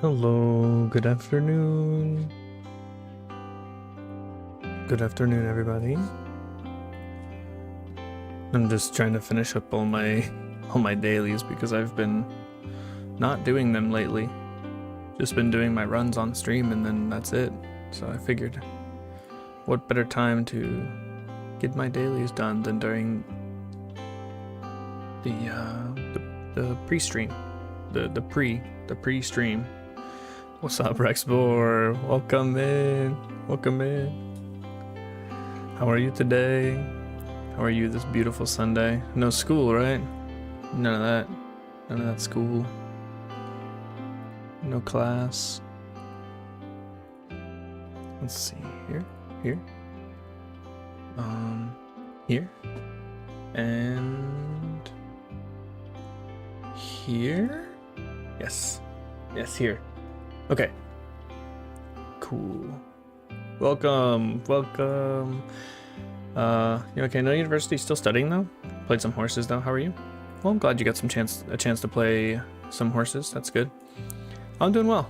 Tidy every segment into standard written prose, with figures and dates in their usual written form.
Hello, good afternoon. Good afternoon, everybody. I'm just trying to finish up all my dailies because I've been not doing them lately. Just been doing my runs on stream and then that's it. So I figured what better time to get my dailies done than during the pre-stream. The pre-stream. What's up, Rexbor? Welcome in. Welcome in. How are you today? How are you this beautiful Sunday? No school, right? None of that. None of that school. No class. Let's see. Here. Here. Here. And here? Yes. Yes, here. Okay. Cool. Welcome. Welcome. You okay? No university, still studying though? Played some horses though. How are you? Well, I'm glad you got a chance to play some horses. That's good. I'm doing well.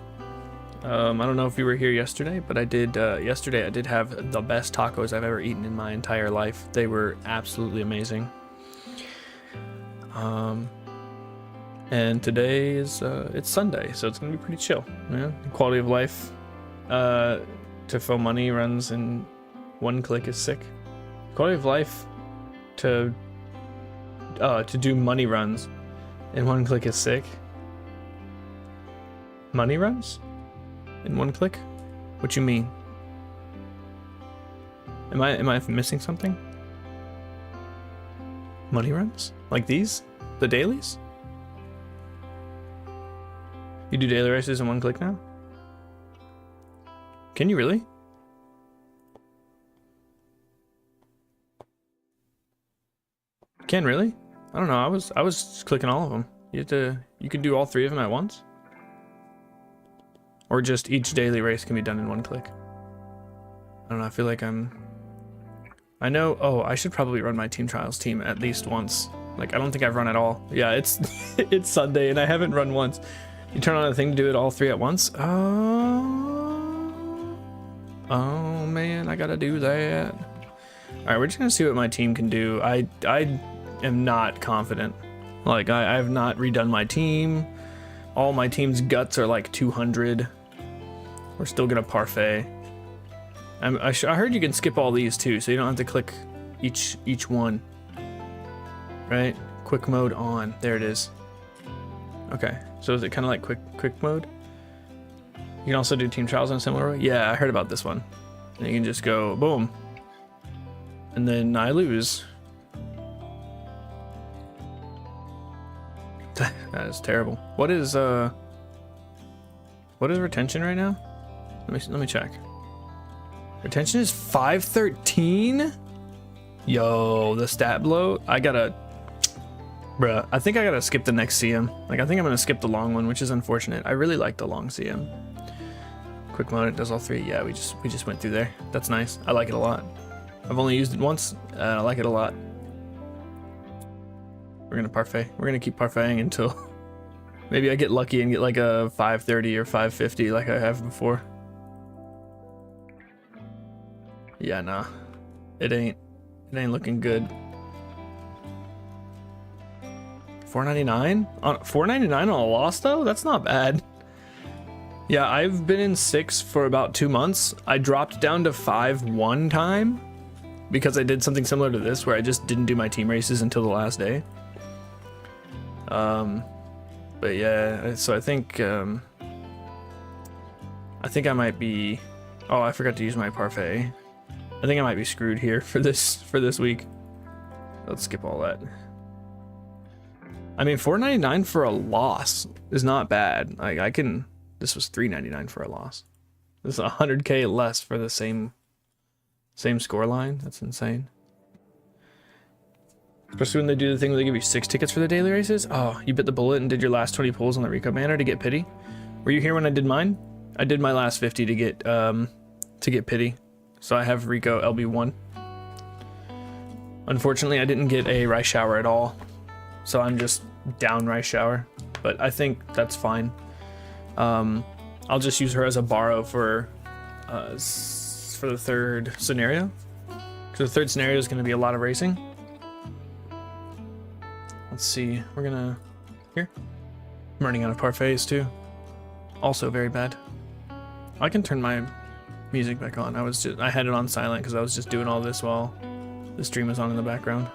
I don't know if you were here yesterday, but I did yesterday I did have the best tacos I've ever eaten in my entire life. They were absolutely amazing. And today is it's Sunday, so it's gonna be pretty chill. Yeah, quality of life to fill money runs in one click is sick. Quality of life to do money runs in one click is sick. Money runs in one click? What you mean? Am I missing something? Money runs like these? The dailies? You do daily races in one click now? Can you really? Can really? I don't know. I was clicking all of them. You can do all three of them at once? Or just each daily race can be done in one click? I don't know. I feel like I know. Oh, I should probably run my team trials team at least once. Like, I don't think I've run at all. Yeah, it's it's Sunday and I haven't run once. You turn on a thing to do it all three at once? Oh man, I gotta do that. Alright, we're just gonna see what my team can do. I am not confident. Like, I have not redone my team. All my team's guts are like 200. We're still gonna parfait. I heard you can skip all these too, so you don't have to click each one. Right? Quick mode on. There it is. Okay. So is it kind of like quick mode? You can also do team trials in a similar way? Yeah, I heard about this one. And you can just go boom. And then I lose. That is terrible. What is retention right now? Let me check. Retention is 513? Yo, the stat bloat. I gotta Bruh, I think I gotta skip the next CM. Like, I think I'm gonna skip the long one, which is unfortunate. I really like the long CM. Quick mode, it does all three. Yeah, we just went through there. That's nice. I like it a lot. I've only used it once, and I like it a lot. We're gonna parfait. We're gonna keep parfaiting until maybe I get lucky and get like a 530 or 550 like I have before. Yeah, nah. It ain't looking good. 499? On 499 on a loss though? That's not bad. Yeah, I've been in 6 for about 2 months. I dropped down to 5 one time because I did something similar to this where I just didn't do my team races until the last day. But yeah, so I think I might be, oh, I forgot to use my parfait. I think I might be screwed here for this week. Let's skip all that. I mean, $4.99 for a loss is not bad. I can. This was $3.99 for a loss. This is 100K less for the same score line. That's insane. Especially when they do the thing where they give you 6 tickets for the daily races. Oh, you bit the bullet and did your last 20 pulls on the Rico banner to get pity. Were you here when I did mine? I did my last 50 to get pity. So I have Rico LB1. Unfortunately, I didn't get a rice shower at all. So I'm just down rice shower, but I think that's fine. I'll just use her as a borrow for the third scenario. Because the third scenario is going to be a lot of racing. Let's see, we're gonna, here. I'm running out of parfaits too. Also very bad. I can turn my music back on. I had it on silent because I was just doing all this while the stream was on in the background.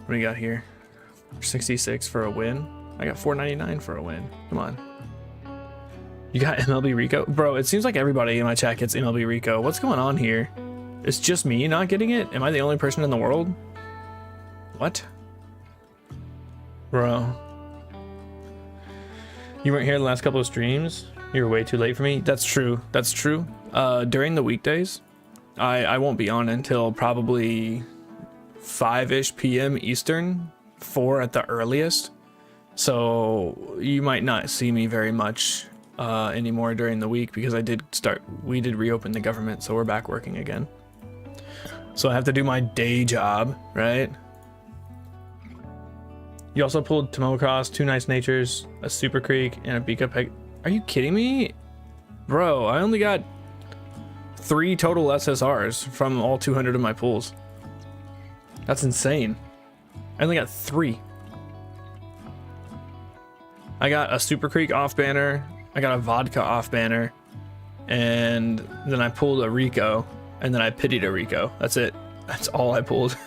What do we got here? 66 for a win. I got 4.99 for a win. Come on. You got MLB Rico? Bro, it seems like everybody in my chat gets MLB Rico. What's going on here? It's just me not getting it? Am I the only person in the world? What? Bro. You weren't here the last couple of streams? You were way too late for me? That's true. That's true. During the weekdays, I won't be on until probably 5-ish p.m. Eastern, 4 at the earliest. So you might not see me very much anymore during the week because we did reopen the government, so we're back working again. So I have to do my day job, right? You also pulled Tomocross, 2 Nice Natures, a Super Creek, and a Beaka Peg. Are you kidding me? Bro, I only got 3 total SSRs from all 200 of my pulls. That's insane. I only got 3. I got a Super Creek off banner, I got a Vodka off banner, and then I pulled a Rico, and then I pitied a Rico. That's it. That's all I pulled.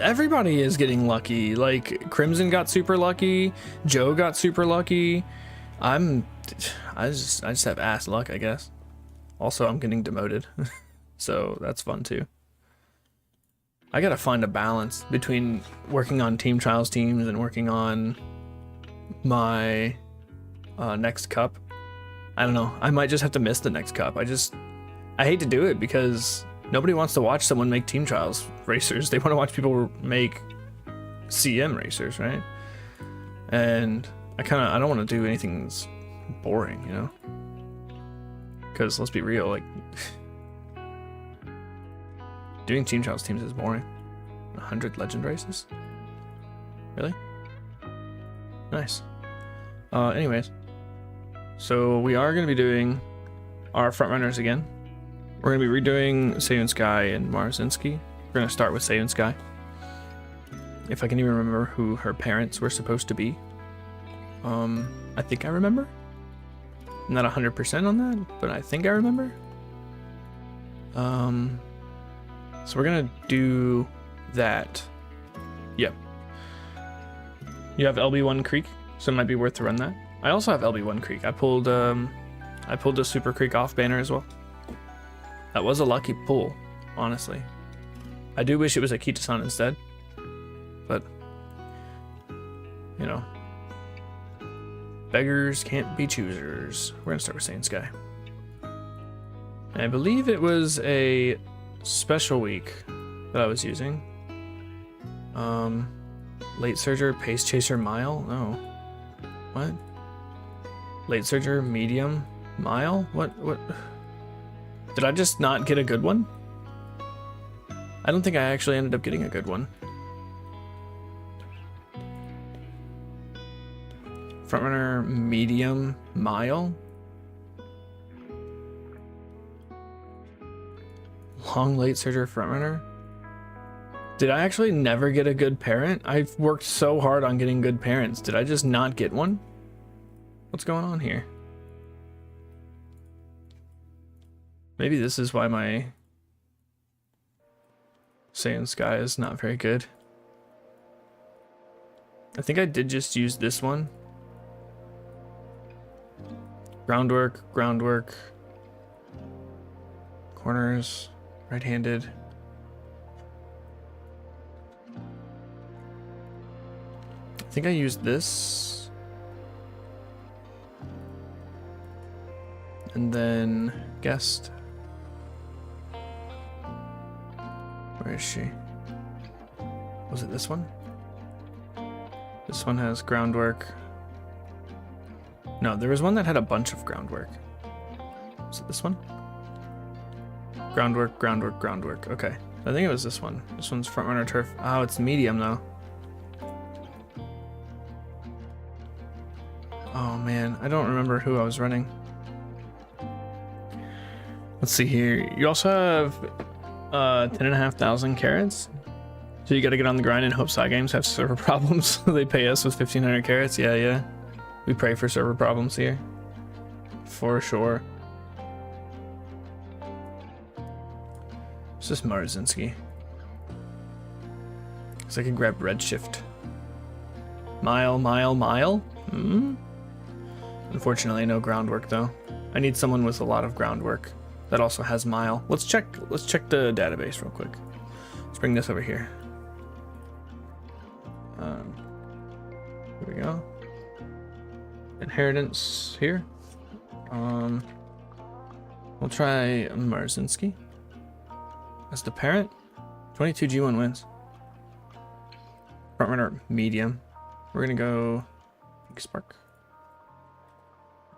Everybody is getting lucky. Like, Crimson got super lucky, Joe got super lucky. I just have ass luck, I guess. Also, I'm getting demoted, so that's fun too. I gotta find a balance between working on team trials teams and working on my next cup. I don't know. I might just have to miss the next cup. I hate to do it because nobody wants to watch someone make team trials racers. They want to watch people make CM racers, right? And I don't want to do anything that's boring, you know? Because let's be real, like, doing team trials teams is boring. 100 legend races? Really? Nice. Anyways. So we are going to be doing our frontrunners again. We're going to be redoing Seiun Sky and Marzinski. We're going to start with Seiun Sky. If I can even remember who her parents were supposed to be. I think I remember. I'm not 100% on that, but I think I remember. So we're going to do that. Yep. You have LB1 Creek, so it might be worth to run that. I also have LB1 Creek. I pulled a Super Creek off banner as well. That was a lucky pull, honestly. I do wish it was a Kita-san instead, but you know, beggars can't be choosers. We're gonna start with Seiun Sky. And I believe it was a special week that I was using. Late Surger, Pace Chaser, Mile? No. What? Late Surger, Medium, Mile? What? Did I just not get a good one? I don't think I actually ended up getting a good one. Frontrunner, Medium, Mile? Long Late Surger, Frontrunner? Did I actually never get a good parent? I've worked so hard on getting good parents. Did I just not get one? What's going on here? Maybe this is why my Seiun Sky is not very good. I think I did just use this one. Groundwork, groundwork. Corners, right-handed. I think I used this. And then guest. Where is she? Was it this one? This one has groundwork. No, there was one that had a bunch of groundwork. Was it this one? Groundwork, groundwork, groundwork. Okay. I think it was this one. This one's Frontrunner Turf. Oh, it's medium though. Oh man, I don't remember who I was running. Let's see here. You also have 10,500 carats. So you gotta get on the grind and hope side games have server problems. They pay us with 1,500 carats. Yeah. We pray for server problems here. For sure. It's just Marzinski. So I can grab Redshift. Mile. Unfortunately, no groundwork though. I need someone with a lot of groundwork that also has Mile. Let's check the database real quick. Let's bring this over here. Here we go. Inheritance here. We'll try Marzinski as the parent. 22 G1 wins. Frontrunner medium. We're gonna go Spark.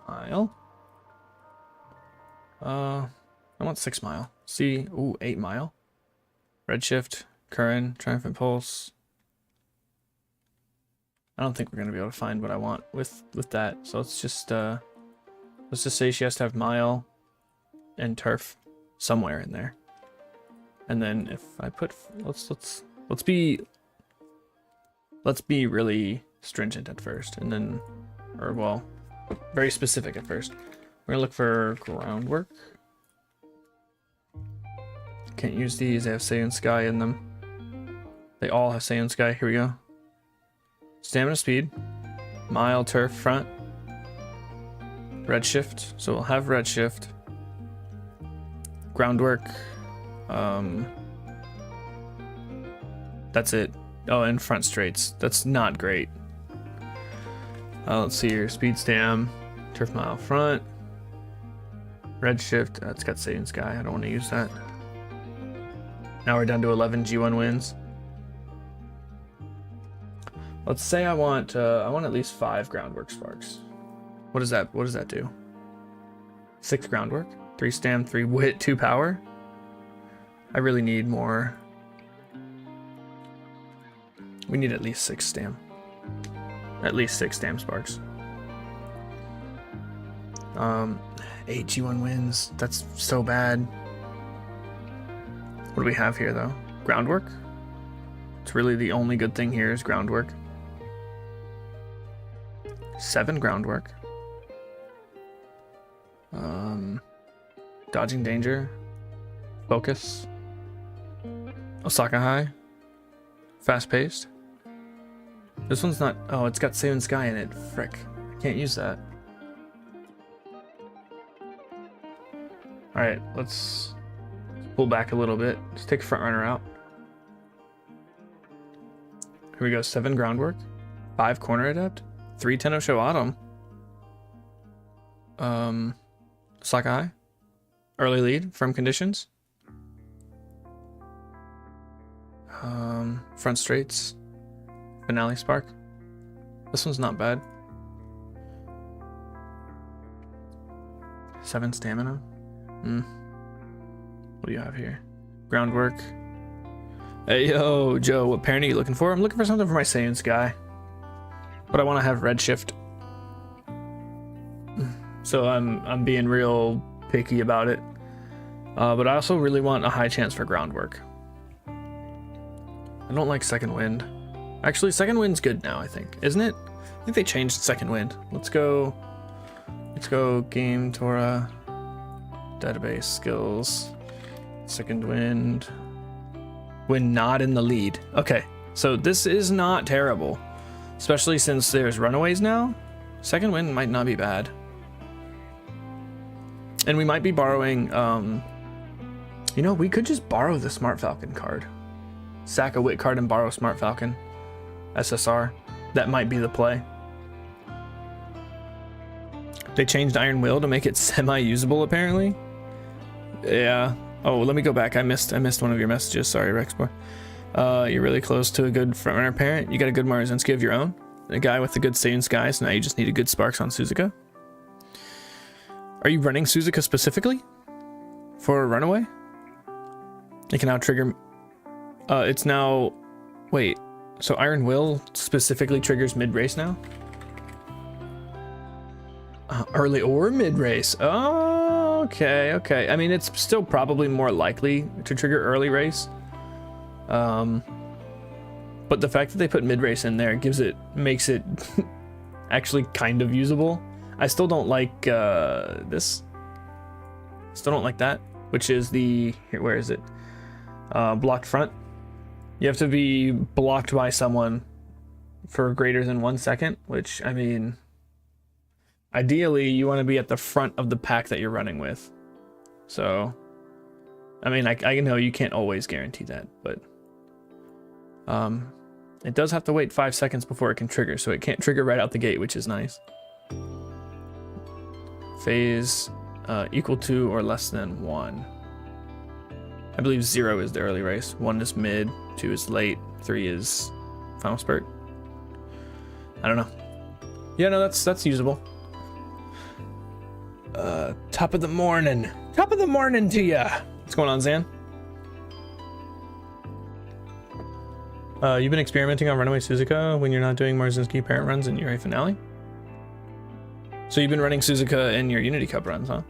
Mile. I want 6 Mile. See, ooh, 8 Mile. Redshift, Curran, Triumphant Pulse. I don't think we're gonna be able to find what I want with that. So let's just say she has to have Mile and Turf somewhere in there. And then if I put let's be really stringent at first, and then, or well, very specific at first. We're gonna look for groundwork. Can't use these, they have Seiun Sky in them. They all have Seiun Sky, here we go. Stamina speed, Mile, Turf, front. Redshift, so we'll have Redshift. Groundwork. That's it. Oh, and front straights. That's not great. Let's see here. Speed stam, Turf Mile front. Redshift. It's got Seiun Sky. I don't want to use that. Now we're down to 11 G1 wins. Let's say I want at least 5 groundwork sparks. What does that do? 6 groundwork, 3 stam, 3 wit, 2 power. I really need more. We need at least 6 stam. At least 6 stam sparks. 8 G1 wins. That's so bad. What do we have here though? Groundwork? It's really the only good thing here is groundwork. 7 groundwork. Dodging danger. Focus. Osaka High. Fast paced. This one's not. Oh, it's got Seiun Sky in it. Frick. I can't use that. Alright, let's pull back a little bit. Let's take Frontrunner out. Here we go. 7 groundwork. 5 corner adept. 3 Tenno Show Autumn. Osaka High. Early lead from conditions. Front straights. Finale spark. This one's not bad. 7 stamina. What do you have here? Groundwork. Hey yo, Joe, what parent are you looking for? I'm looking for something for my Seiun Sky. But I want to have redshift. So I'm being real picky about it. But I also really want a high chance for groundwork. I don't like second wind. Actually, second wind's good now, I think. Isn't it? I think they changed second wind. Let's go game Torah. Database skills. Second wind. When not in the lead. Okay, so this is not terrible. Especially since there's runaways now. Second wind might not be bad. And we might be borrowing, you know, we could just borrow the Smart Falcon card. Sack a Wit card and borrow Smart Falcon. SSR. That might be the play. They changed Iron Will to make it semi-usable, apparently. Yeah. Oh, let me go back. I missed one of your messages. Sorry, Rexboy. You're really close to a good frontrunner parent. You got a good Marzinski of your own. A guy with a good Seiun Sky, so now you just need a good Sparks on Suzuka. Are you running Suzuka specifically? For a runaway? It can now trigger... it's now... Wait. So Iron Will specifically triggers mid-race now? Early or mid-race. Oh, okay, okay. I mean, it's still probably more likely to trigger early race. But the fact that they put mid-race in there makes it actually kind of usable. I still don't like this. Still don't like that, which is the... Here, where is it? Blocked front. You have to be blocked by someone for greater than 1 second, which, I mean... Ideally, you want to be at the front of the pack that you're running with. So... I mean, I know you can't always guarantee that, but... it does have to wait 5 seconds before it can trigger, so it can't trigger right out the gate, which is nice. Phase equal to or less than 1. I believe 0 is the early race, 1 is mid, 2 is late, 3 is final spurt. I don't know. Yeah, no, that's usable. Top of the morning. Top of the morning to ya. What's going on, Zan? You've been experimenting on Runaway Suzuka when you're not doing Marzinski parent runs in your finale? So you've been running Suzuka in your Unity Cup runs, huh?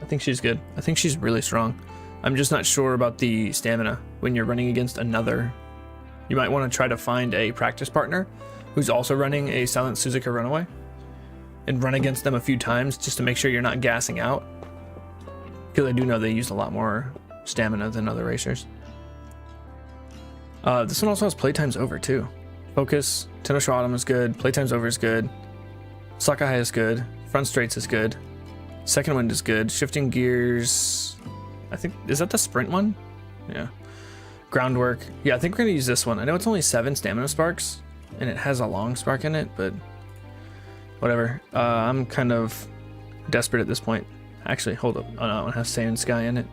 I think she's good. I think she's really strong. I'm just not sure about the stamina when you're running against another. You might want to try to find a practice partner who's also running a Silent Suzuka Runaway and run against them a few times just to make sure you're not gassing out. Because I do know they use a lot more stamina than other racers. This one also has playtimes over too. Focus, Tenosho Autumn is good, playtimes over is good, Sakahai is good, front straights is good, second wind is good, shifting gears, I think, is that the sprint one? Yeah. Groundwork, yeah, I think we're gonna use this one. I know it's only 7 stamina sparks, and it has a long spark in it, but whatever. I'm kind of desperate at this point. Actually, hold up, oh no, it has Seiun Sky in it.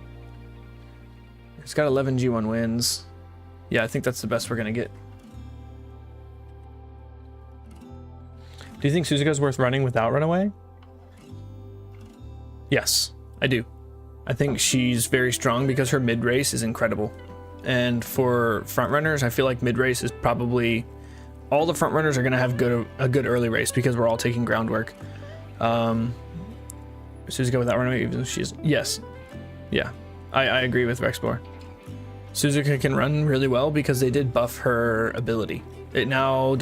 It's got 11 G1 wins. Yeah, I think that's the best we're gonna get. Do you think Suzuka's worth running without Runaway? Yes, I do. I think she's very strong because her mid-race is incredible. And for frontrunners, I feel like mid-race is probably... All the frontrunners are gonna have a good early race because we're all taking groundwork. Suzuka without Runaway, even though she's... Yes. Yeah, I agree with Rexbor. Suzuka can run really well because they did buff her ability. It now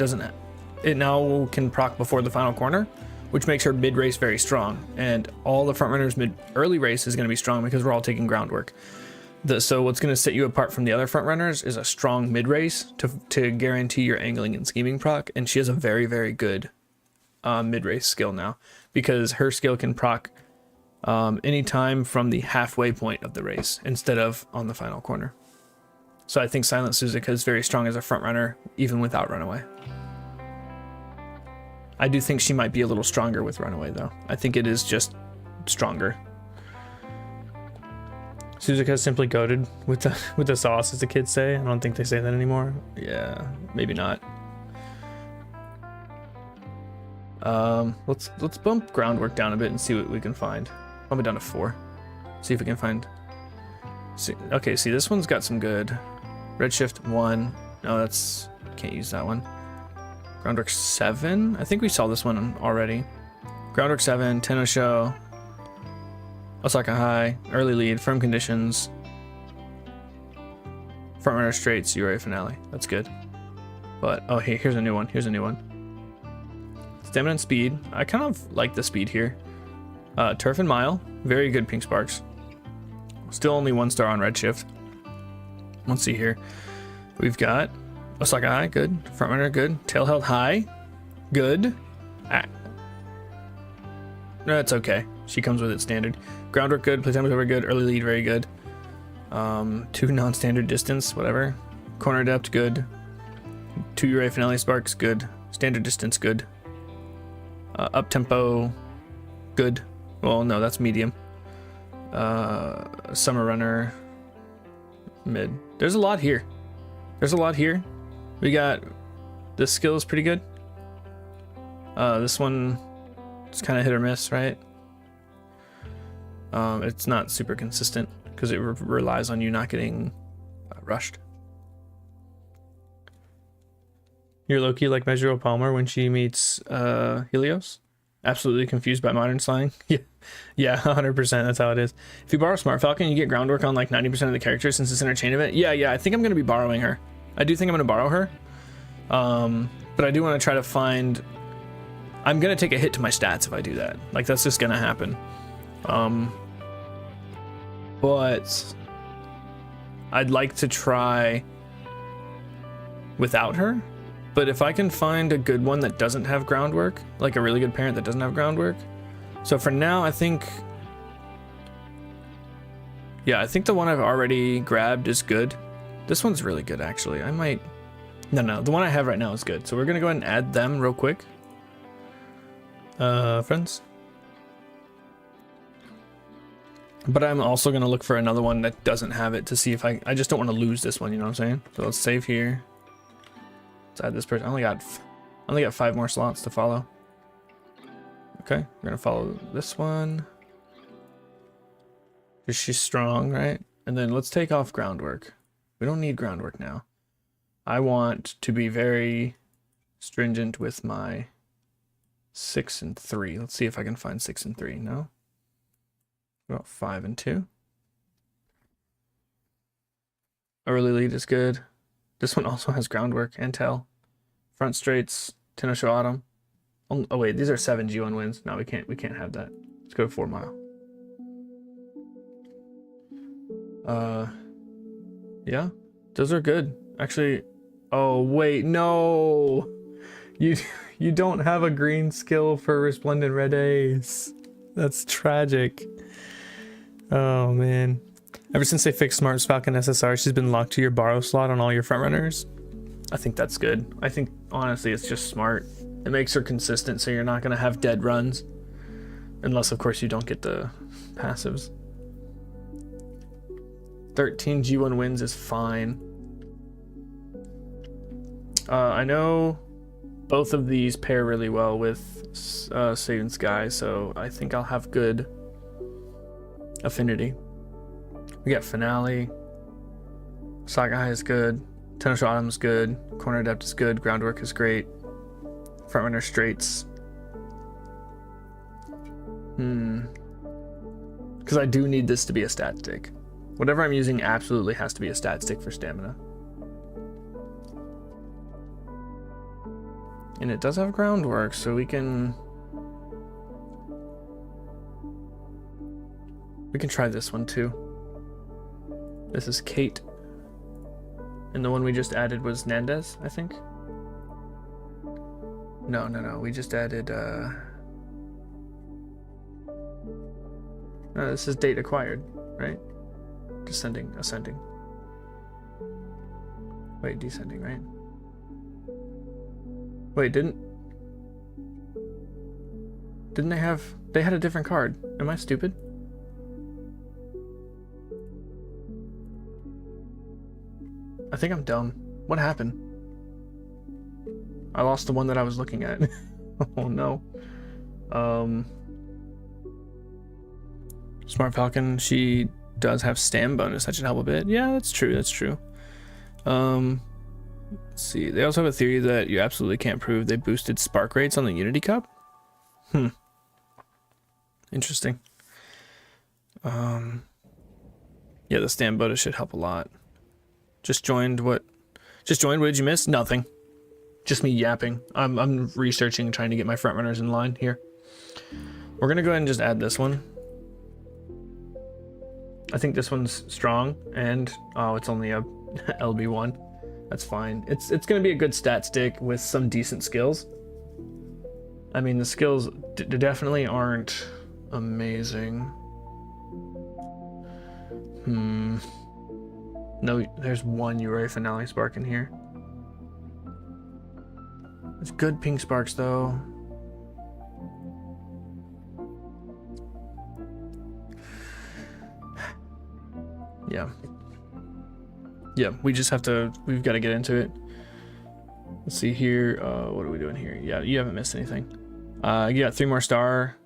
can proc before the final corner, which makes her mid-race very strong. And all the frontrunners mid-early race is going to be strong because we're all taking groundwork. So what's going to set you apart from the other frontrunners is a strong mid-race to guarantee your angling and scheming proc. And she has a very, very good mid-race skill now because her skill can proc anytime from the halfway point of the race instead of on the final corner. So I think Silent Suzuka is very strong as a front runner, even without Runaway. I do think she might be a little stronger with Runaway, though. I think it is just stronger. Suzuka's simply goated with the sauce, as the kids say. I don't think they say that anymore. Yeah, maybe not. Let's bump groundwork down a bit and see what we can find. Bump it down to 4. See if we can find. Okay, see, this one's got some good. Redshift 1. No, that's, can't use that one. Groundwork 7. I think we saw this one already. Groundwork 7, Tenosho, Osaka High, early lead, firm conditions, front runner straights, URA finale. That's good. But oh, hey, here's a new one. Here's a new one. Stamina and speed. I kind of like the speed here. Turf and mile, very good pink sparks. Still only 1 star on redshift. Let's see here. We've got Osaka High, good. Front runner, good. Tail held high, good. No, it's okay. She comes with it standard. Groundwork good, playtime recovery good, early lead very good. 2 non-standard distance, whatever. Corner depth good. 2 URA finale sparks good. Standard distance good. Up tempo good. Well, no, that's medium. Summer runner mid. There's a lot here. There's a lot here. We got this skill is pretty good. This one it's kind of hit or miss, right? It's not super consistent because it relies on you not getting rushed. You're Loki like Measuro Palmer when she meets Helios. Absolutely confused by modern slang. Yeah, 100%. That's how it is. If you borrow Smart Falcon, you get groundwork on like 90% of the characters since it's interchangeable. Yeah. I think I'm going to be borrowing her. I do think I'm going to borrow her. But I do want to try to find. I'm going to take a hit to my stats if I do that. Like, that's just going to happen. But I'd like to try without her. But if I can find a good one that doesn't have groundwork, like a really good parent that doesn't have groundwork. So for now, I think the one I've already grabbed is good. This one's really good, actually. I might, no, the one I have right now is good. So we're going to go ahead and add them real quick. Friends. But I'm also going to look for another one that doesn't have it to see if I just don't want to lose this one, you know what I'm saying? So let's save here. Let's add this person. I only got 5 more slots to follow. Okay, we're gonna follow this one. Because she's strong, right? And then let's take off groundwork. We don't need groundwork now. I want to be very stringent with my 6 and 3. Let's see if I can find 6 and 3. No? About 5 and 2. Early lead is good. This one also has groundwork and tail. Front straights, Tenosho Autumn. Oh wait, these are 7 G1 wins. No, we can't have that. Let's go to 4 mile. Yeah, those are good. Actually, oh wait, no. You don't have a green skill for Resplendent Red Ace. That's tragic. Oh man. Ever since they fixed Smart Falcon SSR, she's been locked to your borrow slot on all your frontrunners. I think that's good. I think honestly it's just smart. It makes her consistent so you're not going to have dead runs. Unless of course you don't get the passives. 13 G1 wins is fine. I know both of these pair really well with Seiun Sky, so I think I'll have good affinity. We got Finale. Saga High is good. Tenosho Autumn is good. Corner Depth is good. Groundwork is great. Frontrunner Straights. Because I do need this to be a stat stick. Whatever I'm using absolutely has to be a stat stick for stamina. And it does have groundwork, so we can try this one too. This is Kate. And the one we just added was Nandez, I think. No, we just added no, this is date acquired, right? Descending, ascending. Wait, descending, right? Wait, didn't they had a different card? Am I stupid? I think I'm dumb. What happened? I lost the one that I was looking at. Oh no. Smart Falcon, she does have stam bonus. That should help a bit. Yeah, that's true. That's true. Let's see. They also have a theory that you absolutely can't prove they boosted spark rates on the Unity Cup. Interesting. Yeah, the stam bonus should help a lot. Just joined. What did you miss? Nothing. Just me yapping. I'm researching and trying to get my front runners in line here. We're gonna go ahead and just add this one. I think this one's strong, and oh, it's only a LB1. That's fine. It's gonna be a good stat stick with some decent skills. I mean, the skills definitely aren't amazing. No, there's one Uri Finale spark in here. It's good pink sparks though. Yeah, we just have to, we've got to get into it. Let's see here. What are we doing here? Yeah, you haven't missed anything. You got 3 more star.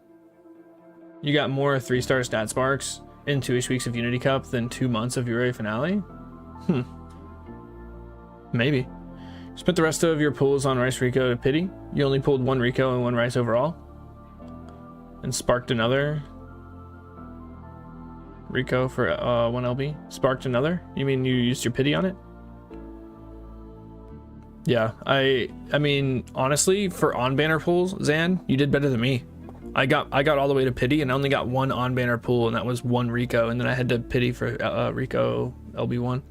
You got more 3-star stat sparks in 2-ish weeks of Unity Cup than 2 months of Uri Finale. Maybe. Spent the rest of your pulls on Rice Rico to pity. You only pulled 1 Rico and 1 Rice overall. And sparked another Rico for 1 LB. Sparked another? You mean you used your pity on it? Yeah, I mean, honestly, for on-banner pulls, Zan, you did better than me. I got all the way to pity and I only got 1 on-banner pull, and that was 1 Rico, and then I had to pity for Rico LB1.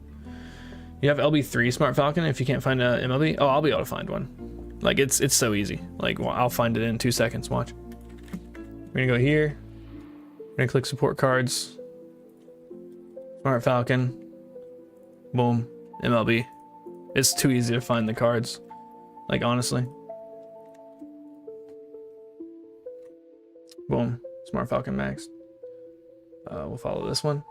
You have LB3 Smart Falcon if you can't find a MLB? Oh, I'll be able to find one. Like, it's so easy. Like, well, I'll find it in 2 seconds, watch. We're gonna go here. We're gonna click support cards. Smart Falcon. Boom. MLB. It's too easy to find the cards. Like, honestly. Boom. Smart Falcon Max. We'll follow this one.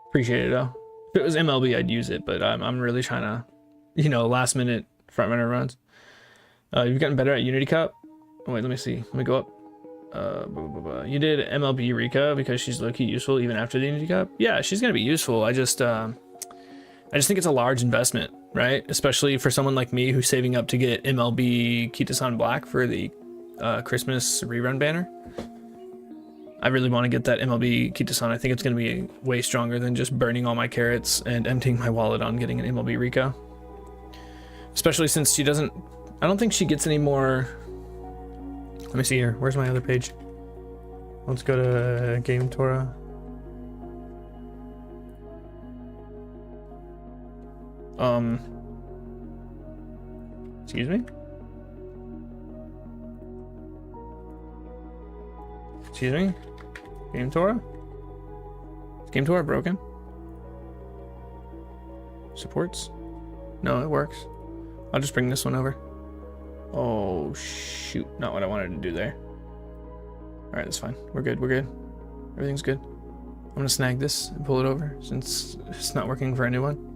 Appreciate it though. If it was MLB, I'd use it, but I'm really trying to, you know, last minute front runner runs. You've gotten better at Unity Cup. Oh, wait, let me see. Let me go up. You did MLB Rika because she's low-key useful even after the Unity Cup. Yeah, she's gonna be useful. I just think it's a large investment, right? Especially for someone like me who's saving up to get MLB Kitasan Black for the Christmas rerun banner. I really want to get that MLB Kitasan. I think it's going to be way stronger than just burning all my carrots and emptying my wallet on getting an MLB Rika. Especially since she doesn't, I don't think she gets any more. Let me see here. Where's my other page? Let's go to Game Torah. Excuse me? Excuse me? Game Torah? Is Game Torah broken? Supports? No, it works. I'll just bring this one over. Oh, shoot. Not what I wanted to do there. Alright, that's fine. We're good, we're good. Everything's good. I'm gonna snag this and pull it over since it's not working for a new one.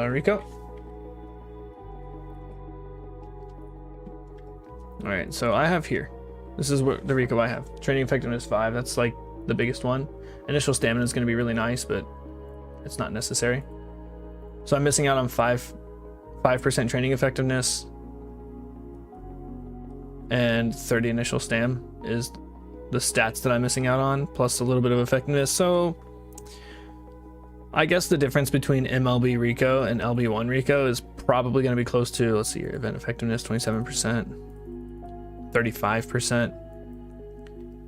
Rico. Alright, so I have here. This is what the Rico I have. Training effectiveness 5. That's like the biggest one. Initial stamina is going to be really nice, but it's not necessary. So I'm missing out on 5% training effectiveness, and 30 initial stam is the stats that I'm missing out on, plus a little bit of effectiveness. So I guess the difference between MLB Rico and LB1 Rico is probably going to be close to, let's see here, event effectiveness 27%. 35%,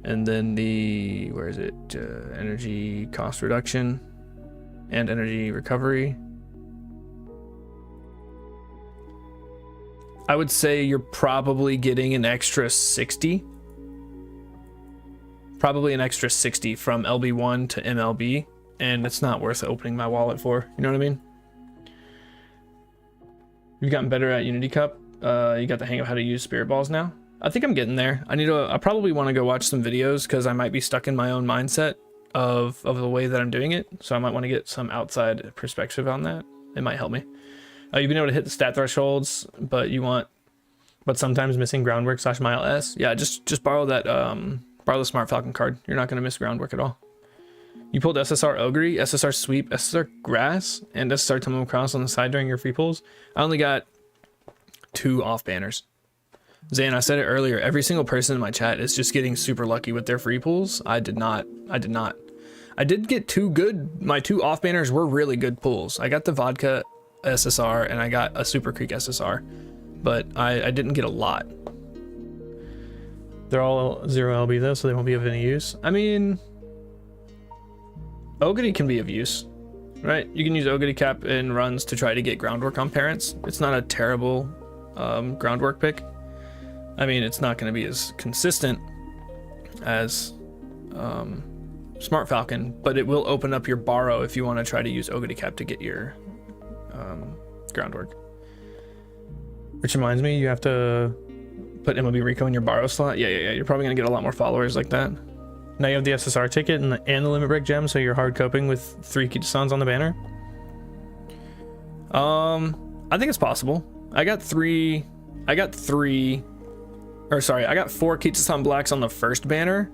and then the, where is it, energy cost reduction and energy recovery. I would say you're probably getting an extra 60, probably an extra 60 from LB1 to MLB, and it's not worth opening my wallet for, you know what I mean? You've gotten better at Unity Cup. You got the hang of how to use spirit balls now. I think I'm getting there. I probably want to go watch some videos because I might be stuck in my own mindset of the way that I'm doing it. So I might want to get some outside perspective on that. It might help me. You've been able to hit the stat thresholds, but sometimes missing groundwork / mile S. Yeah, just borrow that, borrow the Smart Falcon card. You're not going to miss groundwork at all. You pulled SSR Ogre, SSR Sweep, SSR Grass, and SSR Tumble Cross on the side during your free pulls. I only got 2 off banners. Zane, I said it earlier, every single person in my chat is just getting super lucky with their free pulls. I did not. I did get 2 good, my 2 off banners were really good pulls. I got the Vodka SSR and I got a Super Creek SSR, but I didn't get a lot. They're all 0 LB though, so they won't be of any use. I mean, Ogre can be of use, right? You can use Ogre Cap in runs to try to get groundwork on parents. It's not a terrible groundwork pick. I mean, it's not going to be as consistent as Smart Falcon, but it will open up your borrow if you want to try to use Ogre Cap to get your groundwork. Which reminds me, you have to put MLB Rico in your borrow slot. Yeah. You're probably going to get a lot more followers like that. Now you have the SSR ticket and the limit break gem, so you're hard coping with 3 Kitasans on the banner. I think it's possible. I got 4 Kitasan blacks on the first banner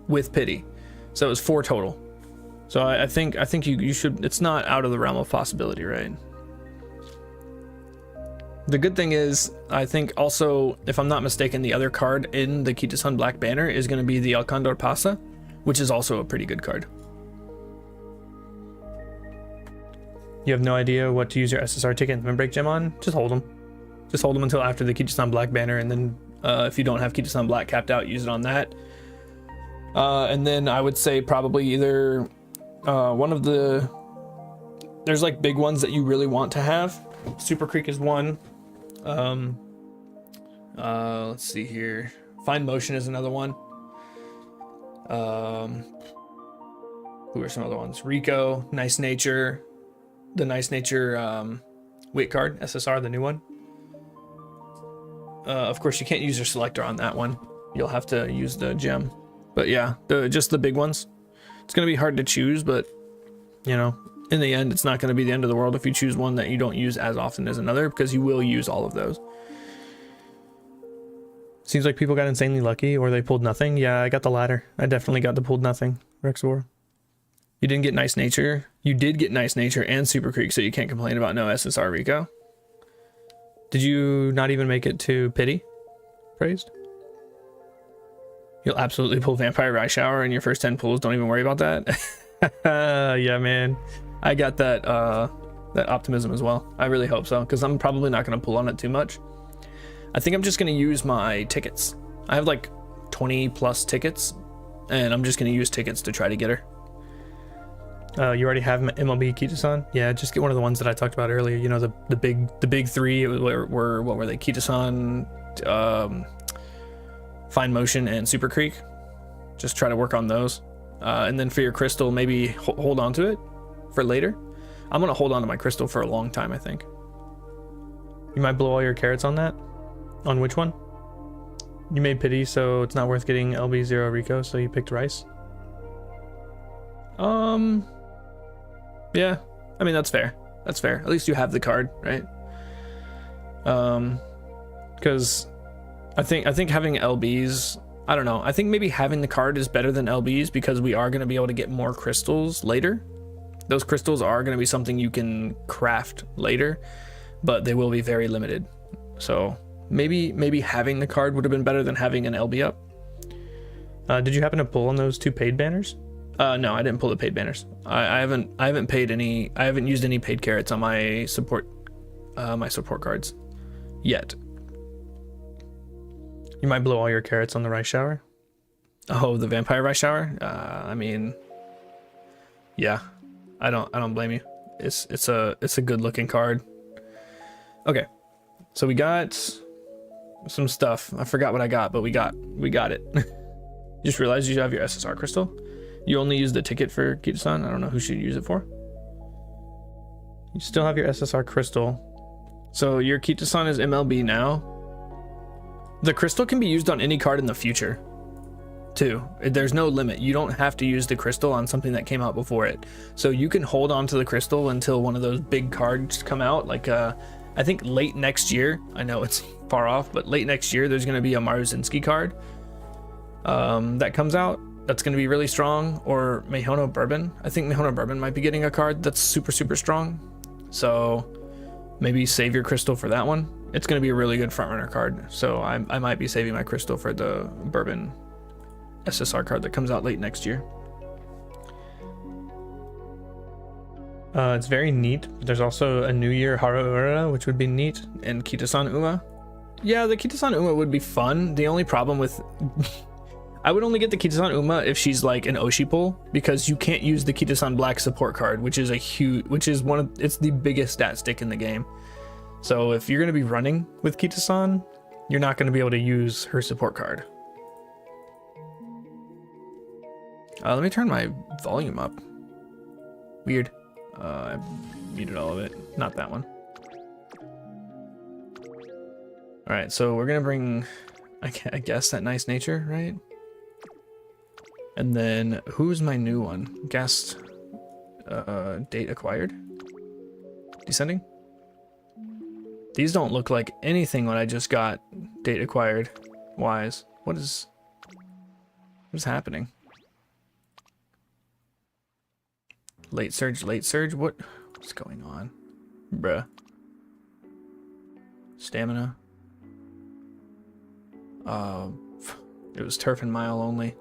with pity, so it was 4 total. So I think you should. It's not out of the realm of possibility, right? The good thing is, I think also, if I'm not mistaken, the other card in the Kitasan black banner is going to be the El Condor Pasa, which is also a pretty good card. You have no idea what to use your SSR ticket and limit break gem on? Just hold them. Just hold them until after the Kitasan black banner, and then if you don't have Kitasan black capped out, use it on that. And then I would say probably either one of the, there's like big ones that you really want to have. Super Creek is one. Let's see here. Fine Motion is another one. Who are some other ones? Rico, Nice Nature, the Nice Nature Wit card, SSR, the new one. Of course, you can't use your selector on that one. You'll have to use the gem. But yeah, just the big ones. It's going to be hard to choose, but you know, in the end, it's not going to be the end of the world if you choose one that you don't use as often as another, because you will use all of those. Seems like people got insanely lucky, or they pulled nothing. Yeah, I got the latter. I definitely got the pulled nothing, Rexor. You didn't get Nice Nature. You did get Nice Nature and Super Creek, so you can't complain about no SSR Rico. Did you not even make it to Pity? Praised? You'll absolutely pull Vampire Rye Shower in your first 10 pulls. Don't even worry about that. Yeah, man. I got that that optimism as well. I really hope so, because I'm probably not going to pull on it too much. I think I'm just going to use my tickets. I have like 20 plus tickets, and I'm just going to use tickets to try to get her. You already have MLB Kitasan? Yeah, just get one of the ones that I talked about earlier. You know, the big 3 were what were they? Kitasan, Fine Motion, and Super Creek. Just try to work on those. And then for your crystal, maybe hold on to it for later. I'm going to hold on to my crystal for a long time, I think. You might blow all your carrots on that? On which one? You made Pity, so it's not worth getting LB0 Rico, so you picked Rice? Yeah. I mean, that's fair. That's fair. At least you have the card, right? Because I think having LBs, I don't know. I think maybe having the card is better than LBs, because we are going to be able to get more crystals later. Those crystals are going to be something you can craft later, but they will be very limited. So maybe having the card would have been better than having an LB up. Did you happen to pull on those 2 paid banners? No, I didn't pull the paid banners. I haven't paid any. I haven't used any paid carrots on my support cards yet. You might blow all your carrots on the Rice Shower. Oh, the Vampire Rice Shower. I mean, yeah, I don't blame you. It's a good looking card. Okay, so we got some stuff. I forgot what I got, but we got it. Just realized you have your SSR crystal. You only use the ticket for Kitasan. I don't know who should use it for. You still have your SSR crystal. So your Kitasan is MLB now. The crystal can be used on any card in the future. too. There's no limit. You don't have to use the crystal on something that came out before it. So you can hold on to the crystal until one of those big cards come out. Like I think late next year. I know it's far off, but late next year there's going to be a Smaru card that comes out. That's going to be really strong. Or Mihono Bourbon. I think Mihono Bourbon might be getting a card that's super, super strong. So maybe save your crystal for that one. It's going to be a really good frontrunner card. So I might be saving my crystal for the Bourbon SSR card that comes out late next year. It's very neat. There's also a New Year Haruura, which would be neat, and Kitasan Uma. Yeah, the Kitasan Uma would be fun. The only problem with... I would only get the Kitasan Uma if she's like an Oshipol, because you can't use the Kitasan Black support card, which is it's the biggest stat stick in the game. So if you're going to be running with Kitasan, you're not going to be able to use her support card. Let me turn my volume up. Weird. I muted all of it. Not that one. Alright, so we're gonna bring, I guess, that nice nature, right? And then, who's my new one? Guest, date acquired? Descending? These don't look like anything what I just got date acquired wise. What is happening? Late surge, what's going on? Bruh. Stamina. It was turf and mile only.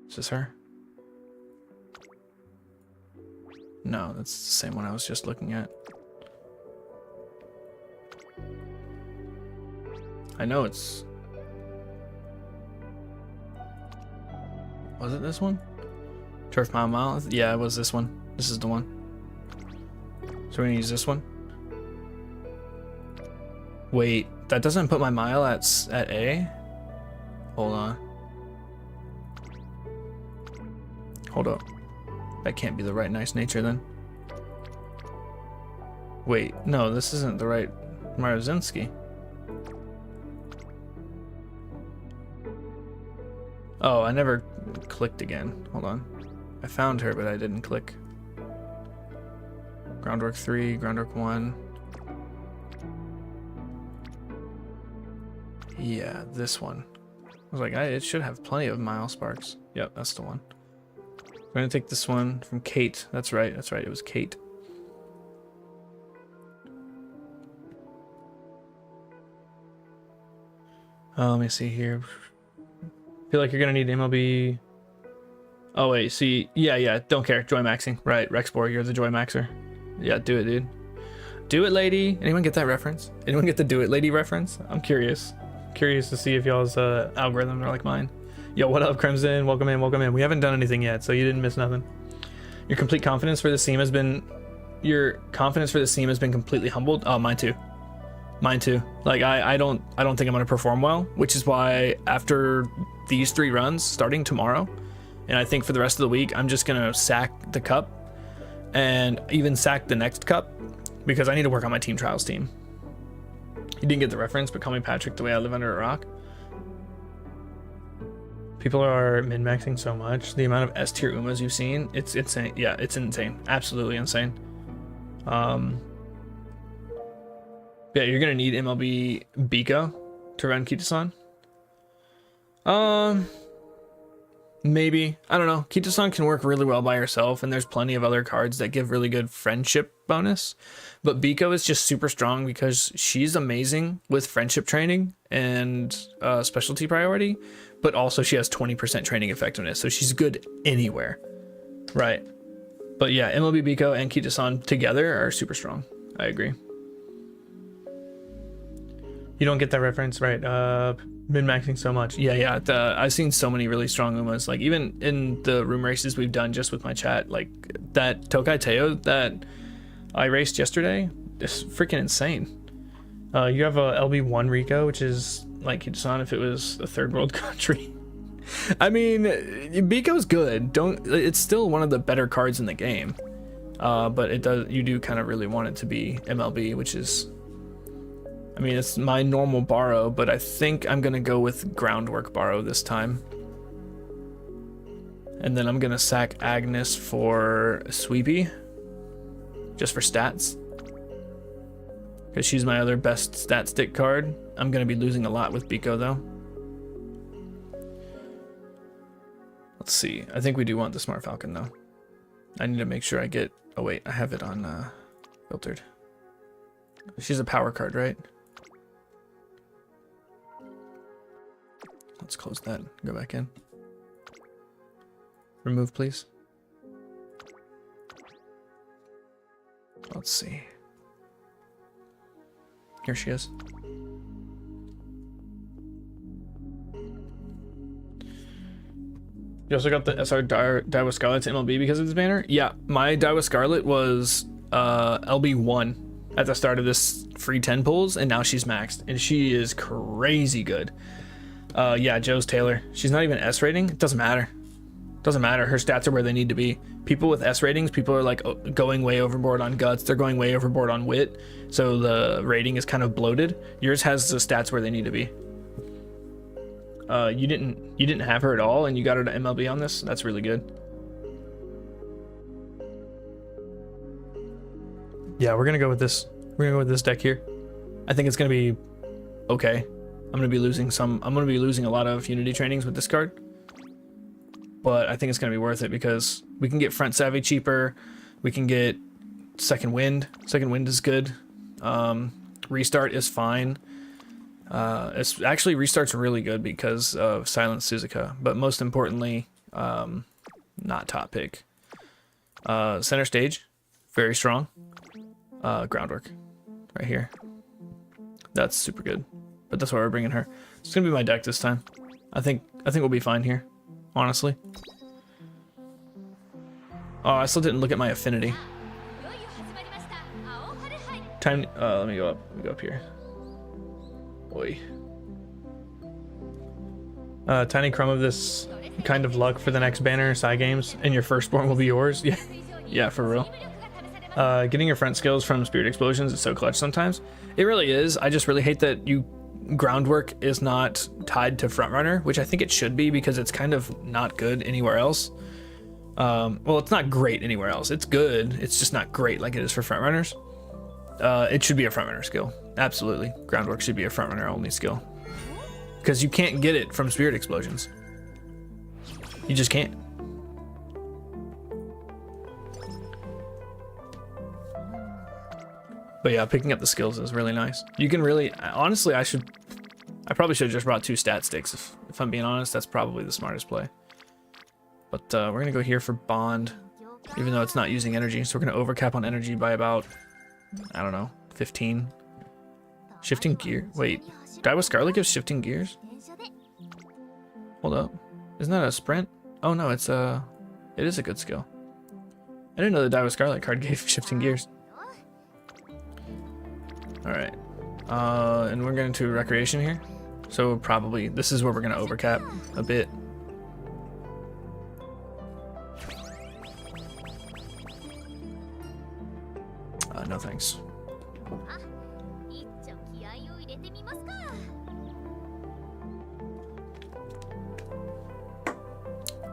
Is this her? No, that's the same one I was just looking at. I know it's... Was it this one? Turf mile? Yeah, it was this one. This is the one. So we're gonna use this one. Wait, that doesn't put my mile at A? Hold on. Hold up. That can't be the right nice nature then. Wait, no, this isn't the right Maruzinski. Oh, I never clicked again. Hold on. I found her, but I didn't click. Groundwork 3, groundwork 1. Yeah, this one. I was like, it should have plenty of mile sparks. Yep, that's the one. We're gonna take this one from Kate. That's right, it was Kate. Let me see here. Feel like you're gonna need MLB. Oh wait, see, yeah, don't care. Joy maxing, right? Rexbor, you're the joy maxer. Yeah, do it, dude. Do it, lady. Anyone get that reference? Anyone get the do it, lady reference? I'm curious. Curious to see if y'all's algorithms are like mine. Yo, what up, Crimson? Welcome in, welcome in. We haven't done anything yet, so you didn't miss nothing. Your complete confidence for the seam has been. Your confidence for the seam has been completely humbled. Oh, mine too. Mine too. Like I don't think I'm gonna perform well, which is why after these 3 runs starting tomorrow, and I think for the rest of the week, I'm just gonna sack the cup and even sack the next cup because I need to work on my team trials team. You didn't get the reference, but call me Patrick the way I live under a rock. People are min-maxing so much. The amount of S tier Umas you've seen, it's insane. Yeah, it's insane. Absolutely insane. Yeah, you're gonna need MLB Biko to run Kitasan. Maybe. I don't know. Kitasan can work really well by herself, and there's plenty of other cards that give really good friendship bonus. But Biko is just super strong because she's amazing with friendship training and specialty priority, but also she has 20% training effectiveness, so she's good anywhere. Right. But yeah, MLB Biko and Kitasan together are super strong. I agree. You don't get that reference, right? Min-maxing so much. Yeah. I've seen so many really strong Umas. Like even in the room races we've done just with my chat, like that Tokai Teo that I raced yesterday is freaking insane. You have a LB1 Rico, which is like Kitasan if it was a third world country. I mean, Biko's good. It's still one of the better cards in the game. But you do kind of really want it to be MLB, which is, I mean, it's my normal borrow, but I think I'm gonna go with groundwork borrow this time. And then I'm gonna sack Agnes for Sweepy, just for stats. Because she's my other best stat stick card. I'm gonna be losing a lot with Biko though. Let's see, I think we do want the Smart Falcon though. I need to make sure I get, oh wait, I have it on filtered. She's a power card, right? Let's close that, go back in. Remove, please. Let's see. Here she is. You also got the SR Daiwa Scarlet to MLB because of this banner? Yeah, my Daiwa Scarlet was LB1 at the start of this free 10 pulls, and now she's maxed, and she is crazy good. Yeah, Joe's Taylor. She's not even S rating. It doesn't matter. Doesn't matter. Her stats are where they need to be. People with S ratings, people are like going way overboard on guts. They're going way overboard on wit. So the rating is kind of bloated. Yours has the stats where they need to be. You didn't have her at all, and you got her to MLB on this. That's really good. Yeah, we're gonna go with this. We're gonna go with this deck here. I think it's gonna be okay. I'm gonna be losing a lot of Unity trainings with this card. But I think it's going to be worth it because we can get Front Savvy cheaper. We can get Second Wind. Second Wind is good. Restart is fine. It's actually Restart's really good because of Silent Suzuka. But most importantly, not top pick. Center Stage, very strong. Groundwork, right here. That's super good. But that's why we're bringing her. It's going to be my deck this time. I think we'll be fine here. Honestly. Oh, I still didn't look at my affinity. Time. Let me go up. Let me go up here. Boy. Tiny crumb of this kind of luck for the next banner, Psy Games, and your firstborn will be yours. Yeah, yeah, for real. Getting your front skills from Spirit Explosions is so clutch sometimes. It really is. I just really hate that groundwork is not tied to frontrunner, which I think it should be because it's kind of not good anywhere else. Well, it's not great anywhere else. It's good. It's just not great like it is for frontrunners. It should be a frontrunner skill. Absolutely. Groundwork should be a frontrunner only skill. Because you can't get it from Spirit Explosions. You just can't. But yeah, picking up the skills is really nice. You can really, honestly, I probably should have just brought 2 stat sticks. If I'm being honest, that's probably the smartest play. But we're gonna go here for Bond, even though it's not using energy. So we're gonna overcap on energy by about, I don't know, 15. Shifting gear, wait, Daiwa Scarlet gives shifting gears? Hold up, isn't that a sprint? Oh no, it is a good skill. I didn't know the Daiwa Scarlet card gave shifting gears. Alright, and we're going to recreation here. So probably, this is where we're going to overcap a bit. No thanks.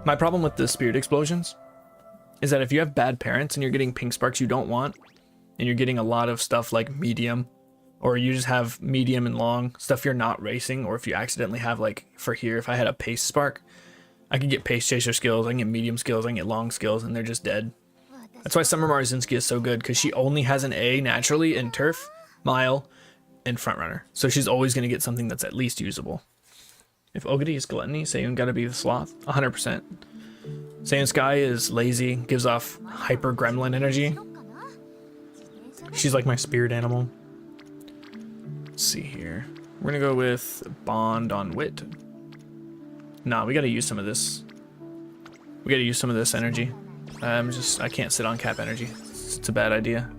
My problem with the Spirit Explosions is that if you have bad parents and you're getting pink sparks you don't want, and you're getting a lot of stuff like medium, or you just have medium and long, stuff you're not racing, or if you accidentally have, like, for here, if I had a pace spark, I could get pace chaser skills, I can get medium skills, I can get long skills, and they're just dead. That's why Summer Marzinski is so good, because she only has an A naturally in Turf, Mile, and Frontrunner. So she's always going to get something that's at least usable. If Ogity is Gluttony, Seiun gotta be the Sloth, 100%. Seiun Sky is lazy, gives off hyper gremlin energy. She's like my spirit animal. Let's see here. We're gonna go with Bond on Wit. Nah, we gotta use some of this. We gotta use some of this energy. I can't sit on cap energy. It's a bad idea.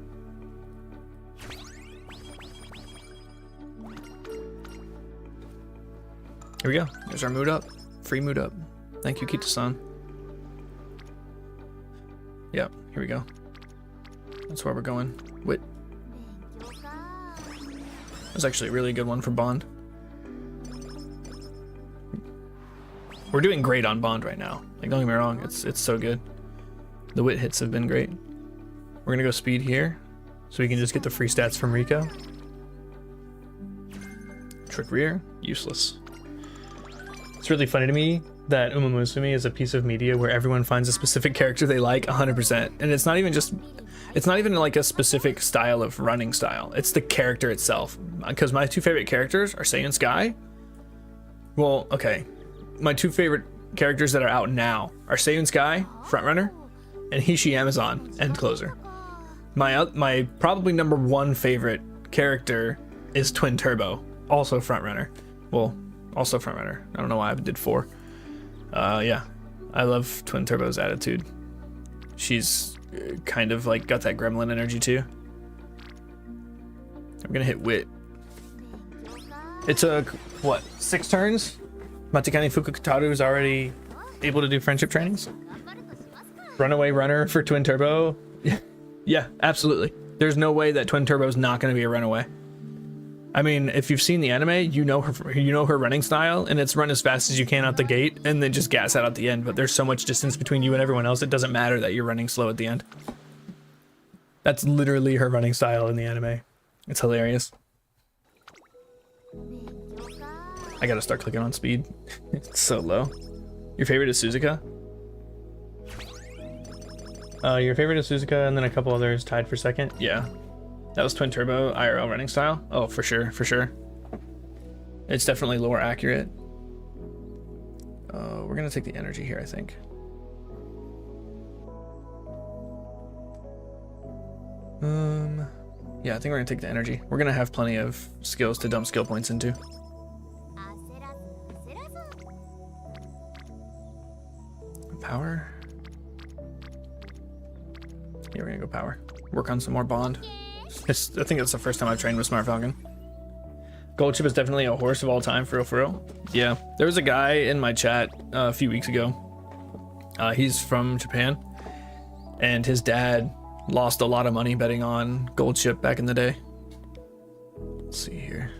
Here we go. There's our mood up. Free mood up. Thank you, Kita-san. Yep, here we go. That's where we're going. Wit. was actually a really good one for Bond. We're doing great on Bond right now. Like, don't get me wrong, it's so good. The wit hits have been great. We're gonna go speed here, so we can just get the free stats from Rico. Trick rear, useless. It's really funny to me that Uma Musume is a piece of media where everyone finds a specific character they like 100%. And it's not even like a specific style of running style. It's the character itself. Because my two favorite characters are Seiun Sky. Well, okay. My two favorite characters that are out now are Seiun Sky, frontrunner, and Hishi Amazon, end closer. My probably number one favorite character is Twin Turbo, also frontrunner. Well, also frontrunner. I don't know why I did 4. Yeah, I love Twin Turbo's attitude. She's kind of like got that gremlin energy too. I'm gonna hit wit. It took, what, 6 turns? Matikani Fukutaru is already able to do friendship trainings? Runaway runner for Twin Turbo? Yeah, absolutely. There's no way that Twin Turbo is not gonna be a runaway. I mean, if you've seen the anime, you know her running style, and it's run as fast as you can out the gate, and then just gas out at the end. But there's so much distance between you and everyone else, it doesn't matter that you're running slow at the end. That's literally her running style in the anime. It's hilarious. I gotta start clicking on speed. It's so low. Your favorite is Suzuka? Your favorite is Suzuka, and then a couple others tied for second. Yeah. That was Twin Turbo IRL running style. Oh, for sure, for sure. It's definitely lore accurate. We're gonna take the energy here, I think. Yeah, I think we're gonna take the energy. We're gonna have plenty of skills to dump skill points into. Power. Yeah, we're gonna go power. Work on some more Bond. I think that's the first time I've trained with Smart Falcon. Gold Chip is definitely a horse of all time, for real, for real. Yeah, there was a guy in my chat a few weeks ago. He's from Japan, and his dad lost a lot of money betting on Gold Chip back in the day. Let's see here.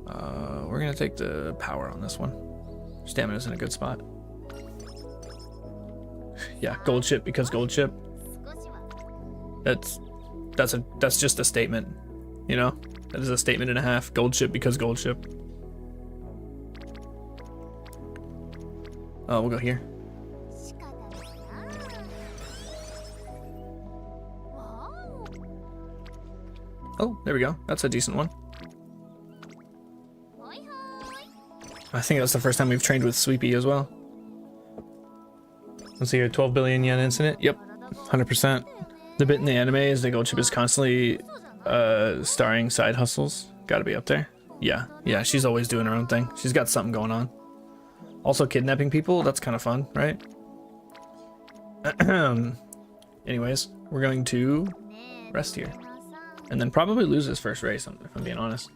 We're gonna take the power on this one. Stamina's in a good spot. Yeah, Gold Chip because Gold Chip. That's just a statement, you know? That is a statement and a half. Gold Chip because Gold Chip. Oh, we'll go here. Oh, there we go. That's a decent one. I think that's the first time we've trained with Sweepy as well. Let's see here, 12 billion yen incident. Yep, 100%. The bit in the anime is that Gold Chip is constantly starring side hustles. Gotta be up there. Yeah, she's always doing her own thing. She's got something going on. Also kidnapping people, that's kind of fun, right? Anyways, we're going to rest here. And then probably lose this first race, if I'm being honest.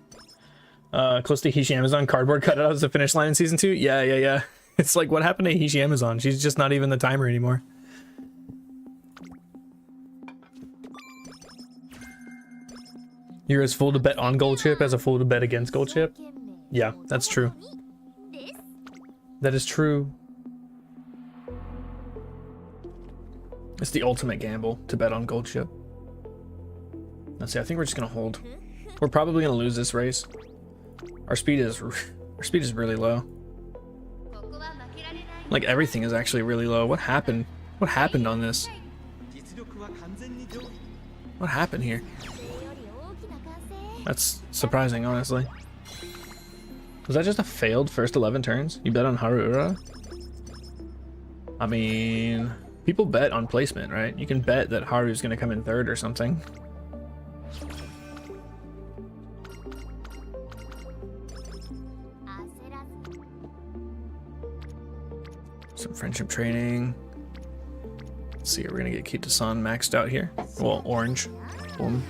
Close to Hishi Amazon, cardboard cutout as the finish line in season 2. Yeah. It's like, what happened to Hishi Amazon? She's just not even the timer anymore. You're as full to bet on Gold Chip as a full to bet against Gold Chip? Yeah, that's true. That is true. It's the ultimate gamble to bet on Gold Chip. Let's see, I think we're just gonna hold. We're probably gonna lose this race. Our speed is really low. Like, everything is actually really low. What happened? What happened on this? What happened here? That's surprising, honestly. Was that just a failed first 11 turns? You bet on Haruura? I mean, people bet on placement, right? You can bet that Haru's gonna come in 3rd or something. Some friendship training. Let's see, we're gonna get Kita-san maxed out here. Well, orange. Boom.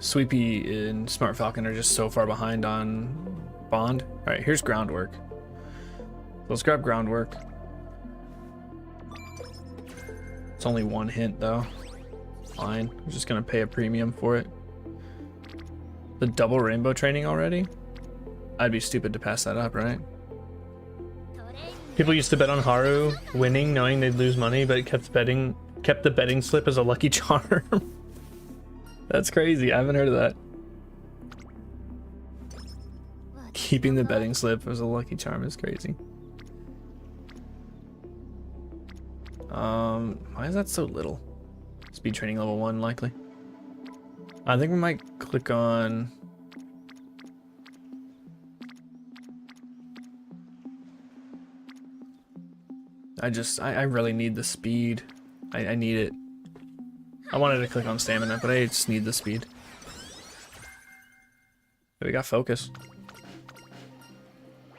Sweepy and Smart Falcon are just so far behind on Bond. All right, here's groundwork. Let's grab groundwork. It's only 1 hint though. Fine. I'm just gonna pay a premium for it. The double rainbow training already? I'd be stupid to pass that up, right? People used to bet on Haru winning, knowing they'd lose money, but kept the betting slip as a lucky charm. That's crazy. I haven't heard of that. Keeping the betting slip as a lucky charm is crazy. Why is that so little? Speed training level 1 likely. I think we might click on I really need the speed. I need it. I wanted to click on stamina, but I just need the speed. We got focus.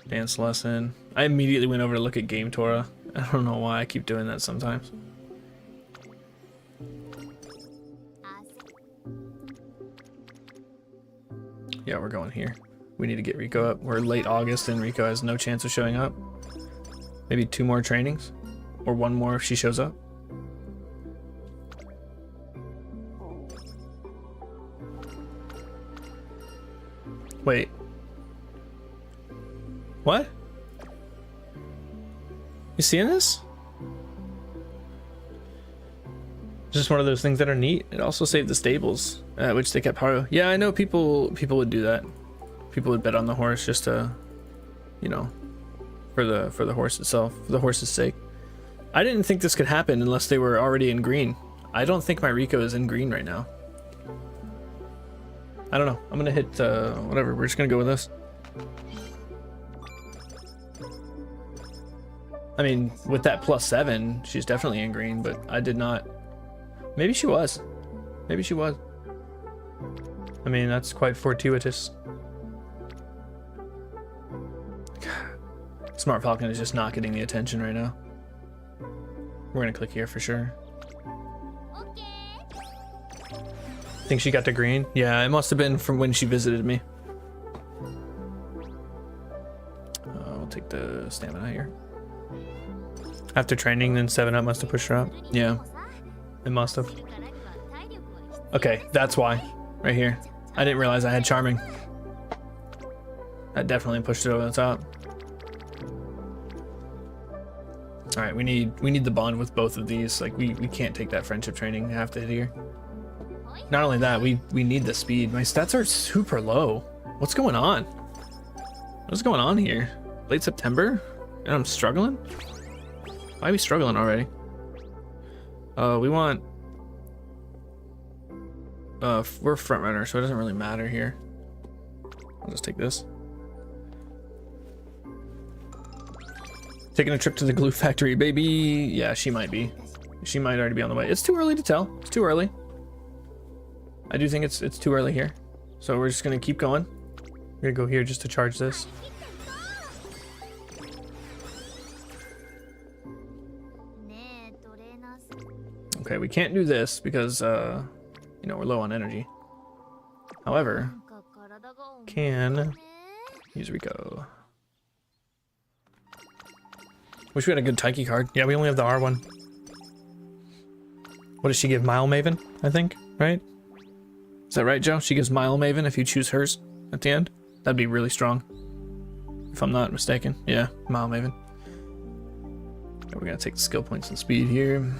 Dance lesson. I immediately went over to look at Game Torah. I don't know why I keep doing that sometimes. Yeah, we're going here. We need to get Rico up. We're late August and Rico has no chance of showing up. Maybe 2 more trainings? Or 1 more if she shows up? Wait. What? You seeing this? Just one of those things that are neat. It also saved the stables, which they kept Haru. Yeah, I know people would do that. People would bet on the horse just to, you know, for the horse itself, for the horse's sake. I didn't think this could happen unless they were already in green. I don't think my Rico is in green right now. I don't know. I'm gonna hit whatever. We're just gonna go with this. I mean, with that +7, she's definitely in green, but I did not. Maybe she was. Maybe she was. I mean, that's quite fortuitous. Smart Falcon is just not getting the attention right now. We're gonna click here for sure. Think she got to green? Yeah, it must have been from when she visited me. We'll take the stamina here. After training, then 7-Up must have pushed her up. Yeah, it must have. Okay, that's why. Right here. I didn't realize I had Charming. That definitely pushed it over the top. All right, we need the bond with both of these. Like we can't take that friendship training. We have to hit here. Not only that, we need the speed. My stats are super low. What's going on? What's going on here? Late September? And I'm struggling? Why are we struggling already? We want... we're front runner, so it doesn't really matter here. I'll just take this. Taking a trip to the glue factory, baby. Yeah, she might be. She might already be on the way. It's too early to tell. It's too early. I do think it's too early here. So we're just gonna keep going. We're gonna go here just to charge this. Okay, we can't do this because you know, we're low on energy. However, can use Rico. Wish we had a good Taiki card. Yeah, we only have the R1. What does she give? Mile Maven, I think, right? Is that right, Joe? She gives Mile Maven if you choose hers at the end? That'd be really strong. If I'm not mistaken. Yeah, Mile Maven. Okay, we're gonna take the skill points and speed here.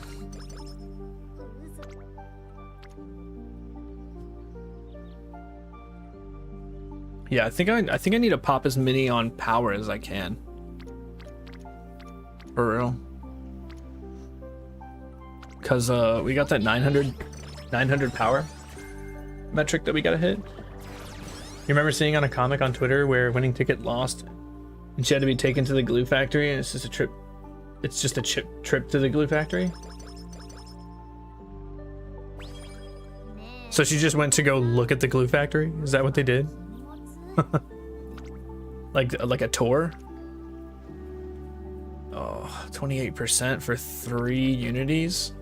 Yeah, I think I need to pop as many on power as I can. For real. Cause we got that 900 power metric that we gotta hit. You remember seeing on a comic on Twitter where winning ticket lost and she had to be taken to the glue factory and it's just a trip. It's just a trip to the glue factory. So she just went to go look at the glue factory? Is that what they did? like a tour? Oh, 28% for 3 unities.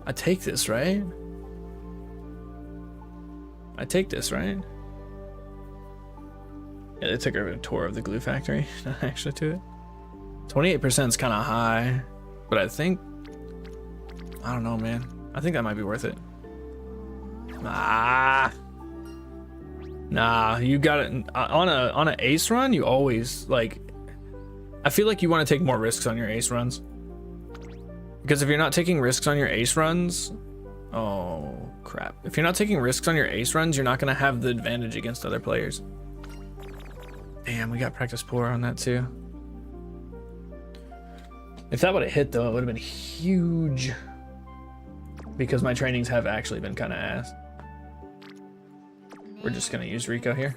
I take this, right? I take this, right? Yeah, they took her a tour of the glue factory, not actually to it. 28% is kind of high, but I think, I don't know, man. I think that might be worth it. Ah. Nah, you got it on a ace run. You always like. I feel like you want to take more risks on your ace runs. Because if you're not taking risks on your ace runs, oh crap. If you're not taking risks on your ace runs, you're not gonna have the advantage against other players. Damn, we got practice poor on that too. If that would have hit though, it would have been huge. Because my trainings have actually been kind of ass. We're just gonna use Rico here.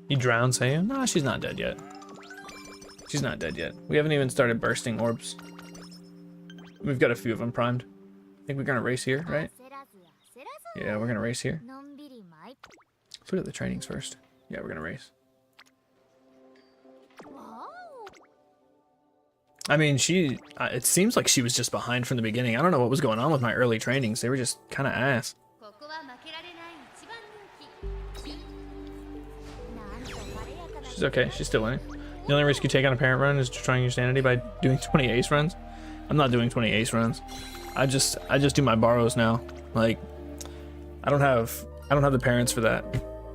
You drown Seiun? Nah, she's not dead yet. She's not dead yet. We haven't even started bursting orbs. We've got a few of them primed. I think we're gonna race here, right? Yeah, we're gonna race here. Let's look at the trainings first. Yeah, we're gonna race. I mean, it seems like she was just behind from the beginning. I don't know what was going on with my early trainings. They were just kind of ass. She's okay. She's still winning. The only risk you take on a parent run is destroying your sanity by doing 20 ace runs. I'm not doing 20 ace runs. I just do my borrows now. Like, I don't have the parents for that.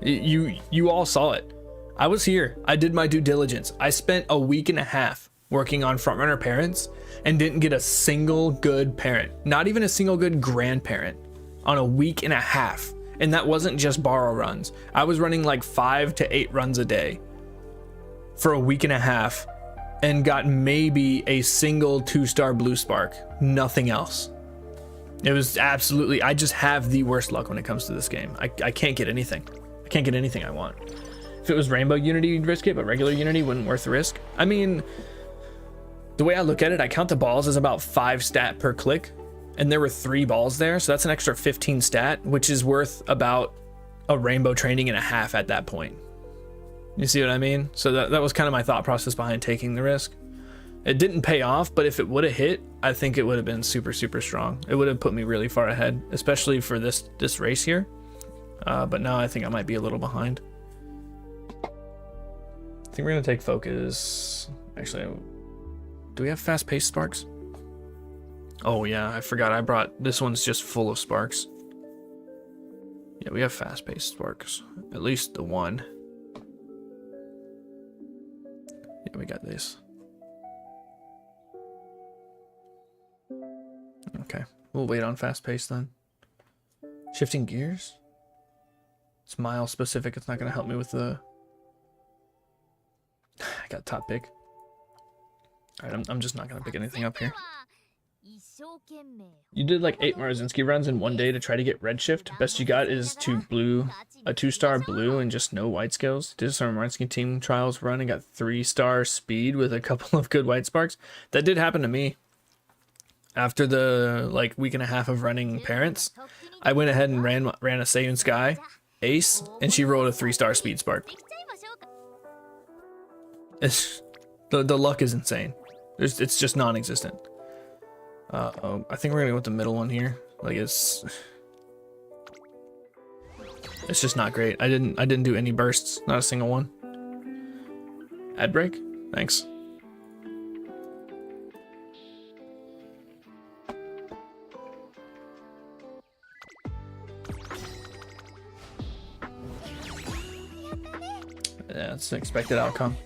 You all saw it. I was here. I did my due diligence. I spent a week and a half working on frontrunner parents and didn't get a single good parent, not even a single good grandparent, on a week and a half. And that wasn't just borrow runs. I was running like 5 to 8 runs a day for a week and a half and got maybe a single 2-star blue spark, nothing else. It was absolutely, I just have the worst luck when it comes to this game. I can't get anything. I can't get anything I want. If it was Rainbow Unity, you'd risk it, but regular Unity wouldn't worth the risk. I mean, the way I look at it, I count the balls as about 5 stat per click, and there were 3 balls there, so that's an extra 15 stat, which is worth about a rainbow training and a half at that point. You see what I mean? So that was kind of my thought process behind taking the risk. It didn't pay off, but if it would have hit, I think it would have been super, super strong. It would have put me really far ahead, especially for this race here. But now I think I might be a little behind. I think we're gonna take focus. Actually, do we have fast-paced sparks? Oh yeah, I forgot I brought, this one's just full of sparks. Yeah, we have fast-paced sparks. At least the one. Yeah, we got this. Okay, we'll wait on fast-paced then. Shifting gears? It's mile specific, it's not gonna help me with the... I got top pick. Alright, I'm just not gonna pick anything up here. You did like 8 Marzinski runs in one day to try to get redshift. Best you got is a 2-star blue and just no white skills. Did some Marzinski team trials run and got 3-star speed with a couple of good white sparks. That did happen to me. After the like week and a half of running parents, I went ahead and ran a Seiun Sky ace, and she rolled a 3-star speed spark. It's the luck is insane. It's just non-existent. I think we're gonna go with the middle one here. Like it's just not great. I didn't do any bursts, not a single one. Ad break? Thanks. Yeah, it's an expected outcome.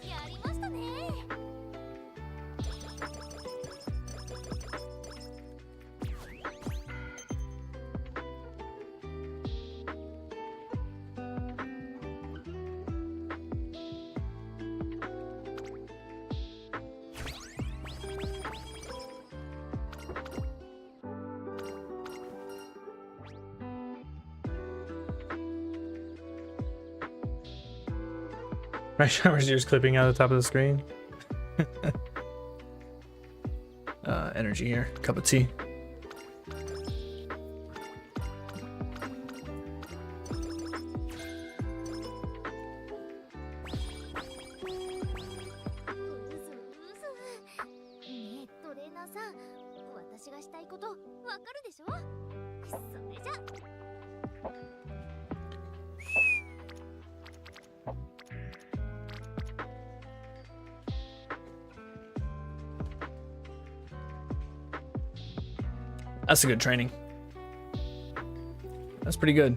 My shower's just clipping out the top of the screen. Energy here, cup of tea. That's a good training. That's pretty good.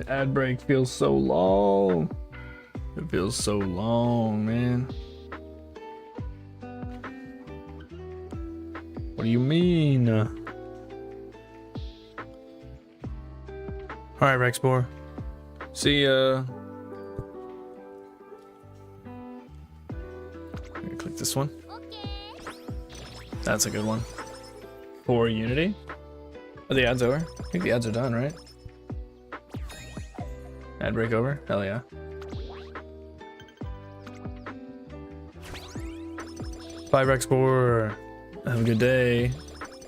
Ad break feels so long. It feels so long, man. What do you mean? All right, Rexbor. See ya. I'm gonna click this one. That's a good one. For Unity. Are the ads over? I think the ads are done, right? Ad break over? Hell yeah. Bye, Rexbor. Have a good day.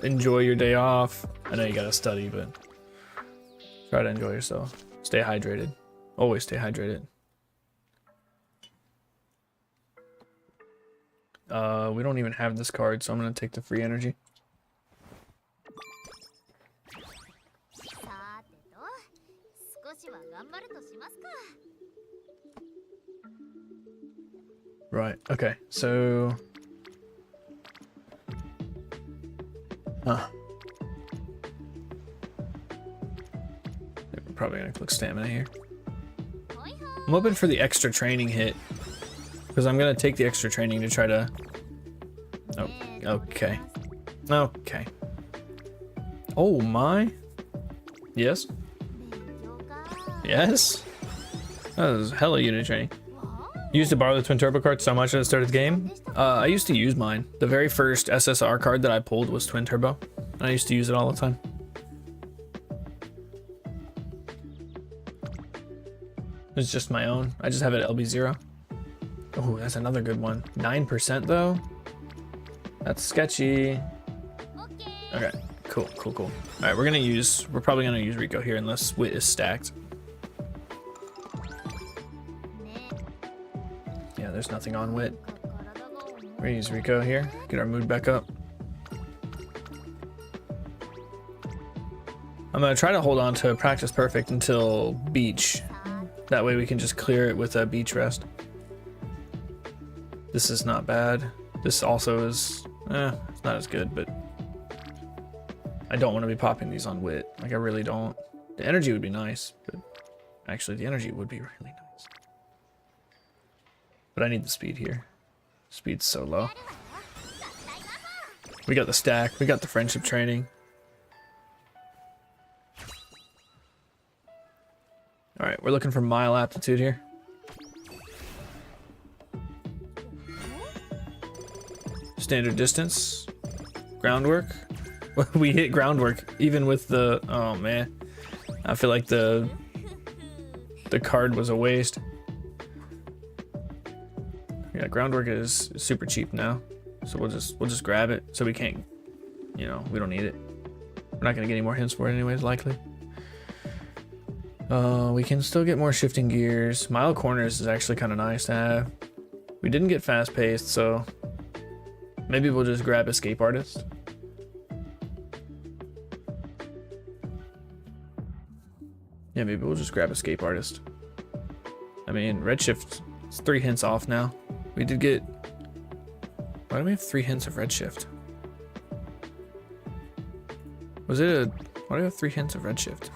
Enjoy your day off. I know you gotta study, but try to enjoy yourself. Stay hydrated. Always stay hydrated. We don't even have this card, so I'm gonna take the free energy. Right, okay, so... We're probably gonna click stamina here. I'm hoping for the extra training hit, because I'm gonna take the extra training to try to... Oh, okay. Okay. Oh my. Yes? Yes? That was hella unit training. You used to borrow the twin turbo card so much at the start of the game? I used to use mine. The very first SSR card that I pulled was twin turbo. And I used to use it all the time. It's just my own. I just have it at LB0. Oh, that's another good one. 9% though? That's sketchy. Okay, cool. All right, we're probably gonna use Rico here unless Wit is stacked. Yeah, there's nothing on Wit. We're gonna use Rico here, get our mood back up. I'm gonna try to hold on to Practice Perfect until Beach. That way we can just clear it with a Beach Rest. This is not bad. This also is, it's not as good, but I don't want to be popping these on Wit. Like, I really don't. The energy would be nice, but actually the energy would be really nice. But I need the speed here. Speed's so low. We got the stack, we got the friendship training. All right, we're looking for mile aptitude here. Standard distance, groundwork. We hit groundwork even with the, oh man. I feel like the card was a waste. Yeah, groundwork is super cheap now. So we'll just grab it so we can't, you know, we don't need it. We're not gonna get any more hints for it anyways, likely. We can still get more shifting gears. Mile corners is actually kind of nice to have. We didn't get fast paced, so maybe we'll just grab Escape Artist. Yeah, maybe we'll just grab Escape Artist. I mean, Redshift is 3 hints off now. We did get... Why do we have 3 hints of Redshift? Was it a... Why do we have 3 hints of Redshift?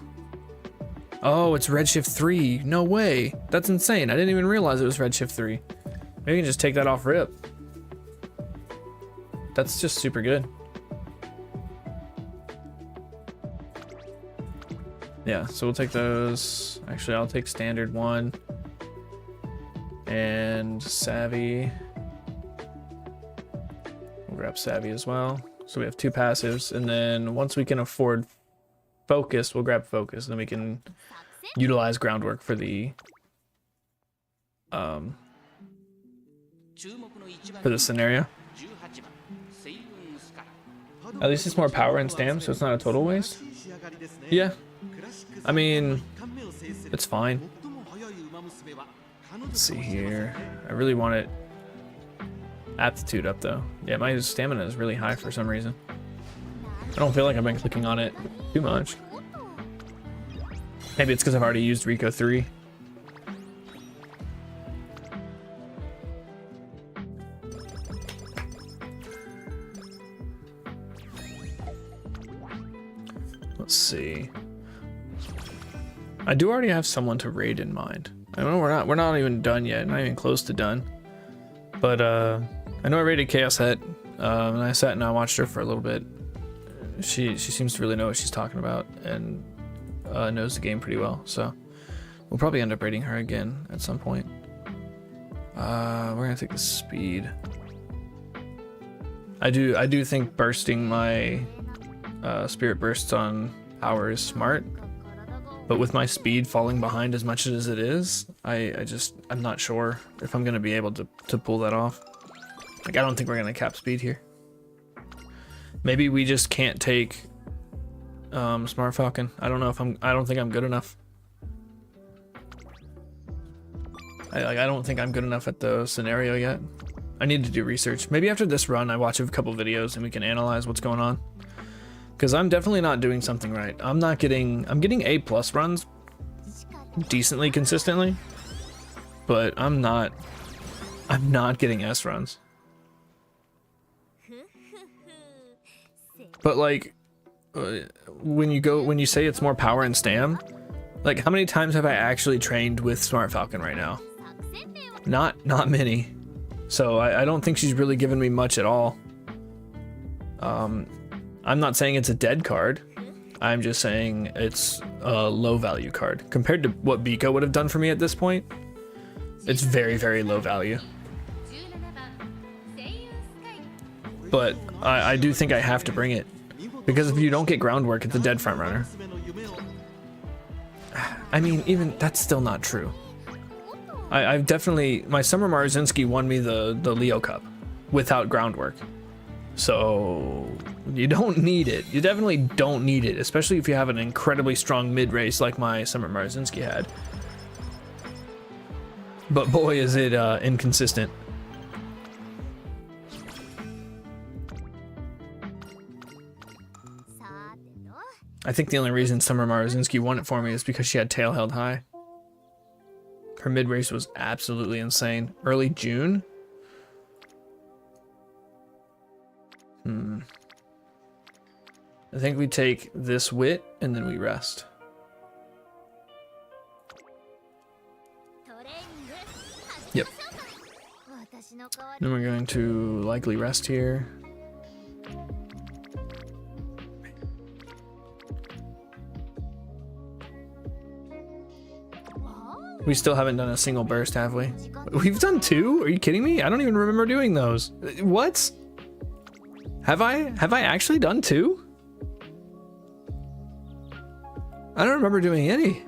Oh, it's Redshift 3. No way. That's insane. I didn't even realize it was Redshift 3. Maybe we can just take that off rip. That's just super good. Yeah, so we'll take those. Actually, I'll take standard 1 and savvy. We'll grab savvy as well. So we have 2 passives, and then once we can afford focus, we'll grab focus, and then we can utilize groundwork for the scenario. At least it's more power and stam, so it's not a total waste. Yeah, I mean, it's fine. Let's see here. I really want it aptitude up though. Yeah, my stamina is really high for some reason. I don't feel like I've been clicking on it too much. Maybe it's because I've already used Rico 3. Let's see. I do already have someone to raid in mind. I know we're not even done yet, not even close to done. But I know I raided Chaos Het, and I sat and I watched her for a little bit. She seems to really know what she's talking about and knows the game pretty well. So we'll probably end up raiding her again at some point. We're gonna take the speed. I do think bursting my spirit bursts on power is smart, but with my speed falling behind as much as it is, I'm not sure if I'm gonna be able to pull that off. Like, I don't think we're gonna cap speed here. Maybe we just can't take Smart Falcon. I don't know if I don't think I'm good enough. I don't think I'm good enough at the scenario yet. I need to do research. Maybe after this run I watch a couple videos and we can analyze what's going on. Because I'm definitely not doing something right. I'm getting A+ runs decently consistently, but I'm not getting S runs. But like when you say it's more power and stam, like how many times have I actually trained with Smart Falcon right now? Not many. So I don't think she's really given me much at all. I'm not saying it's a dead card. I'm just saying it's a low value card. Compared to what Biko would have done for me at this point, it's very, very low value. But I do think I have to bring it. Because if you don't get groundwork, it's a dead front runner. I mean, even that's still not true. I've definitely, my Summer Marzinski won me the Leo Cup without groundwork. So you don't need it. You definitely don't need it, especially if you have an incredibly strong mid race like my Summer Marzinski had. But boy, is it inconsistent. I think the only reason Summer Marzinski won it for me is because she had tail held high. Her mid race was absolutely insane. Early June. I think we take this wit and then we rest. Yep. Then we're going to likely rest here. We still haven't done a single burst, have we? We've done 2? Are you kidding me? I don't even remember doing those. What? Have I actually done 2? I don't remember doing any.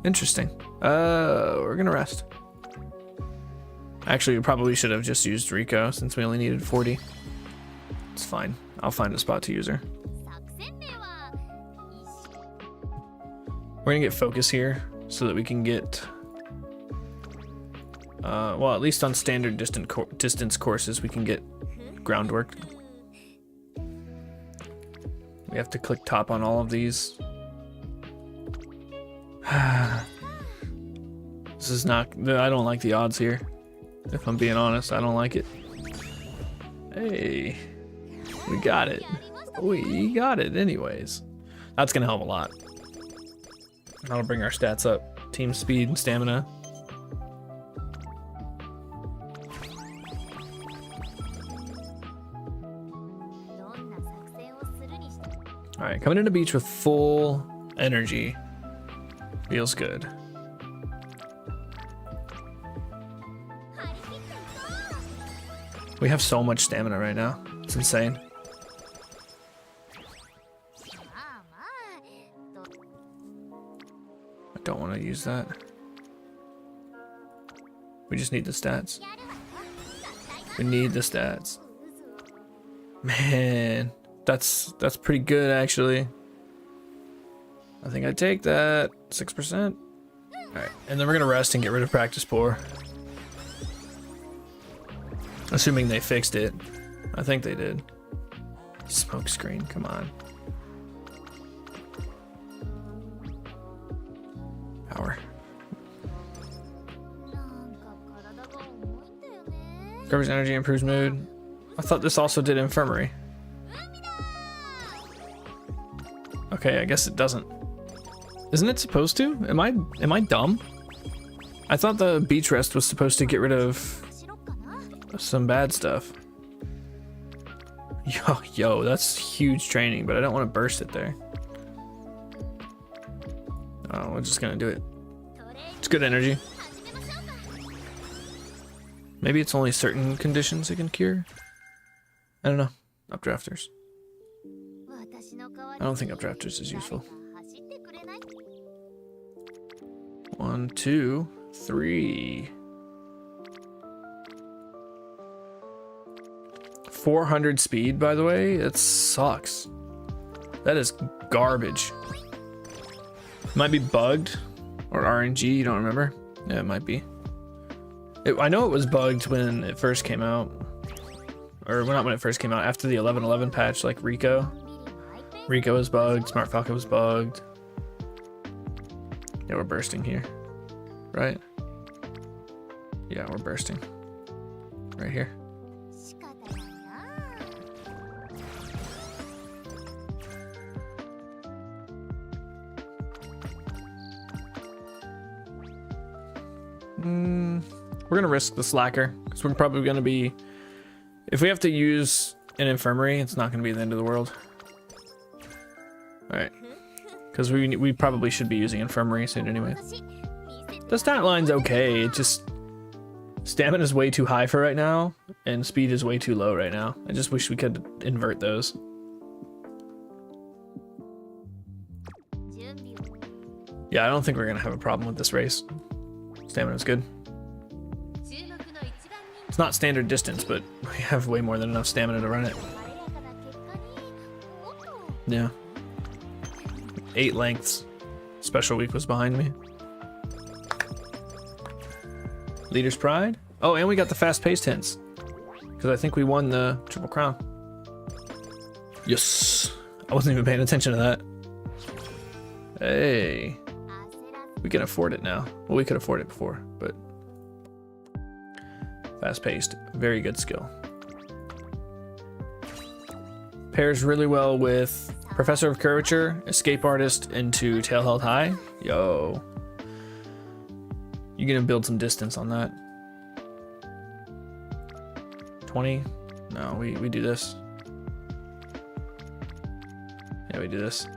Interesting. We're gonna rest. Actually, we probably should have just used Rico since we only needed 40. It's fine. I'll find a spot to use her. We're gonna get focus here so that we can get well, at least on standard distance courses we can get groundwork. We have to click top on all of these. This is not, I don't like the odds here. If I'm being honest, I don't like it. Hey, we got it. We got it anyways. That's gonna help a lot. That'll bring our stats up. Team speed and stamina. All right, coming into beach with full Energy. Feels good. We have so much stamina right now. It's insane. I don't want to use that. We just need the stats. We need the stats. Man, that's pretty good actually. I think I'd take that. 6%. Alright, and then we're gonna rest and get rid of practice pour. Assuming they fixed it. I think they did. Smoke screen, come on. Power. Recovers energy, improves mood. I thought this also did infirmary. Okay, I guess it doesn't. Isn't it supposed to? Am I dumb? I thought the beach rest was supposed to get rid of some bad stuff. Yo, that's huge training, but I don't want to burst it there. Oh, we're just gonna do it. It's good energy. Maybe it's only certain conditions it can cure. I don't know. Updrafters. I don't think updrafters is useful. 1, 2, 3. 400 speed, by the way. That sucks. That is garbage. Might be bugged or RNG. You don't remember? Yeah, it might be. I know it was bugged when it first came out, or not when it first came out. After the 11.11 patch, like Rico was bugged. Smart Falcon was bugged. Yeah, we're bursting here, right? Yeah, we're bursting right here. We're gonna risk the slacker because we're probably gonna be, if we have to use an infirmary, it's not gonna be the end of the world. All right, because we probably should be using infirmary soon anyway. The stat line's okay. It just stamina is way too high for right now, and speed is way too low right now. I just wish we could invert those. Yeah, I don't think we're gonna have a problem with this race. Stamina's good. It's not standard distance, but we have way more than enough stamina to run it. Yeah. 8 lengths. Special week was behind me. Leader's Pride. Oh, and we got the fast-paced hints. Because I think we won the Triple Crown. Yes. I wasn't even paying attention to that. Hey. We can afford it now. Well, we could afford it before, but fast-paced, very good skill. Pairs really well with Professor of Curvature, Escape Artist into Tail Held High. Yo. You're gonna build some distance on that. 20? No, we do this. Yeah, we do this.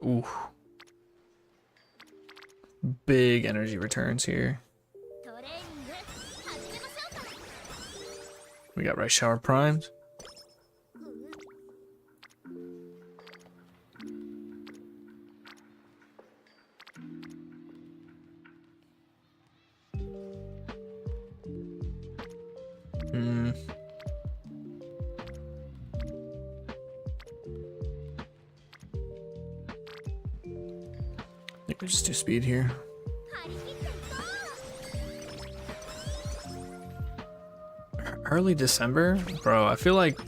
Ooh. Big energy returns here. We got Rice Shower primed. I think we just do speed here. Early December? Bro, I feel like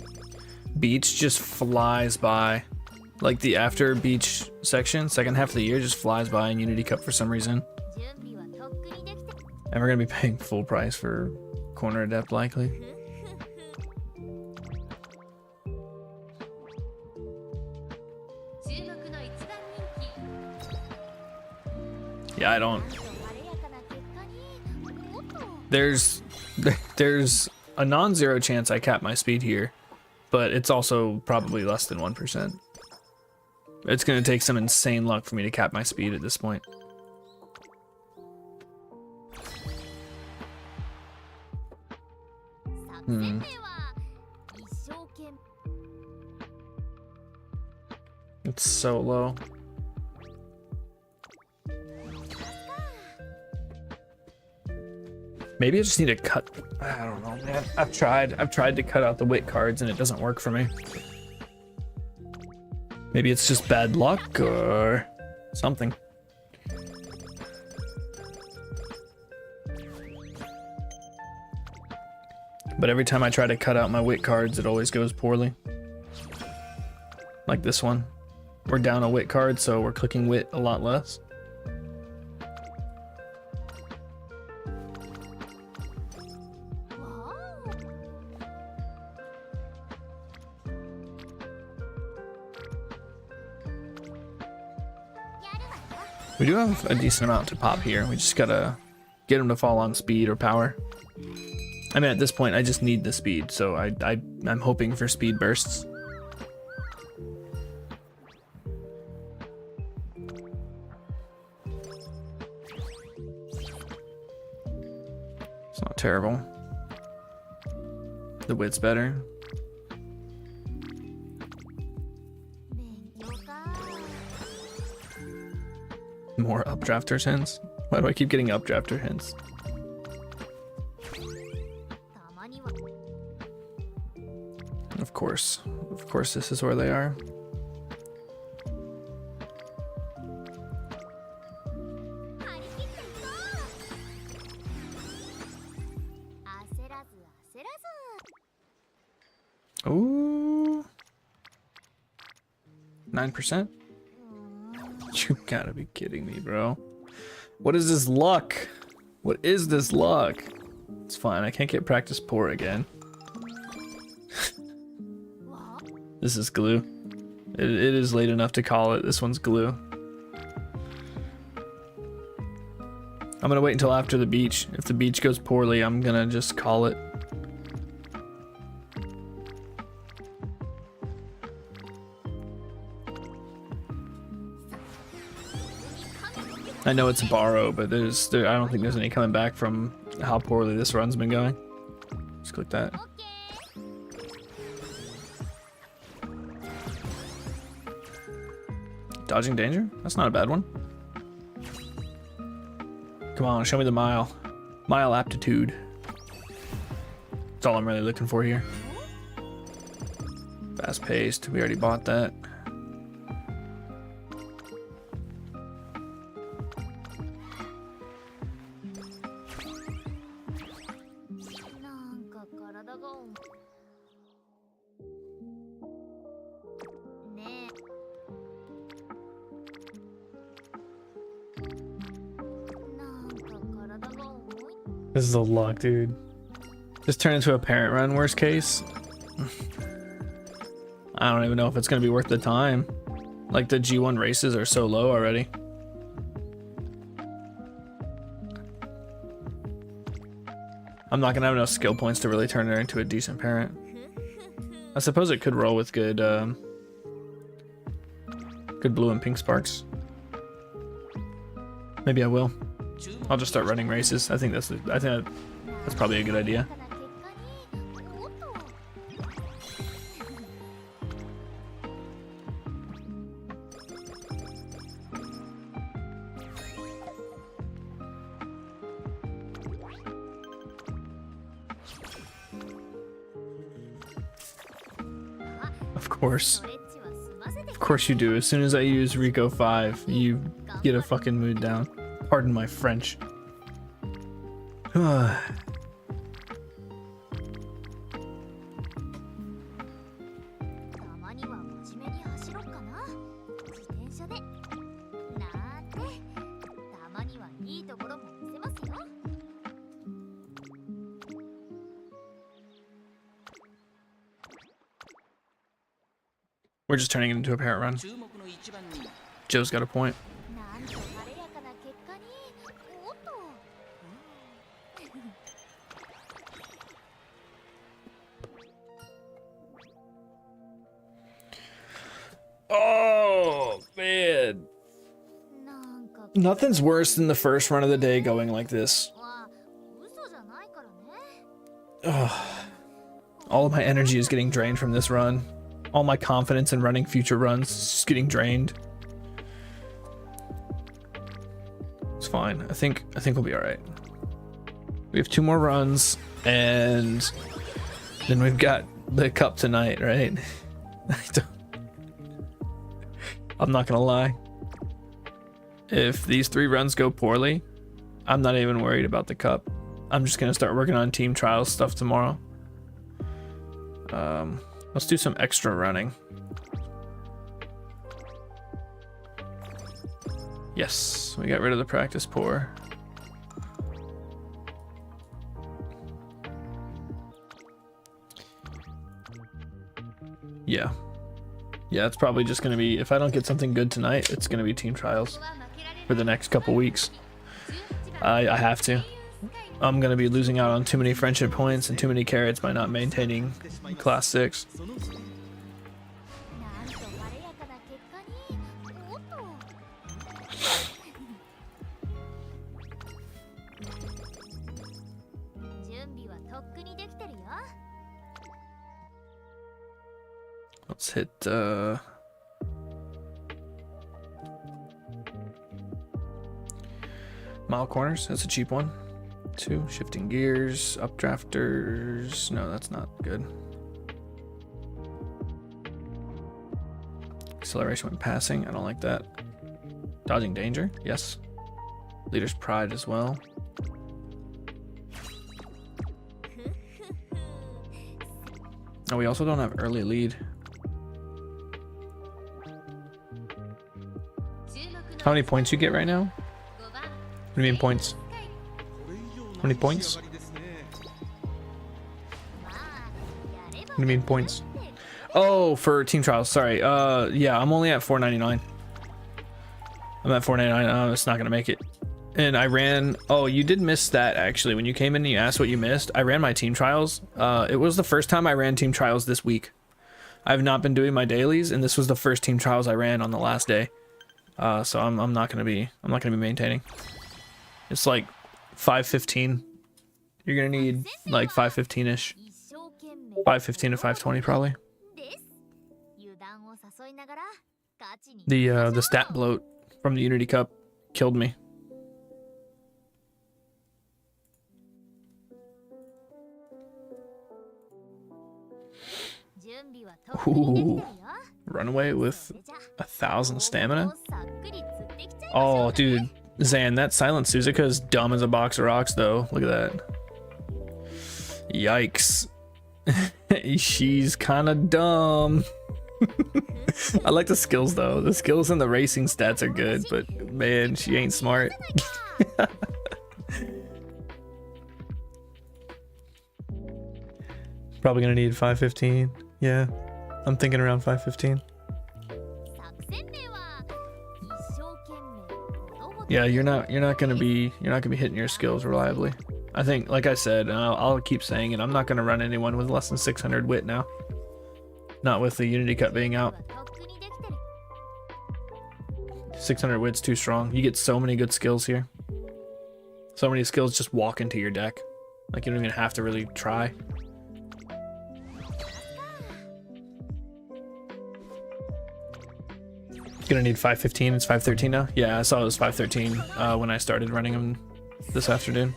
beach just flies by. Like the after beach section, second half of the year just flies by in Unity Cup for some reason. And we're gonna be paying full price for Corner Adept likely. Yeah, I don't. There's a non-zero chance I cap my speed here, but it's also probably less than 1%. It's gonna take some insane luck for me to cap my speed at this point. It's so low. Maybe I just need to cut. I don't know, man. I've tried to cut out the wit cards and it doesn't work for me. Maybe it's just bad luck or something. But every time I try to cut out my wit cards, it always goes poorly. Like this one. We're down a wit card, so we're clicking wit a lot less. We do have a decent amount to pop here. We just gotta get them to fall on speed or power. I mean, at this point, I just need the speed, so I'm hoping for speed bursts. It's not terrible. The wit's better. More updrafter hints? Why do I keep getting updrafter hints? Of course this is where they are. Ooh. 9%? You gotta be kidding me, bro. What is this luck? What is this luck? It's fine, I can't get practice poor again. This is glue. It is late enough to call it. This one's glue. I'm gonna wait until after the beach. If the beach goes poorly, I'm gonna just call it. I know it's a borrow, but I don't think there's any coming back from how poorly this run's been going. Just click that. Dodging danger? That's not a bad one. Come on, show me the mile. Mile aptitude. That's all I'm really looking for here. Fast paced, we already bought that. This is a luck, dude. Just turn into a parent run, worst case. I don't even know if it's gonna be worth the time. Like, the G1 races are so low already. I'm not gonna have enough skill points to really turn her into a decent parent. I suppose it could roll with good good blue and pink sparks. Maybe I will. I'll just start running races. I think that's probably a good idea. Of course you do. As soon as I use Rico 5, you get a fucking mood down. Pardon my French. We're just turning it into a parent run. Joe's got a point. Oh, man. Nothing's worse than the first run of the day going like this. Ugh. All of my energy is getting drained from this run. All my confidence in running future runs is just getting drained. It's fine. I think we'll be all right. We have 2 more runs, and then we've got the cup tonight, right? I'm not gonna lie. If these 3 runs go poorly, I'm not even worried about the cup. I'm just gonna start working on team trials stuff tomorrow. Let's do some extra running. Yes, we got rid of the practice pour. Yeah, it's probably just gonna be, if I don't get something good tonight, it's gonna be team trials for the next couple weeks. I have to. I'm gonna be losing out on too many friendship points and too many carrots by not maintaining class 6. Let's hit mile corners. That's a cheap one. 2 shifting gears, updrafters. No, that's not good. Acceleration when passing. I don't like that. Dodging danger. Yes. Leader's pride as well. Oh, we also don't have early lead. How many points you get right now? What do you mean points? How many points? What do you mean points? Oh, for team trials. Sorry. Yeah, I'm only at 499. I'm at 499. It's not gonna make it. And I ran. Oh, you did miss that actually. When you came in and you asked what you missed, I ran my team trials. It was the first time I ran team trials this week. I've not been doing my dailies, and this was the first team trials I ran on the last day. So I'm not gonna be maintaining. It's like 515. You're gonna need like 515-ish. 515 to 520 probably. The stat bloat from the Unity Cup killed me. Ooh, runaway with 1,000 stamina. Oh, dude, Zan, that silent Suzuka is dumb as a box of rocks, though. Look at that. Yikes. She's kind of dumb. I like the skills, though. The skills and the racing stats are good, but man, she ain't smart. Probably gonna need 515. Yeah, I'm thinking around 515. Yeah, you're not gonna be hitting your skills reliably. I think, like I said, and I'll keep saying it, I'm not gonna run anyone with less than 600 wit now. Not with the Unity Cut being out. 600 wit's too strong. You get so many good skills here. So many skills just walk into your deck. Like, you don't even have to really try. Gonna need 515. It's 513 now. Yeah, I saw it was 513 when I started running them this afternoon.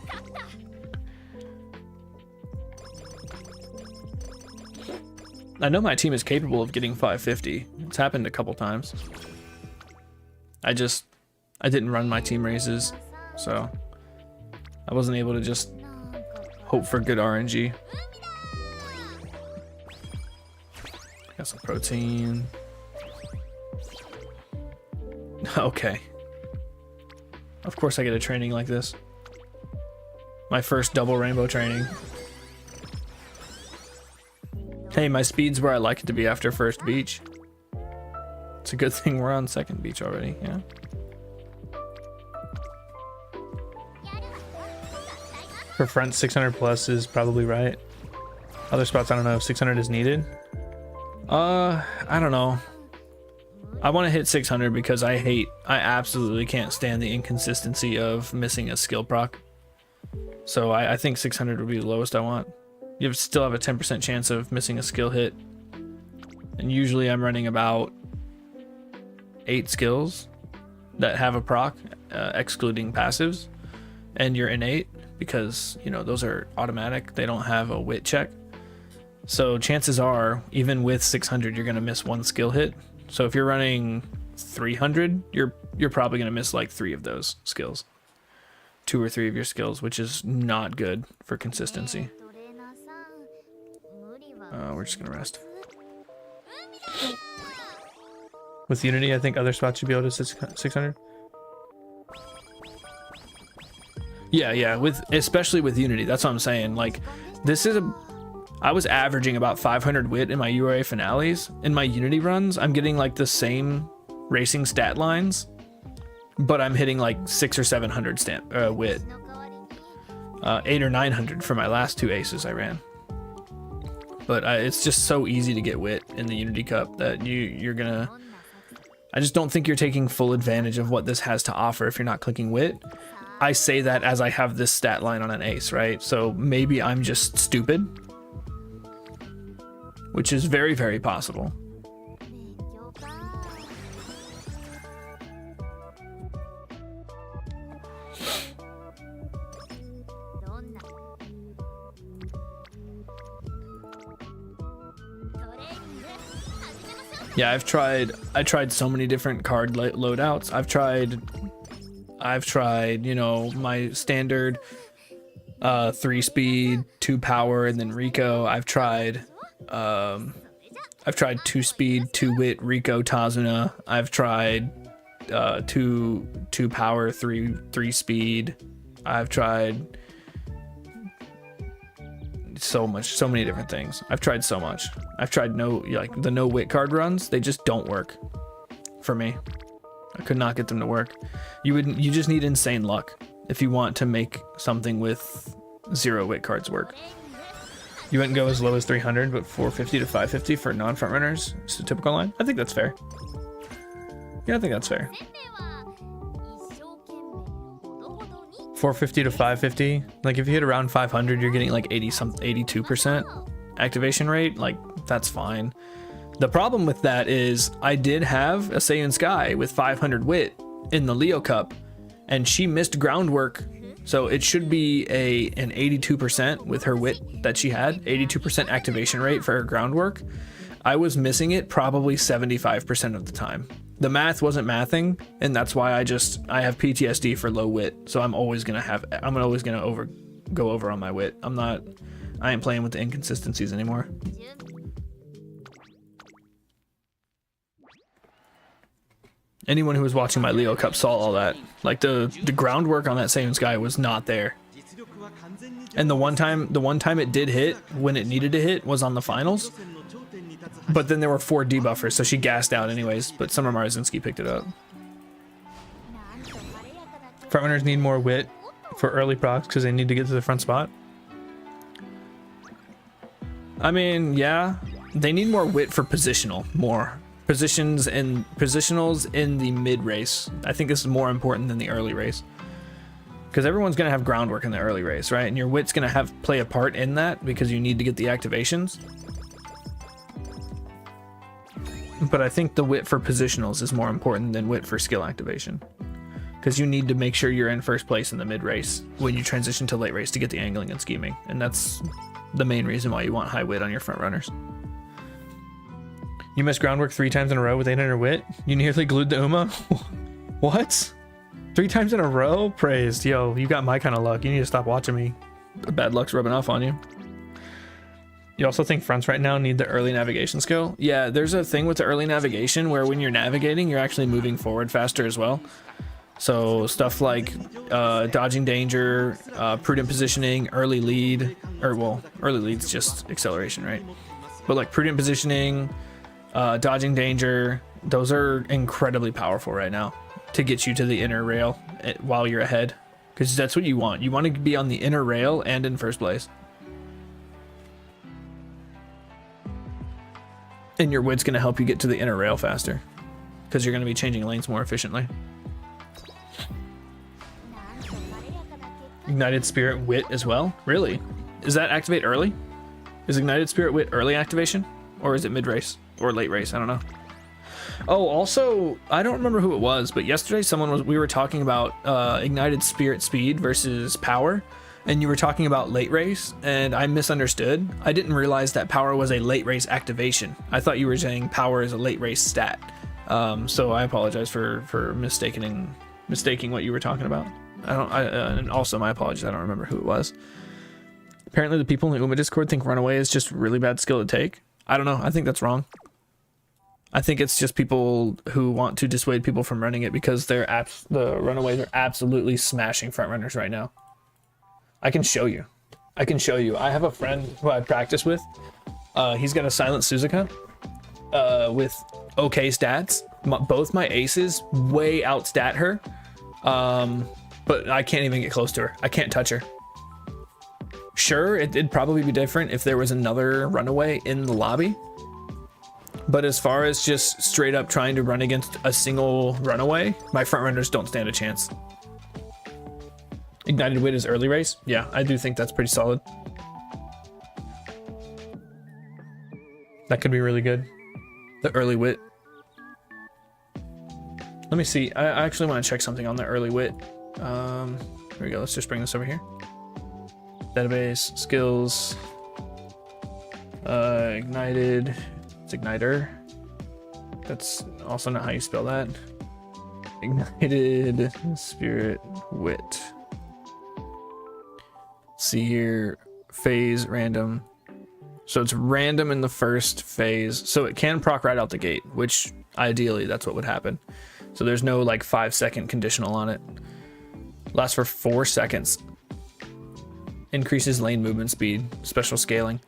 I know my team is capable of getting 550. It's happened a couple times. I didn't run my team races, so I wasn't able to just hope for good RNG. Got some protein. Okay. Of course I get a training like this. My first double rainbow training. Hey, my speed's where I like it to be after first beach. It's a good thing we're on second beach already, yeah. For front, 600 plus is probably right. Other spots, I don't know if 600 is needed. I don't know. I want to hit 600 because I absolutely can't stand the inconsistency of missing a skill proc. So I think 600 would be the lowest I want. You still have a 10% chance of missing a skill hit. And usually I'm running about 8 skills that have a proc, excluding passives. And you're innate because, you know, those are automatic. They don't have a wit check. So chances are, even with 600, you're going to miss 1 skill hit. So if you're running 300, you're probably going to miss like 3 of those skills. 2 or 3 of your skills, which is not good for consistency. We're just going to rest. With Unity, I think other spots should be able to 600. Yeah, especially with Unity. That's what I'm saying. Like, I was averaging about 500 wit in my URA finales. In my Unity runs, I'm getting like the same racing stat lines, but I'm hitting like 600 or 700 wit. 800 or 900 for my last 2 aces I ran. But it's just so easy to get wit in the Unity Cup that you're gonna... I just don't think you're taking full advantage of what this has to offer if you're not clicking wit. I say that as I have this stat line on an ace, right? So maybe I'm just stupid, which is very, very possible. Yeah, I tried so many different card loadouts. I've tried, you know, my standard 3 speed, 2 power, and then Rico. I've tried 2 speed, 2 wit, Rico, Tazuna. I've tried 2 power, 3 speed. I've tried so many different things. I've tried so much. I've tried the no wit card runs. They just don't work for me. I could not get them to work. You just need insane luck if you want to make something with 0 wit cards work. You wouldn't go as low as 300, but 450 to 550 for non-front runners is a typical line. I think that's fair. Yeah, I think that's fair. 450 to 550. Like if you hit around 500, you're getting like 82% activation rate. Like that's fine. The problem with that is I did have a Seiun Sky with 500 wit in the Leo Cup, and she missed groundwork. So it should be an 82% with her wit that she had, 82% activation rate for her groundwork. I was missing it probably 75% of the time. The math wasn't mathing, and that's why I have PTSD for low wit. So I'm always gonna go over on my wit. I ain't playing with the inconsistencies anymore. Anyone who was watching my Leo Cup saw all that. Like the groundwork on that Seiun Sky was not there. And the one time it did hit when it needed to hit was on the finals. But then there were 4 debuffers, so she gassed out anyways, but Summer Marzinski picked it up. Frontrunners need more wit for early procs because they need to get to the front spot. I mean, yeah, they need more wit for more positionals in the mid race. I think this is more important than the early race because everyone's gonna have groundwork in the early race, right? And your wit's gonna play a part in that because you need to get the activations. But I think the wit for positionals is more important than wit for skill activation because you need to make sure you're in first place in the mid race when you transition to late race to get the angling and scheming, and that's the main reason why you want high wit on your front runners. You missed groundwork 3 times in a row with 800 wit? You nearly glued the Uma? What? 3 times in a row? Praised. Yo, you got my kind of luck. You need to stop watching me. The bad luck's rubbing off on you. You also think fronts right now need the early navigation skill? Yeah, there's a thing with the early navigation where when you're navigating, you're actually moving forward faster as well. So stuff like dodging danger, prudent positioning, early lead, early lead's just acceleration, right? But like prudent positioning, dodging danger, those are incredibly powerful right now to get you to the inner rail while you're ahead, because that's what you want. You want to be on the inner rail and in first place. And your wit's going to help you get to the inner rail faster. because you're going to be changing lanes more efficiently. Ignited Spirit Wit as well? Really? Is that activate early? Is Ignited Spirit Wit early activation? Or is it mid-race? Or late race? I don't know. Oh, also, I don't remember who it was, but yesterday we were talking about Ignited Spirit Speed versus Power, and you were talking about late race, and I misunderstood. I didn't realize that Power was a late race activation. I thought you were saying Power is a late race stat. So I apologize for mistaking what you were talking about. And also my apologies, I don't remember who it was. Apparently the people in the Uma Discord think Runaway is just really bad skill to take. I don't know, I think that's wrong. I think it's just people who want to dissuade people from running it because the Runaways are absolutely smashing front runners right now. I can show you. I have a friend who I practice with. He's got a Silent Suzuka with okay stats. Both my aces way outstat her. But I can't even get close to her. I can't touch her. Sure, it'd probably be different if there was another Runaway in the lobby. But as far as just straight up trying to run against a single Runaway, my front runners don't stand a chance. Ignited Wit is early race? Yeah, I do think that's pretty solid. That could be really good. The early Wit. Let me see. I actually want to check something on the early Wit. Here we go. Let's just bring this over here. Database, skills, ignited. It's igniter. That's also not how you spell that. Ignited Spirit Wit. See here, phase random. So it's random in the first phase. So it can proc right out the gate, which ideally that's what would happen. So there's no like 5-second conditional on it. Lasts for 4 seconds. Increases lane movement speed, special scaling.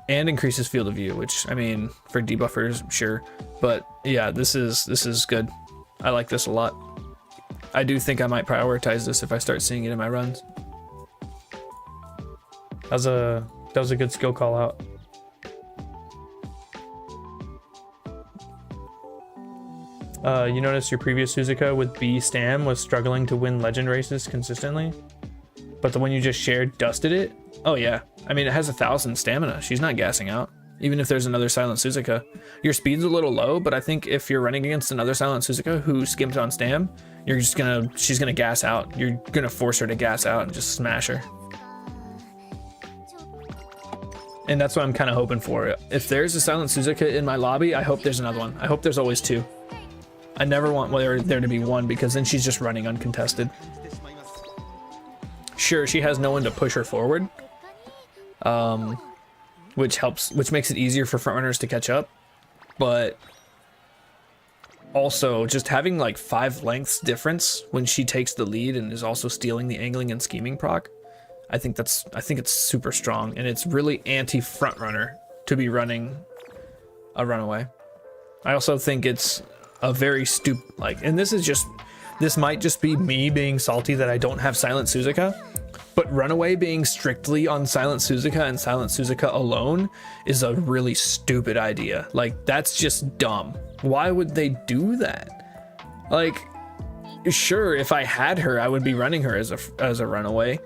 And increases field of view, which I mean for debuffers, sure. But yeah, this is good. I like this a lot. I do think I might prioritize this if I start seeing it in my runs. That was a good skill call out. You noticed your previous Suzuka with B Stam was struggling to win legend races consistently, but the one you just shared dusted it? Oh yeah, I mean it has 1,000 stamina. She's not gassing out. Even if there's another Silent Suzuka. Your speed's a little low, but I think if you're running against another Silent Suzuka who skimped on stam, she's gonna gas out. You're gonna force her to gas out and just smash her. And that's what I'm kind of hoping for. If there's a Silent Suzuka in my lobby, I hope there's another one. I hope there's always 2. I never want there to be 1 because then she's just running uncontested. Sure, she has no one to push her forward, which makes it easier for frontrunners to catch up. But also just having like 5 lengths difference when she takes the lead and is also stealing the angling and scheming proc. I think it's super strong, and it's really anti-frontrunner to be running a Runaway. I also think it's a very and this might just be me being salty that I don't have Silent Suzuka, but Runaway being strictly on Silent Suzuka and Silent Suzuka alone is a really stupid idea. Like, that's just dumb. Why would they do that? Like, sure, if I had her, I would be running her as a Runaway.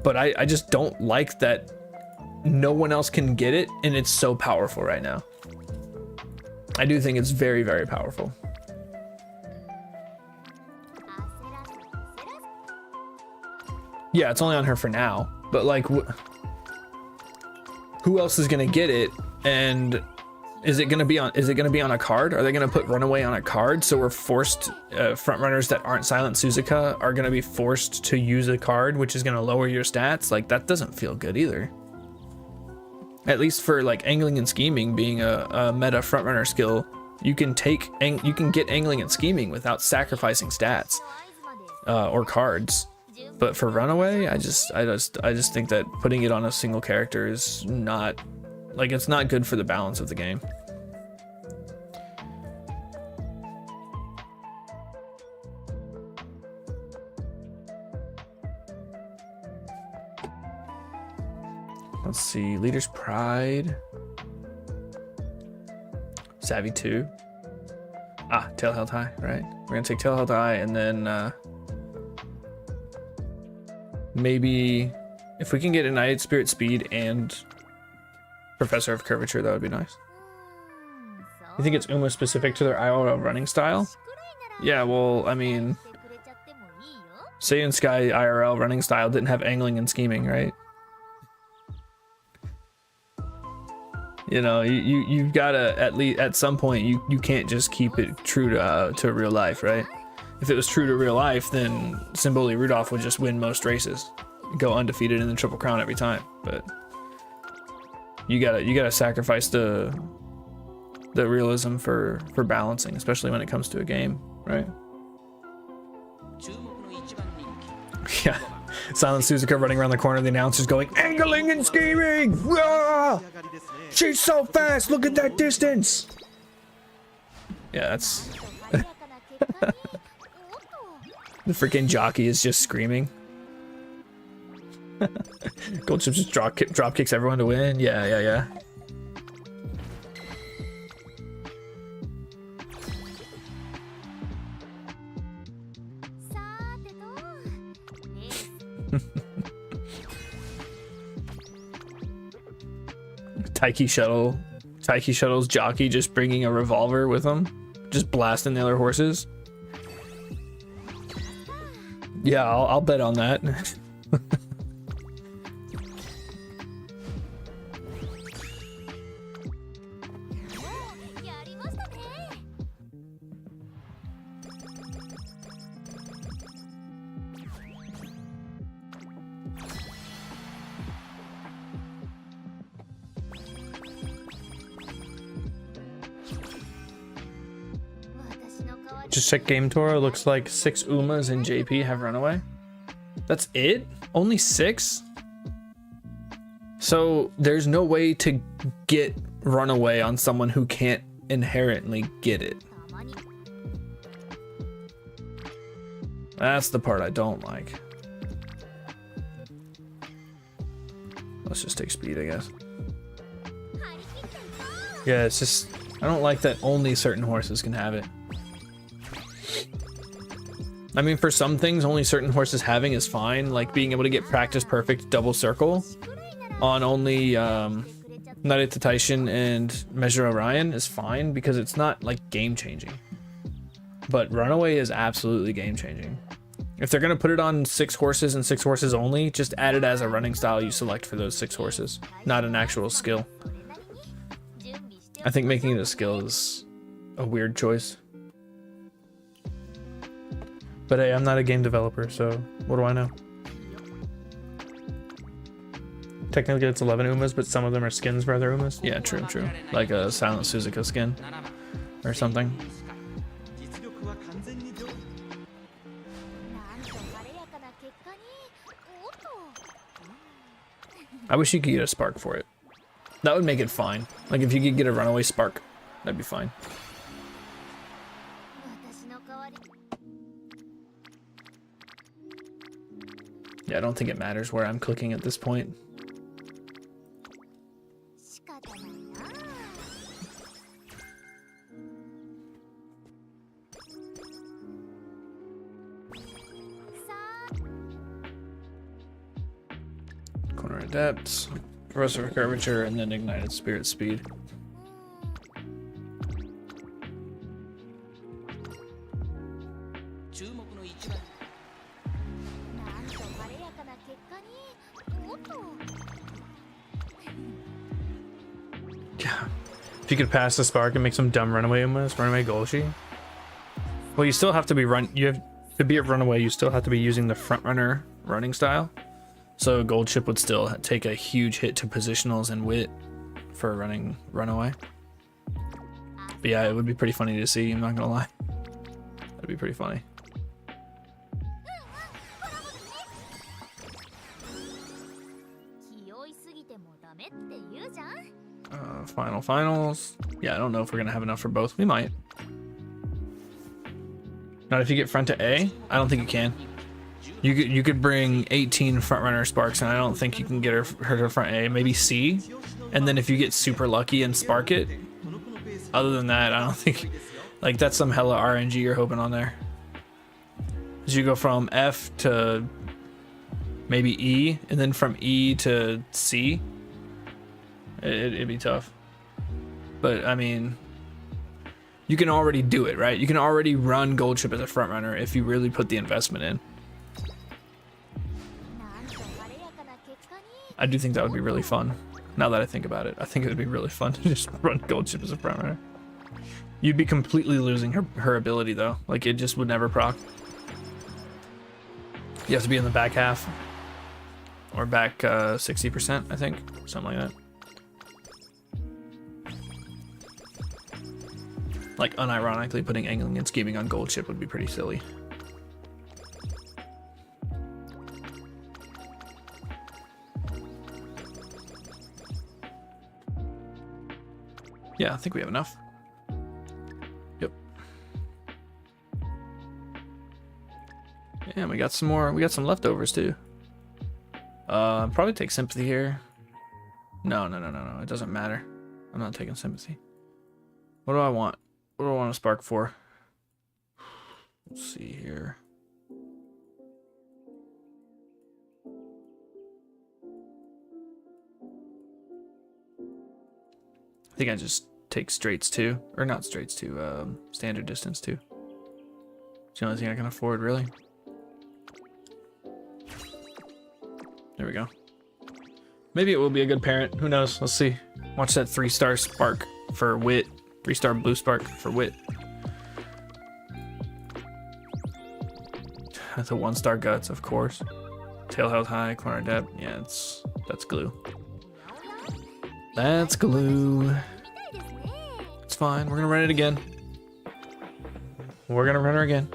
But I just don't like that no one else can get it, and it's so powerful right now. I do think it's very, very powerful. Yeah, it's only on her for now, but like, who else is gonna get it? And is it gonna be on a card? Are they gonna put Runaway on a card? So we're forced, front runners that aren't Silent Suzuka are gonna be forced to use a card, which is gonna lower your stats. Like, that doesn't feel good either. At least for like angling and scheming being a meta front runner skill, you can get angling and scheming without sacrificing stats or cards. But for Runaway, I just think that putting it on a single character is not, like, it's not good for the balance of the game. Let's see, Leader's Pride. Savvy 2. Ah, tail held high, right? We're gonna take tail held high, and then maybe if we can get United Spirit Speed and Professor of Curvature, that would be nice. You think it's Uma specific to their IRL running style? Yeah, well, I mean, Seiun Sky IRL running style didn't have angling and scheming, right? You know, you've gotta, at least at some point, you can't just keep it true to real life, right? If it was true to real life, then Symboli Rudolph would just win most races, go undefeated in the Triple Crown every time. But you gotta sacrifice the realism for balancing, especially when it comes to a game, right? Yeah, Silent Suzuka running around the corner, the announcer's going, angling and scheming! Ah! She's so fast, look at that distance! Yeah, that's... The freaking jockey is just screaming. Goldship just drop kicks everyone to win. Yeah. Taiki Shuttle's jockey just bringing a revolver with him, just blasting the other horses. Yeah, I'll bet on that. Just check Game Toro. Looks like 6 Umas and JP have Runaway. That's it? Only 6? So there's no way to get Runaway on someone who can't inherently get it. That's the part I don't like. Let's just take speed, I guess. Yeah, it's just, I don't like that only certain horses can have it. I mean, for some things, only certain horses having is fine, like being able to get practice perfect double circle on only Knight of Taishin and Measure Orion is fine because it's not like game changing. But Runaway is absolutely game changing. If they're gonna put it on 6 horses and 6 horses only, just add it as a running style you select for those 6 horses, not an actual skill. I think making it a skill is a weird choice. But hey, I'm not a game developer, so what do I know? Technically it's 11 Umas, but some of them are skins for other Umas. Yeah, true. Like a Silent Suzuka skin or something. I wish you could get a spark for it. That would make it fine. Like if you could get a Runaway spark, that'd be fine. Yeah, I don't think it matters where I'm clicking at this point. Corner of Depths, Professor of Curvature, and then Ignited Spirit Speed. If you could pass the spark and make some dumb runaway Umas, runaway Golshi. Well, you still have to be to be a runaway, you still have to be using the front runner running style. So Gold Chip would still take a huge hit to positionals and wit for running runaway. But yeah, it would be pretty funny to see, I'm not gonna lie. That'd be pretty funny. Finals. Yeah, I don't know if we're gonna have enough for both. We might. Not if you get front to A. I don't think you can. You could bring 18 front runner sparks, and I don't think you can get her to front A. Maybe C, and then if you get super lucky and spark it. Other than that, I don't think Like that's some hella RNG you're hoping on there. As you go from F to maybe E, and then from E to C, it'd be tough. But I mean, you can already do it, right? You can already run Gold Chip as a front runner if you really put the investment in. I do think that would be really fun. Now that I think about it, I think it would be really fun to just run Gold Chip as a front runner. You'd be completely losing her ability though. Like it just would never proc. You have to be in the back half. Or back 60%, I think. Something like that. Like unironically putting angling and scheming on Gold Chip would be pretty silly. Yeah, I think we have enough. Yep. Yeah, we got some more. We got some leftovers too. Probably take sympathy here. No. It doesn't matter. I'm not taking sympathy. What do I want? What do I want to spark for? Let's see here. I think I just take straights too, or not straights too. Standard distance too. It's the only thing I can afford, really. There we go. Maybe it will be a good parent. Who knows? Let's see. Watch that 3-star spark for wit. 3-star blue spark for wit. That's a 1-star guts, of course. Tail held high, corner depth. Yeah, that's glue. That's glue. It's fine. We're gonna run it again. We're gonna run her again.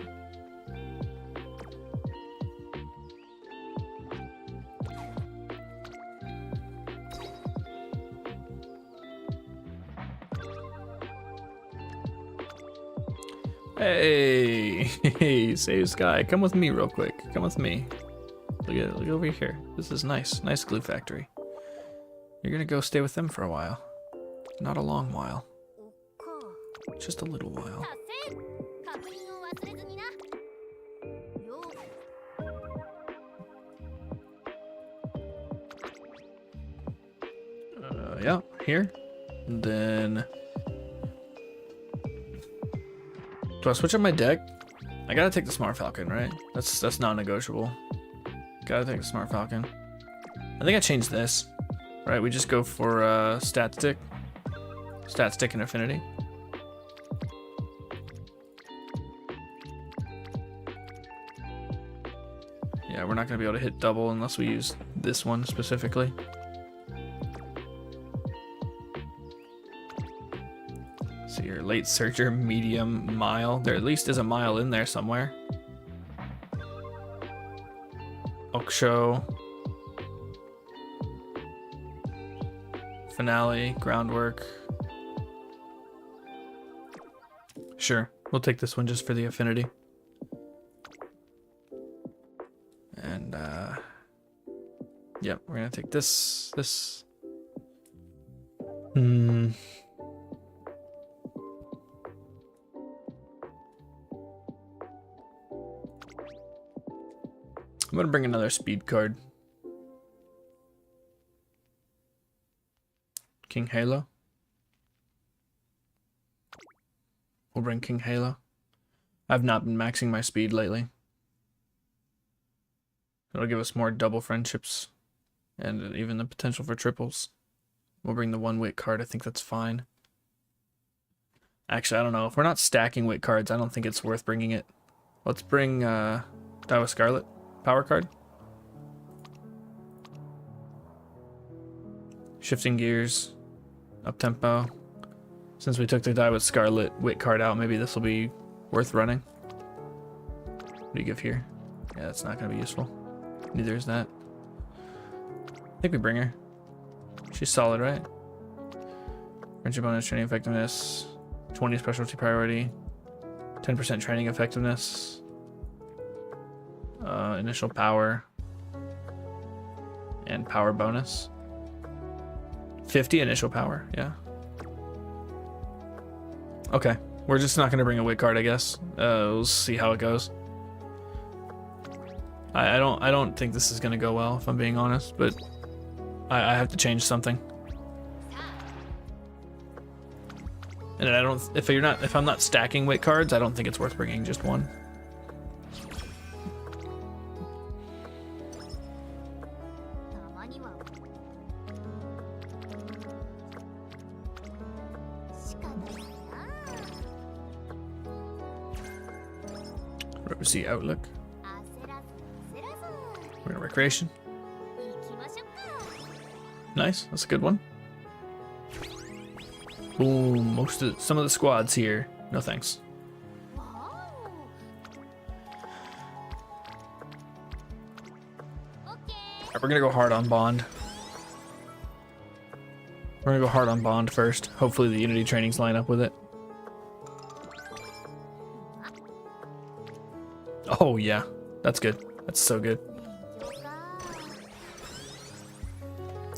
Hey, Seiun Sky, come with me real quick. Come with me. Look over here. This is nice. Nice glue factory. You're gonna go stay with them for a while. Not a long while. Just a little while. Yeah, here. And then... do I switch up my deck? I gotta take the Smart Falcon, right? That's non-negotiable. Gotta take the Smart Falcon. I think I changed this. Right, we just go for stat stick and affinity. Yeah, we're not gonna be able to hit double unless we use this one specifically. So your late searcher, medium, mile. There at least is a mile in there somewhere. Oksho. Finale, groundwork. Sure, we'll take this one just for the affinity. And yep, we're gonna take this. I'm gonna bring another speed card. King Halo. We'll bring King Halo. I've not been maxing my speed lately. It'll give us more double friendships and even the potential for triples. We'll bring the 1 wit card. I think that's fine. Actually, I don't know. If we're not stacking wit cards, I don't think it's worth bringing it. Let's bring Daiwa Scarlet power card. Shifting gears. Up tempo. Since we took the Daiwa Scarlet wit card out, maybe this will be worth running. What do you give here? Yeah, that's not going to be useful. Neither is that. I think we bring her. She's solid, right? Friendship bonus, training effectiveness, 20 specialty priority, 10% training effectiveness, initial power, and power bonus. 50 initial power, yeah. Okay, We're just not gonna bring a wit card, I guess. We'll see how it goes. I don't think this is gonna go well, if I'm being honest, but I have to change something. And I don't, if I'm not stacking wit cards, I don't think it's worth bringing just one. Privacy outlook. We're gonna recreation. Nice, that's a good one. Boom, some of the squads here. No thanks. Alright, we're gonna go hard on Bond. We're gonna go hard on Bond first. Hopefully the Unity trainings line up with it. Oh yeah, that's good. That's so good.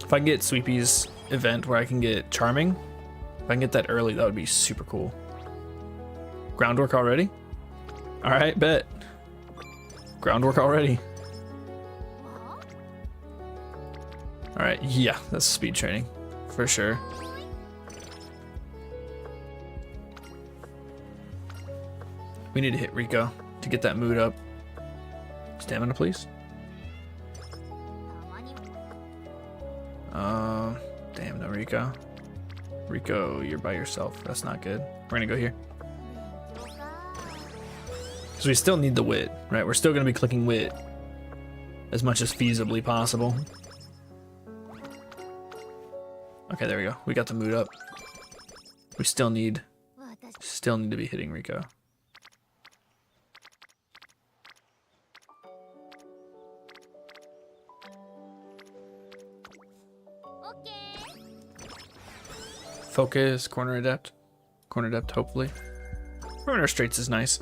If I can get Sweepy's event where I can get Charming, if I can get that early, that would be super cool. Groundwork already? Alright, bet. Groundwork already. Alright, yeah, that's speed training. For sure. We need to hit Rico to get that mood up. Stamina, please. Damn, no Rico. Rico, you're by yourself. That's not good. We're gonna go here. So we still need the wit, right? We're still gonna be clicking wit as much as feasibly possible. Okay, there we go. We got the mood up. We still need to be hitting Rico. Focus, corner adept. Corner adept, hopefully. Runner straights is nice.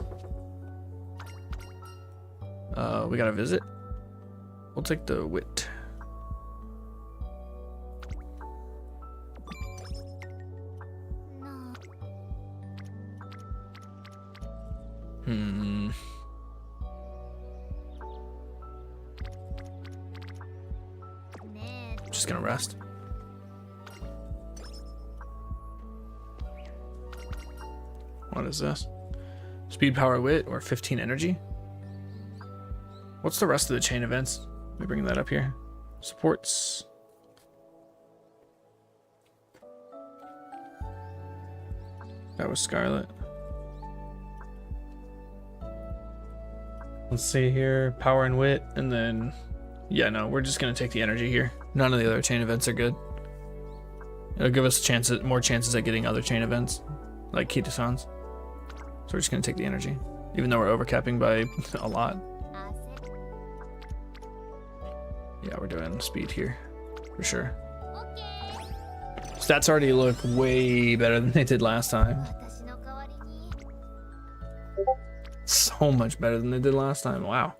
We got a visit. We'll take the wit. Just gonna rest. What is this? Speed, power, wit, or 15 energy? What's the rest of the chain events? Let me bring that up here. Supports. That was Scarlet. Let's see here. Power and wit, and then... Yeah, no, we're just gonna take the energy here. None of the other chain events are good. It'll give us more chances at getting other chain events, like Kita-san's. So we're just gonna take the energy, even though we're overcapping by a lot. Yeah, we're doing speed here, for sure. Stats already look way better than they did last time. So much better than they did last time, wow.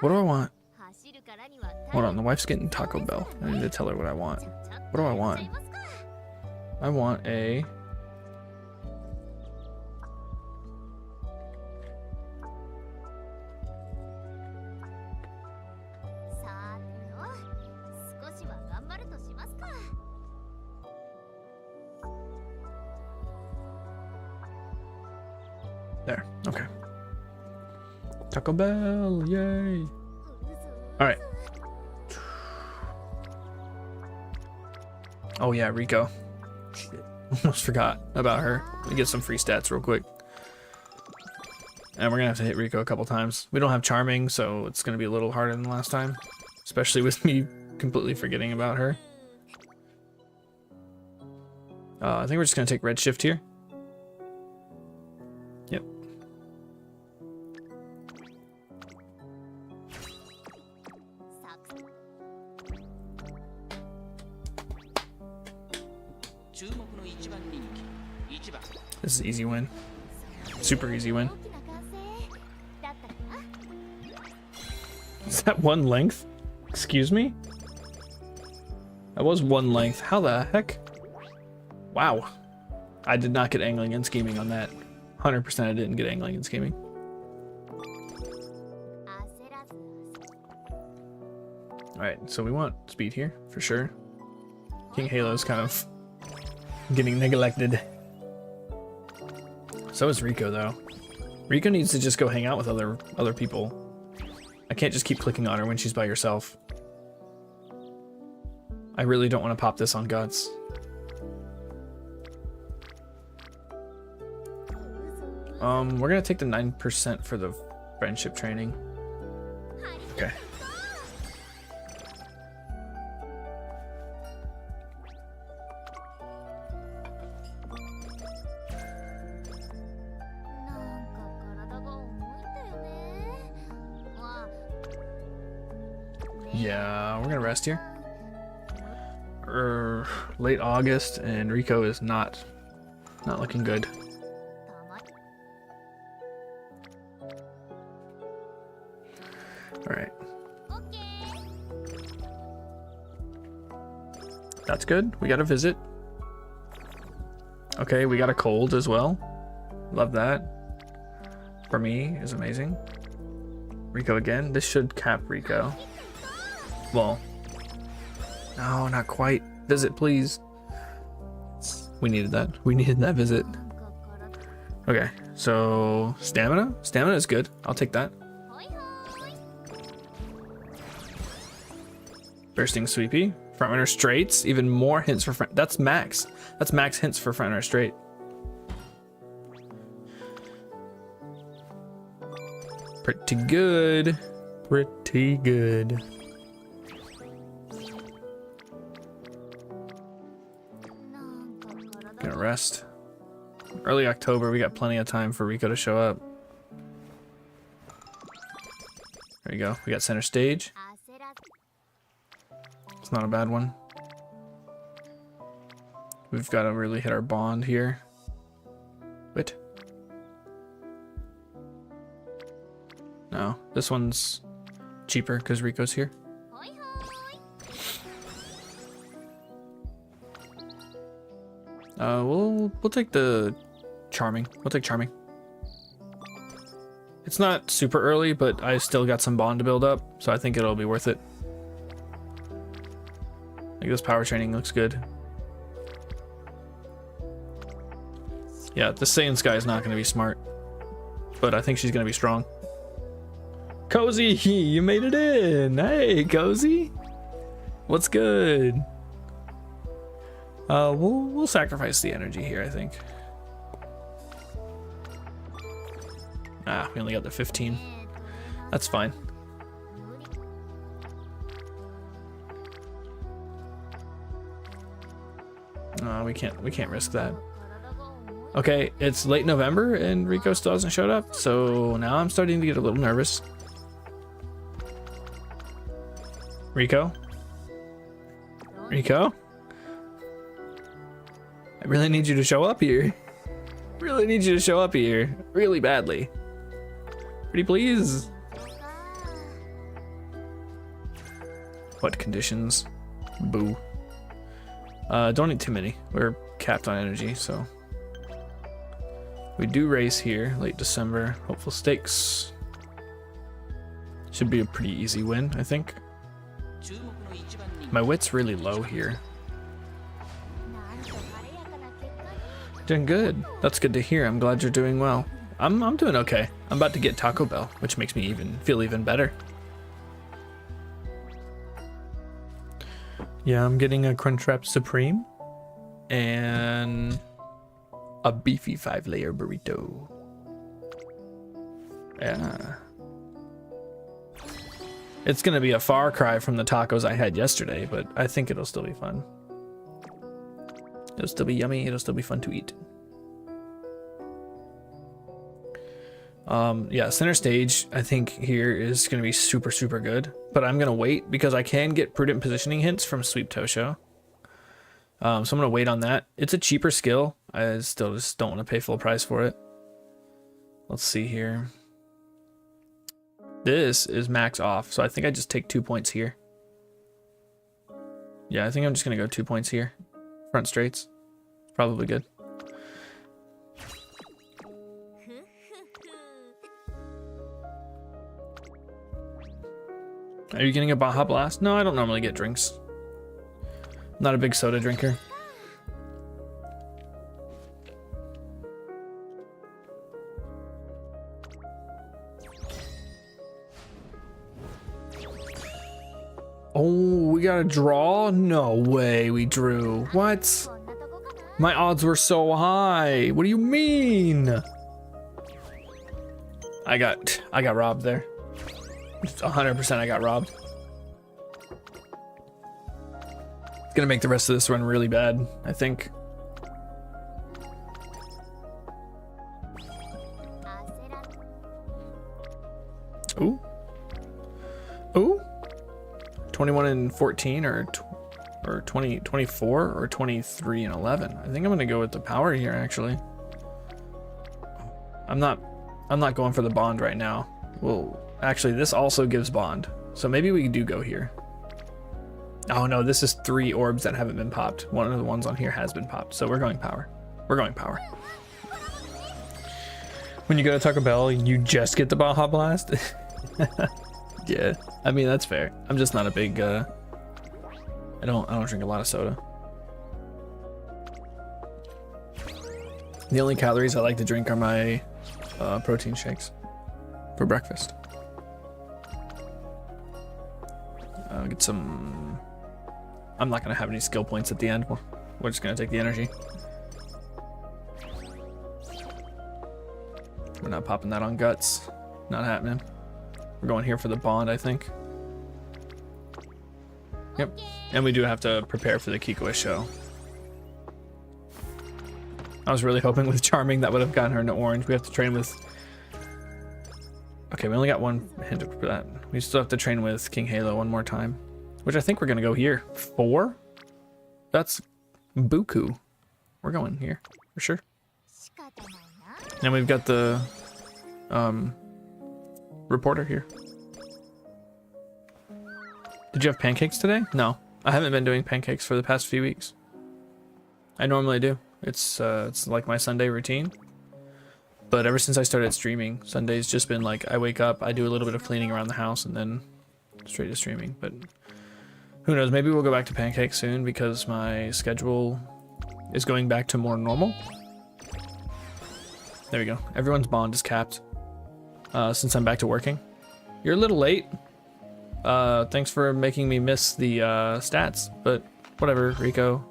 What do I want? Hold on, the wife's getting Taco Bell. I need to tell her what I want. What do I want? I want a... There, okay. Taco Bell, yay! Alright. Oh yeah, Rico. Shit. Almost forgot about her. Let me get some free stats real quick. And we're gonna have to hit Rico a couple times. We don't have Charming, so it's gonna be a little harder than last time. Especially with me completely forgetting about her. I think we're just gonna take Redshift here. Yep. This is an easy win. Super easy win. Is that one length? Excuse me? That was one length. How the heck? Wow. I did not get angling and scheming on that. 100% I didn't get angling and scheming. Alright, so we want speed here, for sure. King Halo's kind of getting neglected. So is Rico, though. Rico needs to just go hang out with other people. I can't just keep clicking on her when she's by herself. I really don't want to pop this on Guts. We're gonna take the 9% for the friendship training. Okay. Yeah, we're gonna rest here. Late August, and Rico is not looking good. All right. That's good. We got a visit. Okay, we got a cold as well. Love that. For me is amazing. Rico again. This should cap Rico. Well, no, not quite. Visit, please. We needed that. We needed that visit. Okay, so stamina. Stamina is good. I'll take that. Bursting Sweepy. Frontrunner straights. Even more hints for front. That's max. That's max hints for frontrunner straight. Pretty good. Pretty good. Gonna rest. Early October, we got plenty of time for Rico to show up. There you go. We got center stage. It's not a bad one. We've got to really hit our bond here. Wait. No, this one's cheaper because Rico's here. We'll take the charming. We'll take charming. It's not super early, but I still got some bond to build up, so I think it'll be worth it. I think this power training looks good. Yeah, the Seiun Sky is not going to be smart, but I think she's going to be strong. Cozy, you made it in. Hey, Cozy. What's good? We'll sacrifice the energy here, I think. Ah, we only got the 15. That's fine. We can't risk that. Okay, it's late November and Rico still hasn't showed up, so now I'm starting to get a little nervous. Rico? Rico? I really need you to show up here. Really need you to show up here. Really badly. Pretty please. What conditions? Boo. Don't need too many. We're capped on energy, so. We do race here, late December. Hopeful stakes. Should be a pretty easy win, I think. My wit's really low here. Doing good. That's good to hear. I'm glad you're doing well. I'm doing okay. I'm about to get Taco Bell, which makes me feel even better. Yeah, I'm getting a Crunchwrap Supreme and a beefy 5-layer burrito. Yeah. It's gonna be a far cry from the tacos I had yesterday, but I think it'll still be fun. It'll still be yummy, it'll still be fun to eat. Yeah, center stage, I think here is gonna be super, super good, but I'm gonna wait because I can get prudent positioning hints from Sweep Tosho. So I'm gonna wait on that. It's a cheaper skill. I still just don't want to pay full price for it. Let's see here. This is max off, so I think I just take 2 points here. Yeah, I think I'm just gonna go 2 points here. Front straights. Probably good. Are you getting a Baja Blast? No, I don't normally get drinks. I'm not a big soda drinker. Oh, we got a draw? No way we drew. What? My odds were so high. What do you mean? I got robbed there. 100% I got robbed. It's gonna make the rest of this run really bad, I think. Ooh. Ooh. 21 and 14 or 20, 24 or 23 and 11. I think I'm gonna go with the power here actually. I'm not going for the bond right now. Well, actually this also gives bond. So maybe we do go here. Oh no, this is 3 orbs that haven't been popped. One of the ones on here has been popped. So we're going power. We're going power. When you go to Taco Bell, you just get the Baja Blast. Yeah, I mean that's fair. I'm just not a big I don't drink a lot of soda. The only calories I like to drink are my protein shakes for breakfast. Get some. I'm not gonna have any skill points at the end. We're just gonna take the energy. We're not popping that on guts. Not happening. We're going here for the bond, I think. Yep. And we do have to prepare for the Kikoa show. I was really hoping with Charming that would have gotten her into orange. We have to train with... Okay, we only got one hint for that. We still have to train with King Halo one more time. Which I think we're going to go here. 4? That's buku. We're going here, for sure. And we've got the... reporter here. Did you have pancakes today? No, I haven't been doing pancakes for the past few weeks. I normally do. It's like my Sunday routine. But ever since I started streaming, Sunday's just been like I wake up, I do a little bit of cleaning around the house, and then straight to streaming. But who knows? Maybe we'll go back to pancakes soon because my schedule is going back to more normal. There we go. Everyone's bond is capped. Since I'm back to working. You're a little late. Thanks for making me miss the stats, but whatever, Rico.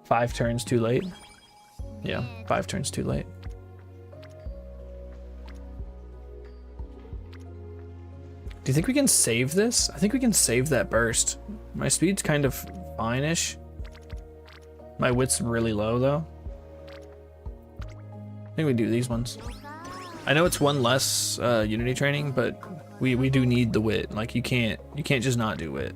5 turns too late. Yeah, 5 turns too late. Do you think we can save this? I think we can save that burst. My speed's kind of fine-ish. My wit's really low though. I think we do these ones. I know it's one less Unity training, but we do need the wit. Like you can't just not do wit.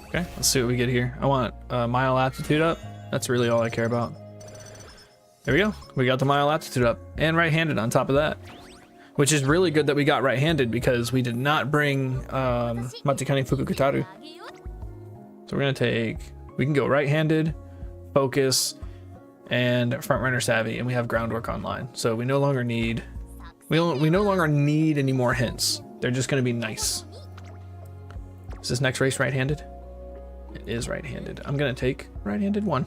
Okay, let's see what we get here. I want mile aptitude up. That's really all I care about. There we go. We got the mile aptitude up and right-handed on top of that. Which is really good that we got right-handed because we did not bring Matikani Fukukataru. So we're gonna take, we can go right-handed, focus, and front runner savvy, and we have groundwork online. So we no longer need, we no longer need any more hints. They're just gonna be nice. Is this next race right-handed? It is right-handed. I'm gonna take right-handed 1.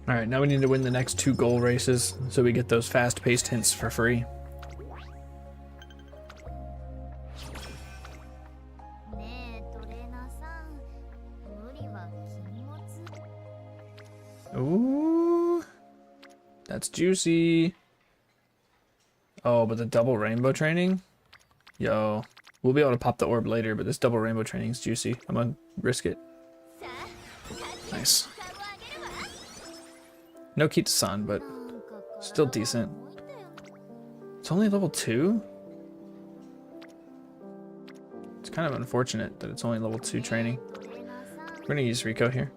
All right, now we need to win the next 2 goal races so we get those fast-paced hints for free. That's juicy. Oh, but the double rainbow training? Yo. We'll be able to pop the orb later, but this double rainbow training is juicy. I'm gonna risk it. Nice. No Kita-san, but still decent. It's only level 2? It's kind of unfortunate that it's only level 2 training. We're gonna use Rico here.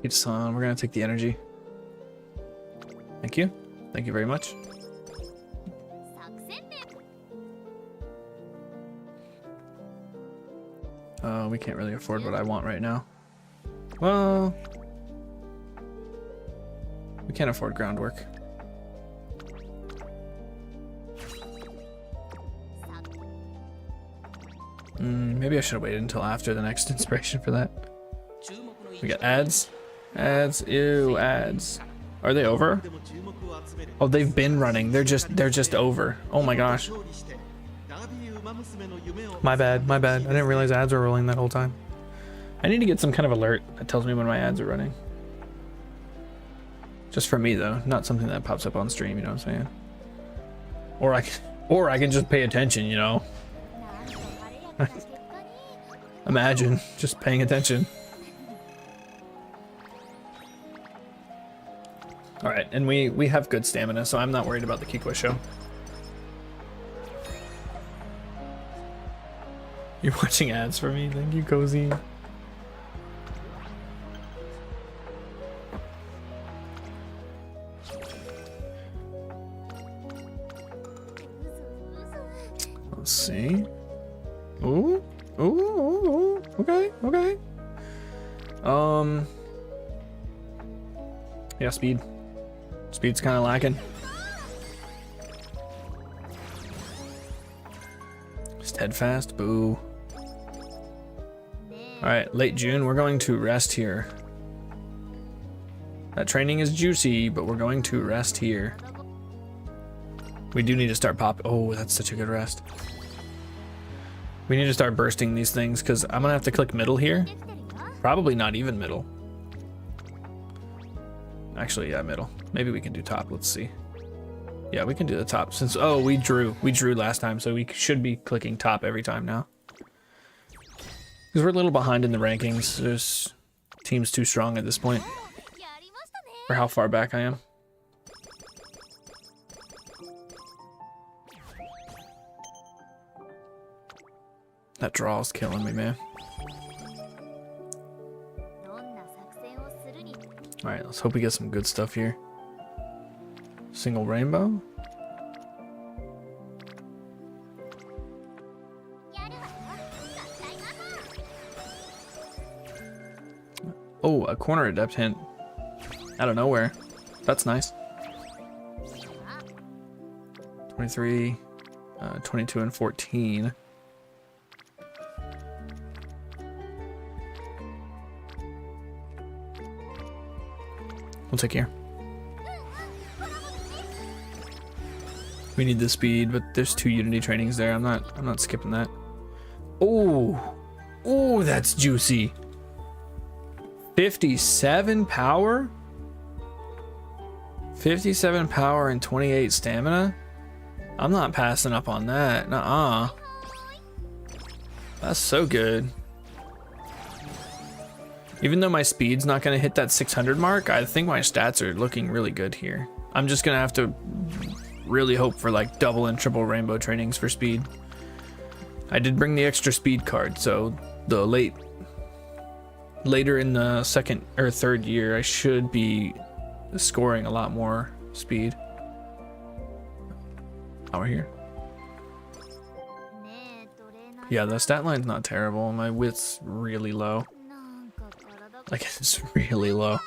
Kita-san, we're gonna take the energy. Thank you. Thank you very much. We can't really afford what I want right now. Well, we can't afford groundwork. Maybe I should have waited until after the next inspiration for that. We got ads. Ads. Ew, ads. Are they over? Oh, they've been running. They're just over. Oh my gosh. My bad, my bad. I didn't realize ads were rolling that whole time. I need to get some kind of alert that tells me when my ads are running. Just for me though, not something that pops up on stream, you know what I'm saying? Or I can just pay attention, you know? Imagine just paying attention. Alright, and we have good stamina, so I'm not worried about the Kikwa show. You're watching ads for me? Thank you, Cozy. Let's see. Ooh, ooh, ooh, ooh. Okay, okay. Yeah, speed. Speed's kind of lacking. Steadfast, boo. Alright, late June, we're going to rest here. That training is juicy, but we're going to rest here. We do need to start pop. Oh, that's such a good rest. We need to start bursting these things because I'm gonna have to click middle here. Probably not even middle. Actually, yeah, middle. Maybe we can do top. Let's see. Yeah, we can do the top since, oh, we drew last time, so we should be clicking top every time now. Because we're a little behind in the rankings. There's teams too strong at this point. For how far back I am. That draw's killing me, man. Alright, let's hope we get some good stuff here. Single rainbow. Oh, a corner adept hint. Out of nowhere. That's nice. 23, 22, and 14. We'll take care. We need the speed, but there's 2 Unity trainings there. I'm not skipping that. Oh, oh, that's juicy. 57 power? 57 power and 28 stamina? I'm not passing up on that. Nuh-uh. That's so good. Even though my speed's not gonna hit that 600 mark, I think my stats are looking really good here. I'm just gonna have to really hope for like double and triple rainbow trainings for speed. I did bring the extra speed card, so the later in the second or third year, I should be scoring a lot more speed. Oh, we're here. Yeah, the stat line's not terrible. My width's really low. Like, it's really low.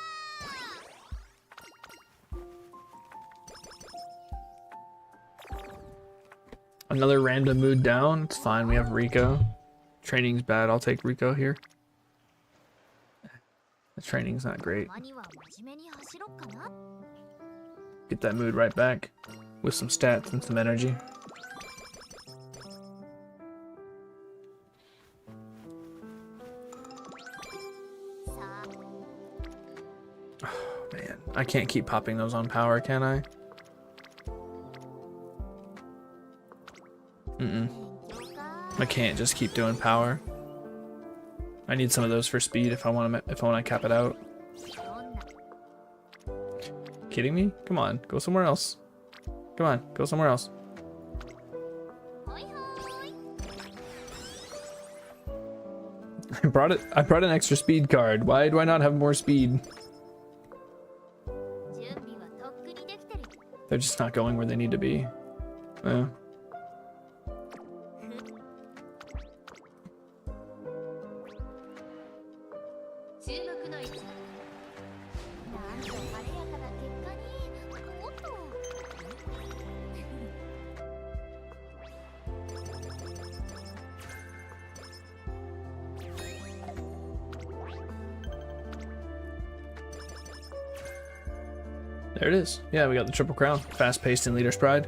Another random mood down. It's fine. We have Rico. Training's bad. I'll take Rico here. The training's not great. Get that mood right back with some stats and some energy. Oh, man, I can't keep popping those on power, can I? I can't just keep doing power. I need some of those for speed if I want to cap it out. Kidding me? Come on, go somewhere else. Come on, go somewhere else. I brought an extra speed card. Why do I not have more speed? They're just not going where they need to be. There it is. Yeah, we got the triple crown. Fast paced and leader's pride.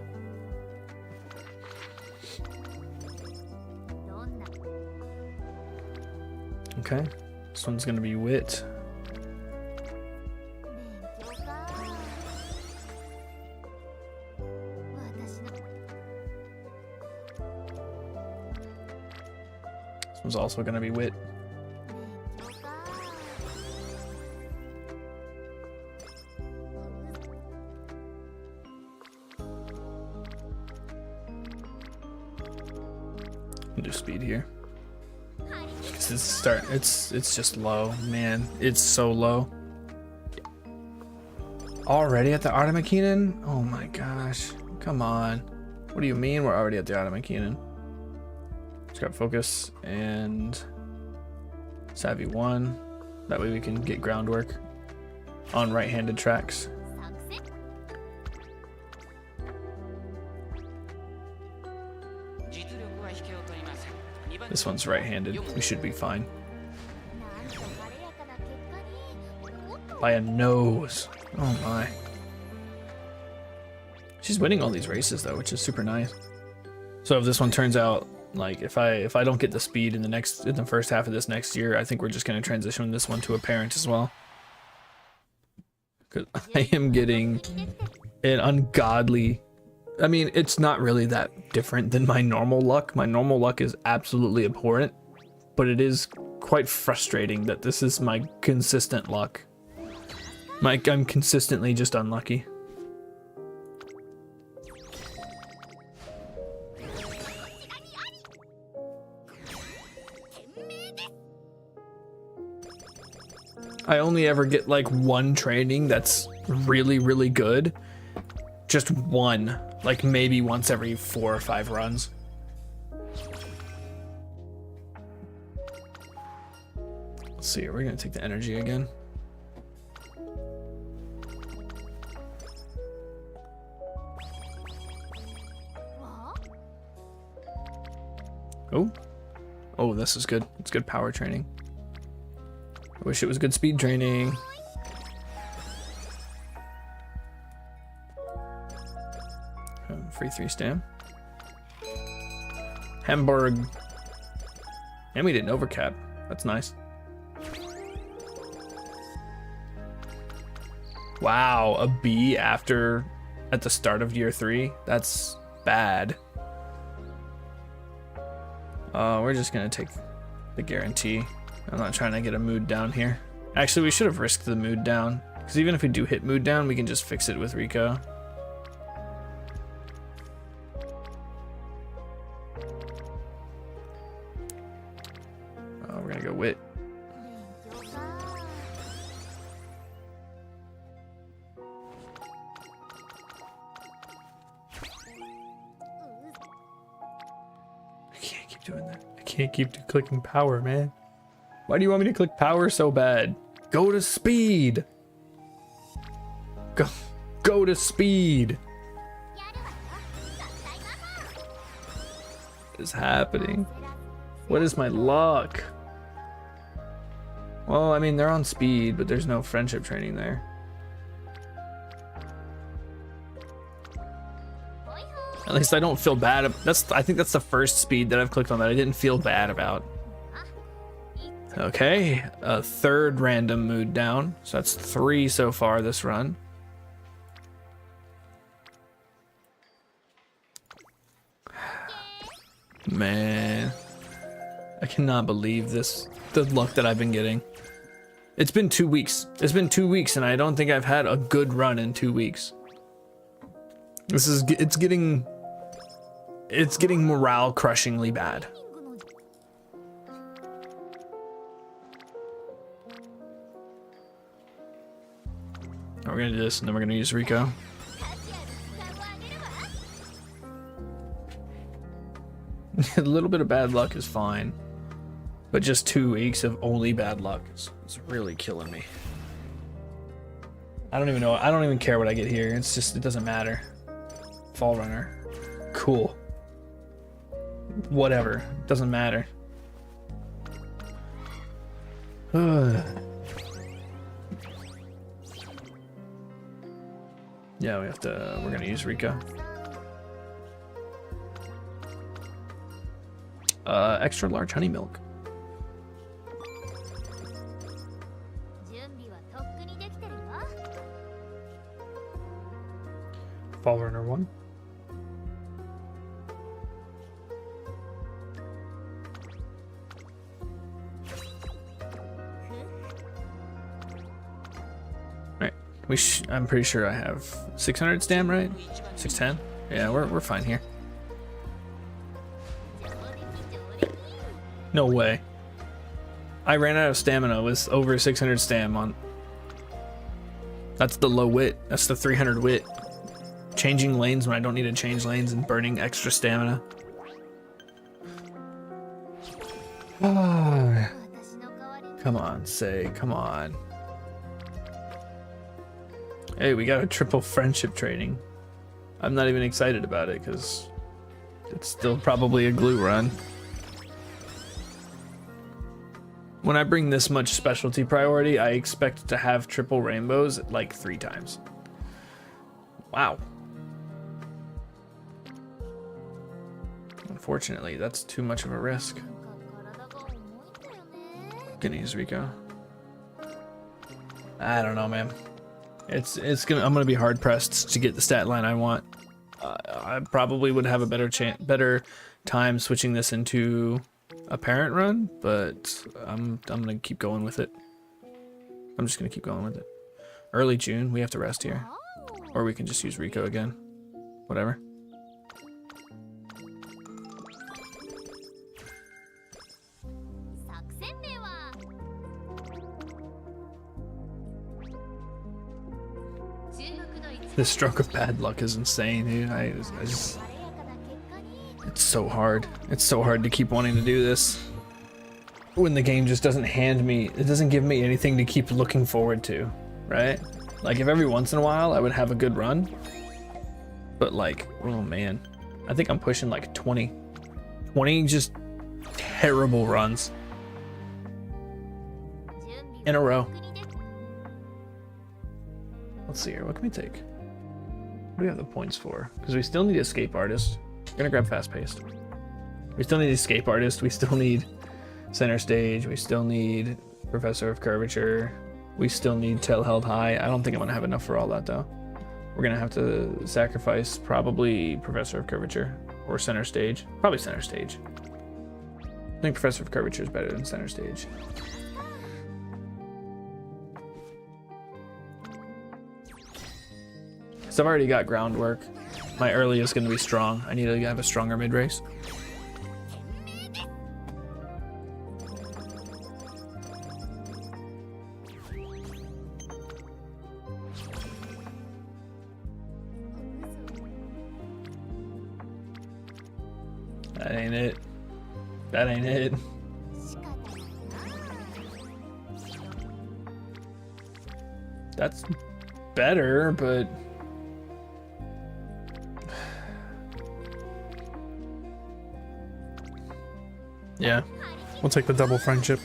Okay, this one's gonna be wit. This one's also gonna be wit. Do speed here. It's just low, man. It's so low. Already at the Artemakinen? Oh my gosh. Come on. What do you mean we're already at the Artemakinen? Just got focus and savvy 1. That way we can get groundwork on right-handed tracks. This one's right-handed. We should be fine. By a nose. Oh my. She's winning all these races though, which is super nice. So if this one turns out like if I don't get the speed in the first half of this next year, I think we're just gonna transition this one to a parent as well. Cause I am getting an ungodly. I mean, it's not really that different than my normal luck. My normal luck is absolutely abhorrent, but it is quite frustrating that this is my consistent luck. I'm consistently just unlucky. I only ever get like one training that's really, really good. Just one. Like maybe once every 4 or 5 runs. Let's see, we're gonna take the energy again. Oh. Oh, this is good. It's good power training. I wish it was good speed training. Free 3 stam. Hamburg. And we didn't overcap. That's nice. Wow, a B at the start of year 3? That's bad. We're just gonna take the guarantee. I'm not trying to get a mood down here. Actually, we should have risked the mood down. Because even if we do hit mood down, we can just fix it with Rico. We're gonna go wit. I can't keep doing that. I can't keep clicking power, man. Why do you want me to click power so bad? Go to speed. Go to speed. What is happening? What is my luck? Well, I mean, they're on speed, but there's no friendship training there. At least I don't feel bad. I think that's the first speed that I've clicked on that I didn't feel bad about. Okay, a third random mood down. So that's 3 so far this run. Man, I cannot believe this, the luck that I've been getting. It's been 2 weeks. It's been 2 weeks and I don't think I've had a good run in 2 weeks. It's getting morale crushingly bad. We're gonna do this and then we're gonna use Rico. A little bit of bad luck is fine, but just 2 weeks of only bad luck is really killing me. I don't even know. I don't even care what I get here. It's just, it doesn't matter. Fall runner. Cool. Whatever. Doesn't matter. Yeah, we have to, we're gonna use Rico. Extra large honey milk. Fall runner 1. Right, I'm pretty sure I have 600 stam, right? 610. Yeah, we're fine here. No way. I ran out of stamina with over 600 stam on. That's the low wit. That's the 300 wit. Changing lanes when I don't need to change lanes and burning extra stamina. Oh. Come on, say, come on. Hey, we got a triple friendship training. I'm not even excited about it because it's still probably a glue run. When I bring this much specialty priority, I expect to have triple rainbows like 3 times. Wow. Unfortunately, that's too much of a risk. Gonna use Rico. I don't know, man. I'm gonna be hard pressed to get the stat line I want. I probably would have a better time switching this into a parent run, but I'm gonna keep going with it. I'm just gonna keep going with it. Early June, we have to rest here, or we can just use Rico again. Whatever. This stroke of bad luck is insane, dude. I just, it's so hard. It's so hard to keep wanting to do this when the game just doesn't hand me, it doesn't give me anything to keep looking forward to, right? Like if every once in a while I would have a good run, but like, oh man, I think I'm pushing like 20 just terrible runs in a row. Let's see here, what can we take? What do we have the points for? Because we still need Escape Artist. We're gonna grab Fast Paced. We still need Escape Artist. We still need Center Stage. We still need Professor of Curvature. We still need Tail Held High. I don't think I'm gonna have enough for all that though. We're gonna have to sacrifice probably Professor of Curvature or Center Stage. Probably Center Stage. I think Professor of Curvature is better than Center Stage. So I've already got groundwork. My early is going to be strong. I need to have a stronger mid race. That ain't it. That ain't it. That's better, but yeah, we'll take the double friendship.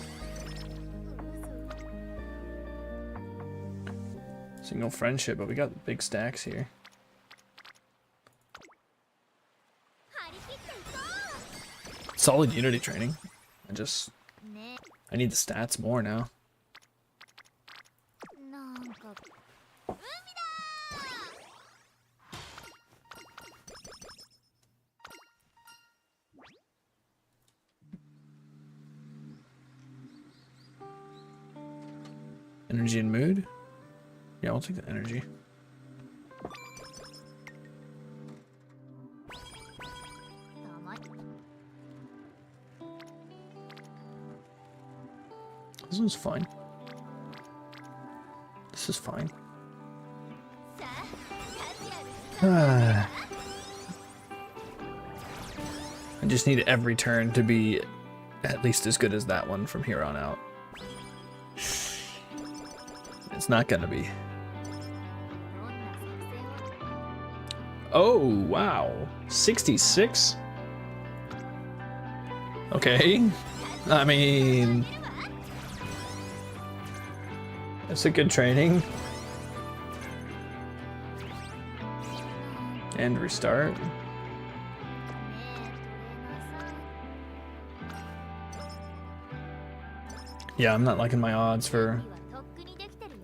Single friendship, but we got big stacks here. Solid unity training. I need the stats more now. Energy and mood? Yeah, I'll take the energy. This one's fine. This is fine. I just need every turn to be at least as good as that one from here on out. It's not gonna be. Oh, wow. 66? Okay. I mean, that's a good training. And restart. Yeah, I'm not liking my odds for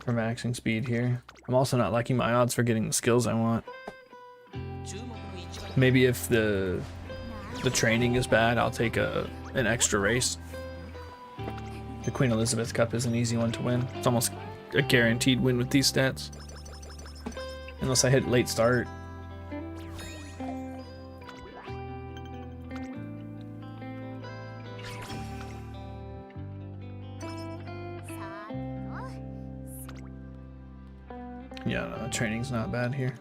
maxing speed here. I'm also not liking my odds for getting the skills I want. Maybe if the training is bad, I'll take an extra race. The Queen Elizabeth Cup is an easy one to win. It's almost a guaranteed win with these stats. Unless I hit late start. Yeah, no, training's not bad here.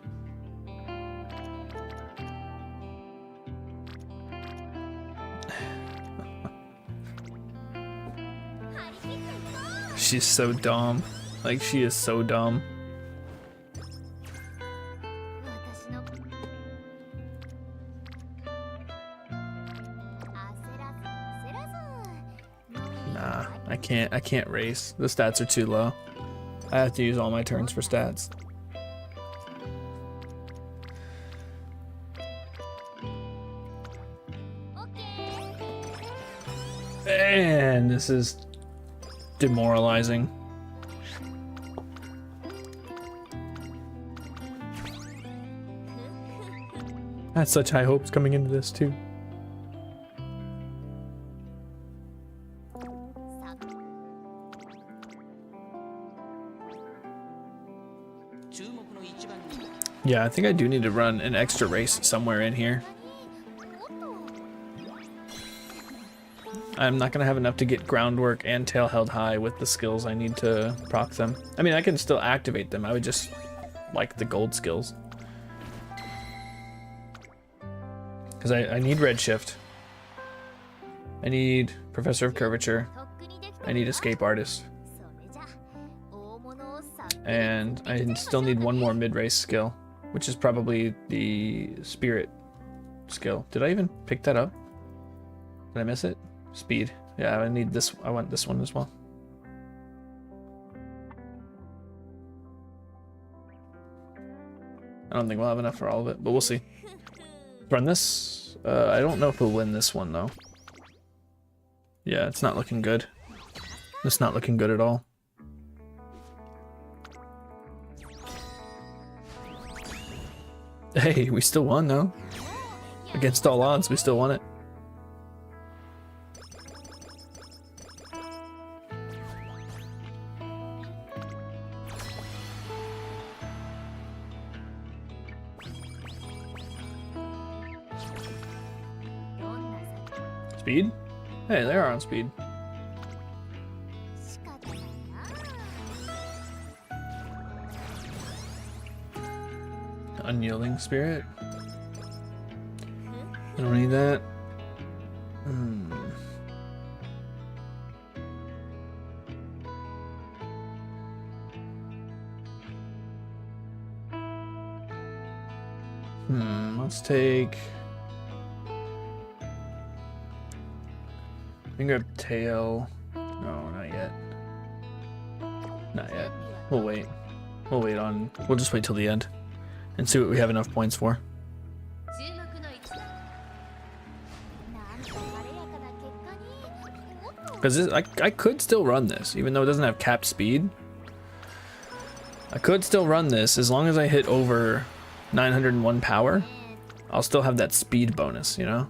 She's so dumb. Like, she is so dumb. Nah, I can't race. The stats are too low. I have to use all my turns for stats. And this is demoralizing. I had such high hopes coming into this too. Yeah, I think I do need to run an extra race somewhere in here. I'm not gonna have enough to get groundwork and tail held high with the skills I need to proc them. I mean, I can still activate them. I would just like the gold skills. Because I need redshift. I need Professor of Curvature. I need Escape Artist. And I still need one more mid-race skill, which is probably the Spirit skill. Did I even pick that up? Did I miss it? Speed. Yeah, I need this. I want this one as well. I don't think we'll have enough for all of it, but we'll see. Run this. I don't know if we'll win this one though. Yeah, it's not looking good. It's not looking good at all. Hey, we still won though. Against all odds, we still won it. Speed? Hey, they are on speed. Unyielding Spirit. I don't need that. Let's take... I can grab tail. No, not yet. Not yet. We'll wait. We'll wait on... We'll just wait till the end and see what we have enough points for. Because I could still run this, even though it doesn't have capped speed. I could still run this as long as I hit over 901 power. I'll still have that speed bonus, you know?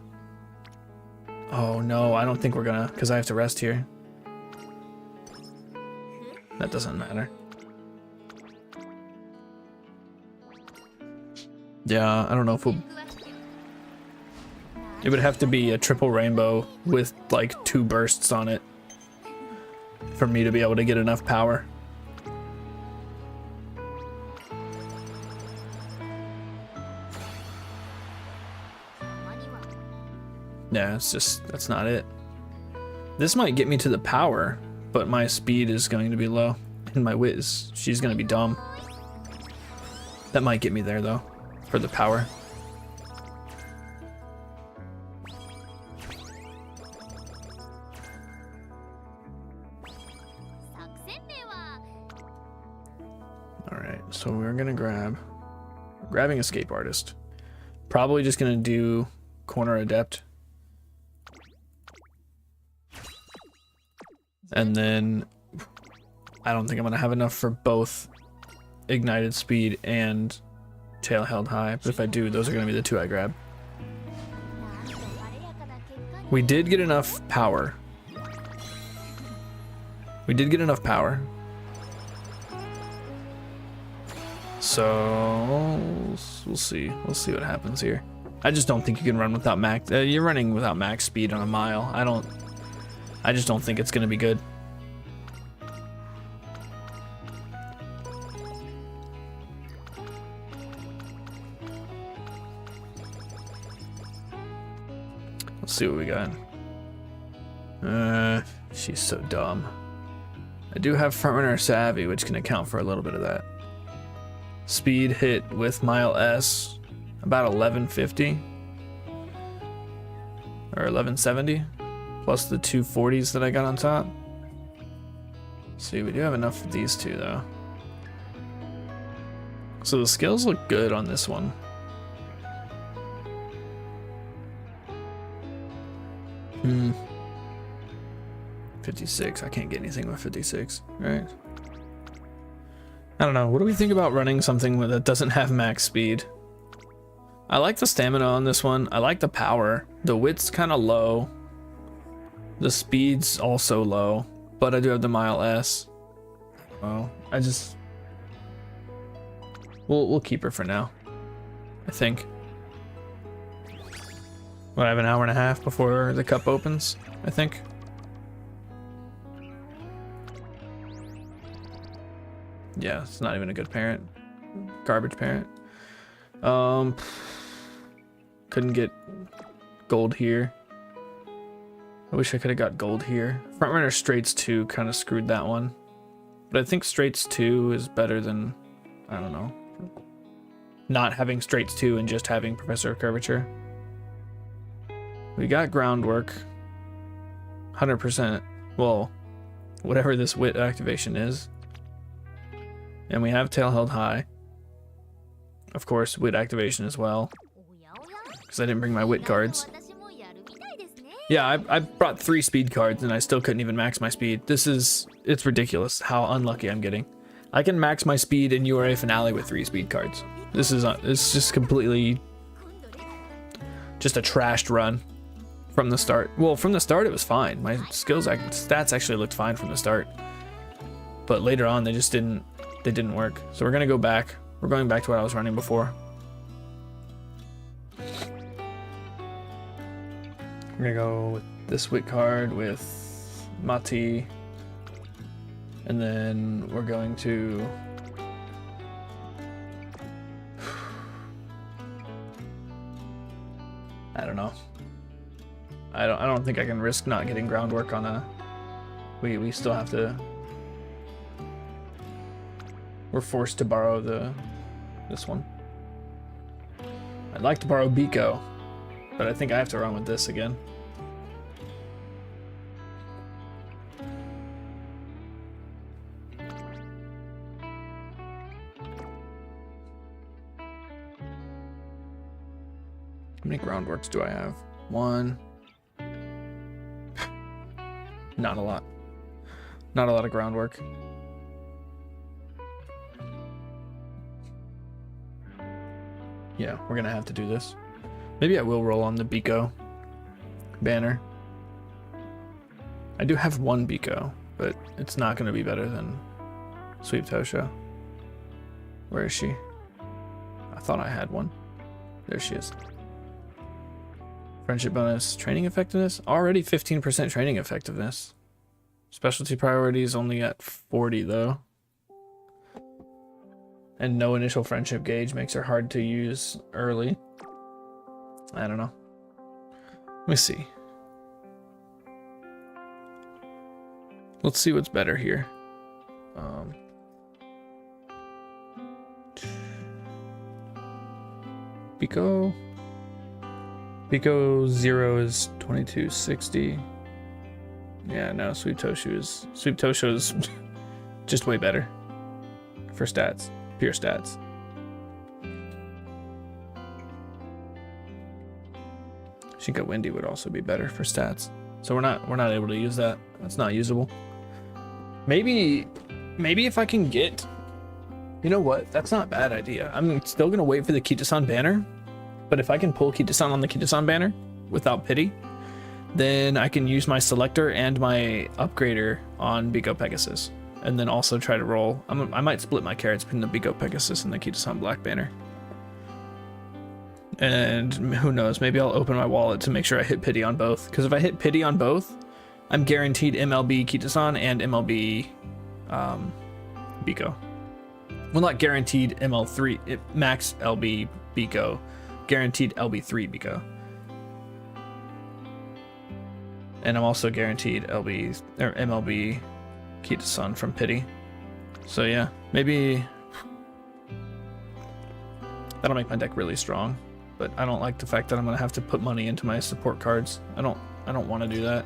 Oh no, I don't think we're gonna, because I have to rest here. That doesn't matter. Yeah, I don't know if we'll... It would have to be a triple rainbow with like 2 bursts on it for me to be able to get enough power. Yeah, it's just, that's not it. This might get me to the power, but my speed is going to be low. And my wit is, she's going to be dumb. That might get me there though, for the power. Alright, so we're gonna grabbing Escape Artist. Probably just gonna do Corner Adept. And then I don't think I'm gonna have enough for both Ignited Speed and Tail Held High, but if I do, those are gonna be the 2 I grab. We did get enough power. So we'll see what happens here. I just don't think you can run without max. You're running without max speed on a mile. I just don't think it's gonna be good. Let's see what we got. She's so dumb. I do have Frontrunner Savvy, which can account for a little bit of that. Speed hit with Mile S, about 1150 or 1170, plus the 240s that I got on top. See, we do have enough of these 2 though. So the skills look good on this one. Hmm. 56. I can't get anything with 56, right? I don't know. What do we think about running something that doesn't have max speed? I like the stamina on this one. I like the power. The wit's kind of low. The speed's also low, but I do have the Mile S. Well, we'll keep her for now, I think. Well, I have an hour and a half before the cup opens, I think. Yeah, it's not even a good parent. Garbage parent. Couldn't get gold here. I wish I could have got gold here. Frontrunner Straights 2 kind of screwed that one. But I think Straights 2 is better than, I don't know, not having Straights 2 and just having Professor of Curvature. We got Groundwork. 100%. Well, whatever this wit activation is. And we have Tail Held High. Of course, wit activation as well. Because I didn't bring my wit cards. Yeah, I brought 3 speed cards and I still couldn't even max my speed. It's ridiculous how unlucky I'm getting. I can max my speed in URA Finale with 3 speed cards. It's just completely just a trashed run from the start. Well, from the start it was fine. My stats actually looked fine from the start. But later on they didn't work. So we're gonna go back. We're going back to what I was running before. We're gonna go with this wit card with Mati. And then we're going to I don't know. I don't think I can risk not getting Groundwork on a we still have to. We're forced to borrow this one. I'd like to borrow Biko, but I think I have to run with this again. How many Groundworks do I have? 1. Not a lot. Not a lot of groundwork. Yeah, we're gonna have to do this. Maybe I will roll on the Biko banner. I do have one Biko, but it's not gonna be better than Sweep Tosho. Where is she? I thought I had one. There she is. Friendship bonus, training effectiveness. Already 15% training effectiveness. Specialty priorities only at 40 though. And no initial friendship gauge makes her hard to use early. I don't know. Let me see. Let's see what's better here. Biko 0 is 2260. Yeah, no, Sweep Tosho is just way better for stats, pure stats. Shinka Windy would also be better for stats. So we're not able to use that. That's not usable. Maybe if I can get, you know what? That's not a bad idea. I'm still gonna wait for the Kitasan banner, but if I can pull Kitasan on the Kitasan banner without pity, then I can use my selector and my upgrader on Biko Pegasus, and then also try to roll. I might split my carrots between the Biko Pegasus and the Kitasan Black banner. And who knows, maybe I'll open my wallet to make sure I hit pity on both. Because if I hit pity on both, I'm guaranteed MLB Kitasan and MLB Biko. Well, not guaranteed ML3, max LB Biko, guaranteed LB3 Biko. And I'm also guaranteed MLB Kitasan from pity. So yeah, maybe that'll make my deck really strong. But I don't like the fact that I'm gonna have to put money into my support cards. I don't want to do that.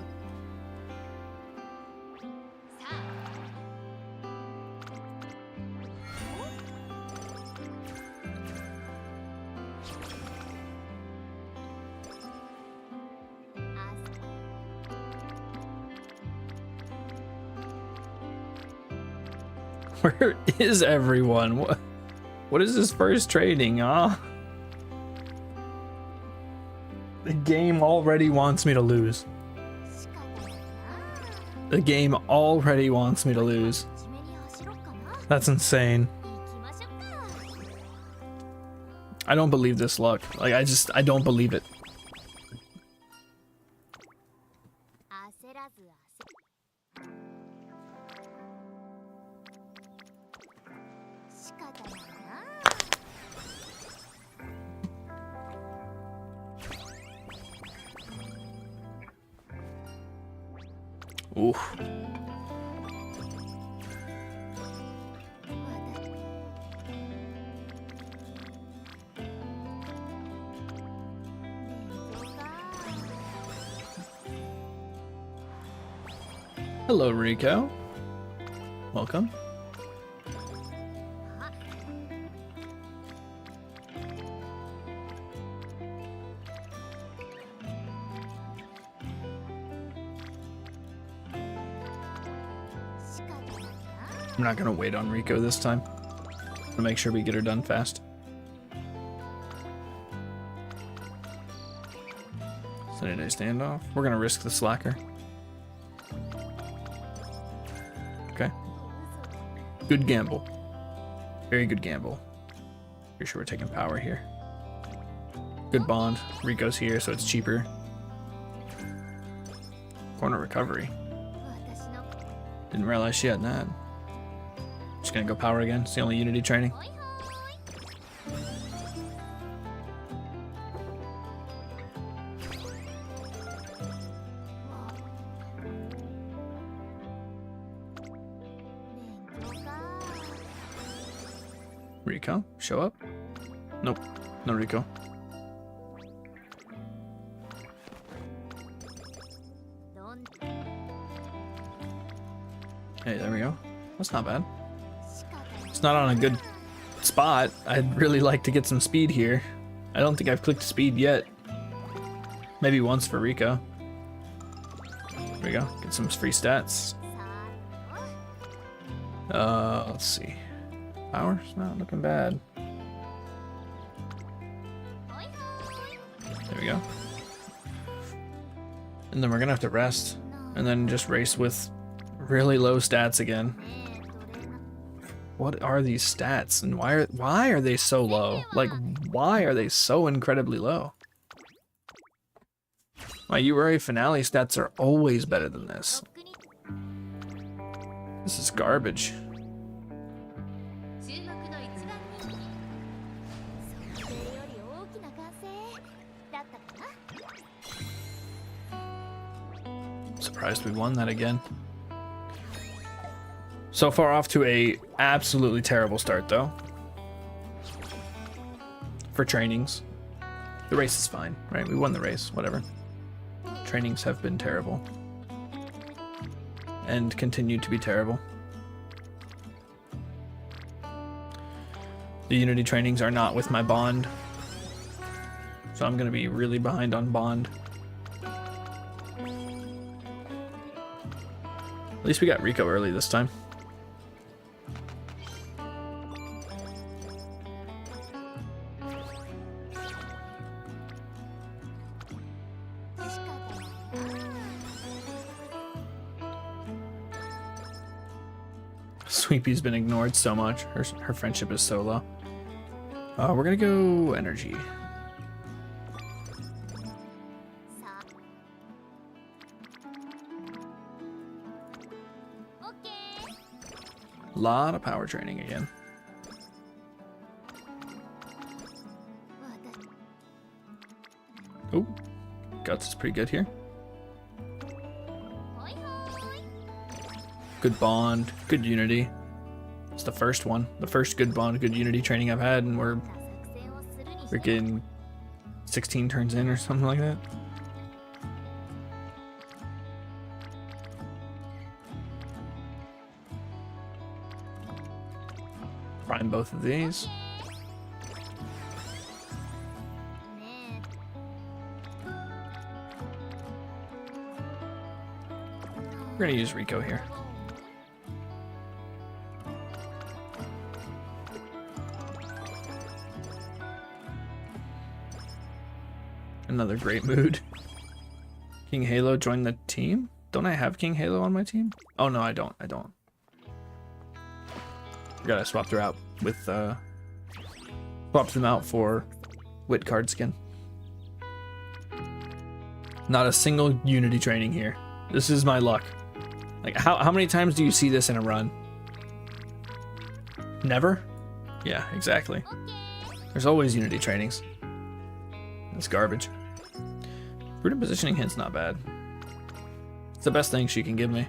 Where is everyone? What is this first trading, huh? The game already wants me to lose. The game already wants me to lose. That's insane. I don't believe this luck. Like, I don't believe it. Oof. Hello, Rico. Welcome. I'm not gonna wait on Rico this time. To make sure we get her done fast. Sunny day standoff. We're gonna risk the slacker. Okay. Good gamble. Very good gamble. Pretty sure we're taking power here. Good bond. Rico's here, so it's cheaper. Corner recovery. Didn't realize she had that. Just gonna go power again. It's the only unity training. Rico, show up? Nope, no Rico. Hey, there we go. That's not bad. It's not on a good spot. I'd really like to get some speed here. I don't think I've clicked speed yet. Maybe once for Rico. There we go. Get some free stats. Let's see. Power's not looking bad. There we go. And then we're gonna have to rest. And then just race with really low stats again. What are these stats? And why are they so low? Like, why are they so incredibly low? My URA finale stats are always better than this. This is garbage. Surprised we won that again. So far off to a absolutely terrible start though. For trainings. The race is fine, right? We won the race, whatever. Trainings have been terrible. And continue to be terrible. The Unity trainings are not with my bond. So I'm gonna be really behind on bond. At least we got Rico early this time. Sweepy's been ignored so much. Her friendship is so low. We're gonna go energy. Lot of power training again. Oh, Guts is pretty good here. Good bond, good unity. It's the first one. The first good bond, good unity training I've had, and we're freaking 16 turns in or something like that. Prime both of these. We're gonna use Rico here. Another great mood. King Halo joined the team? Don't I have King Halo on my team? Oh no, I don't. I gotta swap her out with swapped them out for Wit card skin. Not a single Unity training here. This is my luck. Like how many times do you see this in a run? Never? Yeah, exactly. There's always Unity trainings. It's garbage. Prudent positioning hint's not bad. It's the best thing she can give me.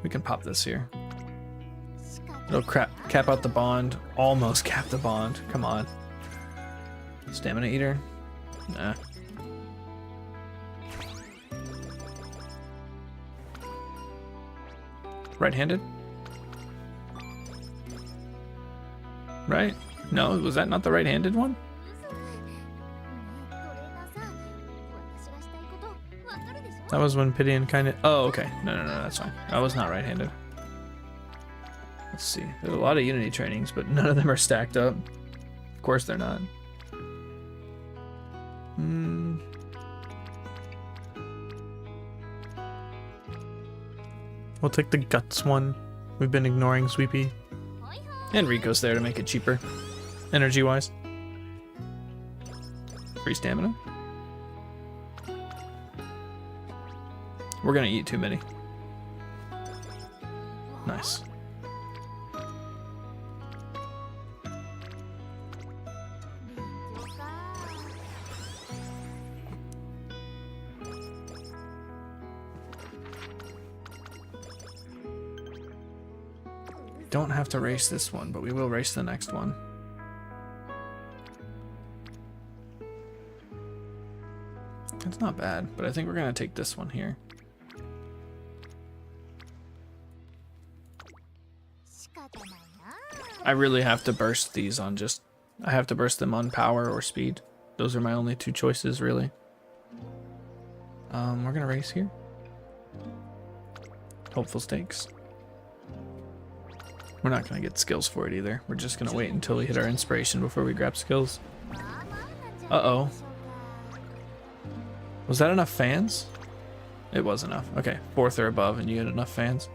We can pop this here. It'll cap out the bond. Almost cap the bond. Come on. Stamina eater? Nah. Right-handed? Right? No, was that not the right-handed one? That was when Pity and Kindness. Oh, okay. No, that's fine. I was not right-handed. Let's see. There's a lot of Unity trainings, but none of them are stacked up. Of course they're not. We'll take the Guts one. We've been ignoring Sweepy. And Rico's there to make it cheaper. Energy-wise. Free stamina. We're gonna eat too many. Nice. Don't have to race this one, but we will race the next one. It's not bad, but I think we're gonna take this one here. I really have to burst these on I have to burst them on power or speed. Those are my only two choices, really. We're gonna race here. Hopeful stakes. We're not gonna get skills for it either. We're just gonna wait until we hit our inspiration before we grab skills. Uh-oh. Was that enough fans? It was enough. Okay, 4th or above and you get enough fans.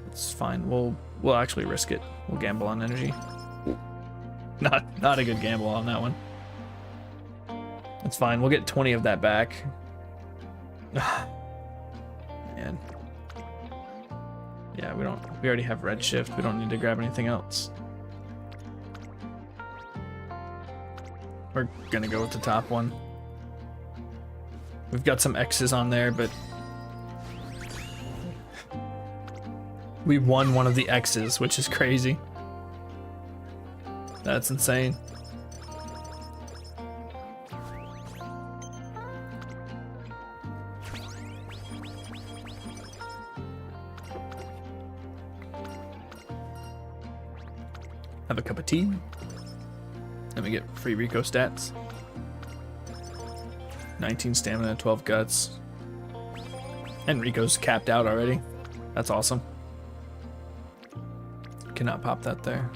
It's fine. We'll actually risk it. We'll gamble on energy. Not a good gamble on that one. It's fine. We'll get 20 of that back. Man. Yeah, we already have redshift. We don't need to grab anything else. We're gonna go with the top one. We've got some X's on there, but we won one of the X's, which is crazy. That's insane. Have a cup of tea. Let me get free Rico stats. 19 stamina, 12 guts. And Rico's capped out already. That's awesome. Cannot pop that there.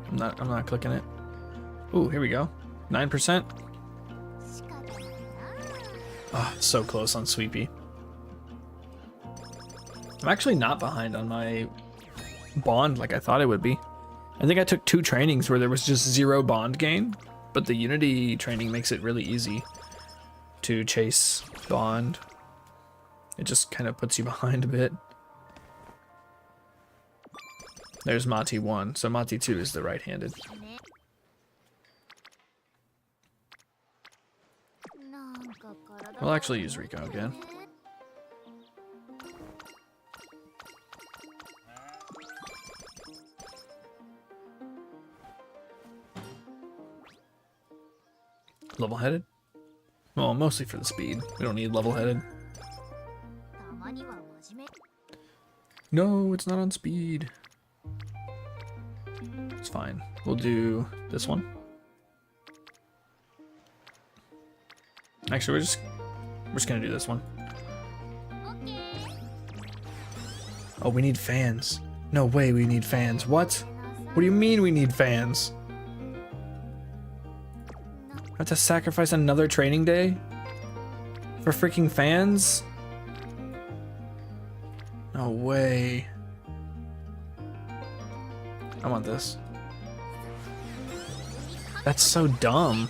I'm not clicking it. Ooh, here we go. 9%. Oh, so close on Sweepy. I'm actually not behind on my bond like I thought I would be. I think I took 2 trainings where there was just 0 bond gain, but the Unity training makes it really easy to chase bond. It just kind of puts you behind a bit. There's Mati 1, so Mati 2 is the right-handed. We'll actually use Rico again. Level-headed? Well, mostly for the speed. We don't need level-headed. No, it's not on speed. It's fine. We'll do this one. Actually, we're just gonna do this one. Oh, we need fans. No way we need fans. What? What do you mean we need fans? I have to sacrifice another training day? For freaking fans? No way. I want this. That's so dumb.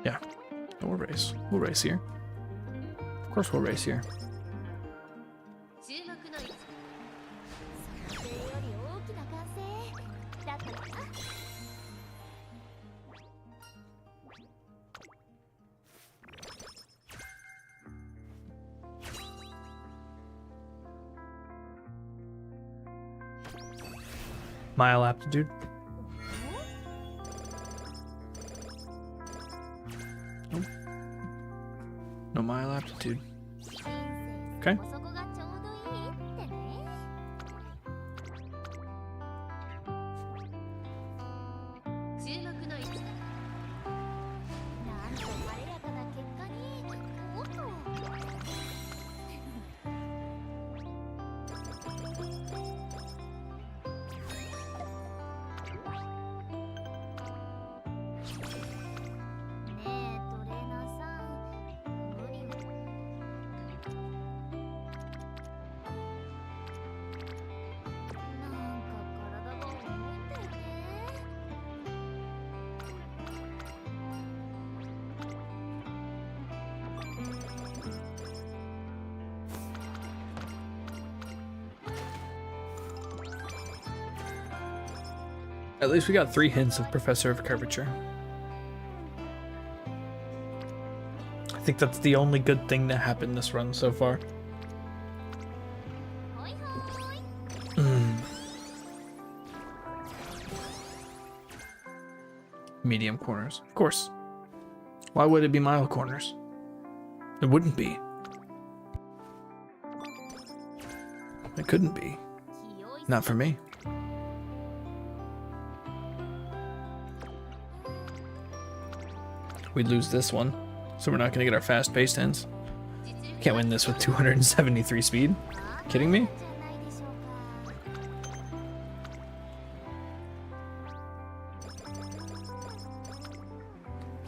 Yeah, we'll race. We'll race here. Of course we'll race here. Mile aptitude. Nope. No mile aptitude. Okay. At least we got 3 hints of Professor of Curvature. I think that's the only good thing that happened this run so far. Medium corners, of course. Why would it be mild corners? It wouldn't be. It couldn't be. Not for me. We'd lose this one, so we're not going to get our fast-paced ends. Can't win this with 273 speed. Kidding me?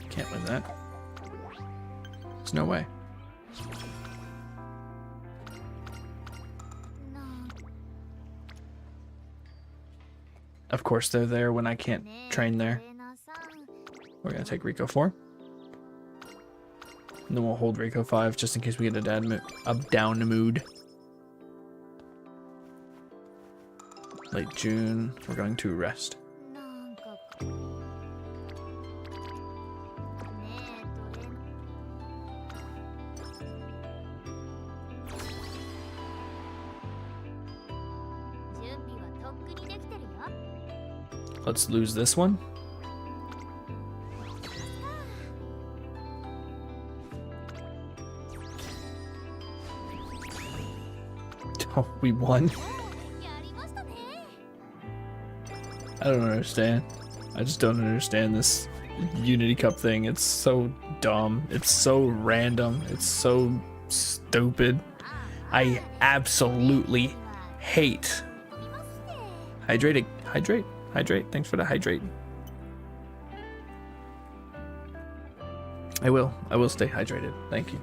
Can't win that. There's no way. Of course they're there when I can't train there. We're gonna take Rico 4. And then we'll hold Rico 5 just in case we get a down mood. Late June, we're going to rest. Let's lose this one. Oh, we won. I don't understand. I just don't understand this Unity Cup thing. It's so dumb. It's so random. It's so stupid. I absolutely hate hydrating. Hydrate. Hydrate. Thanks for the hydrate. I will stay hydrated. Thank you.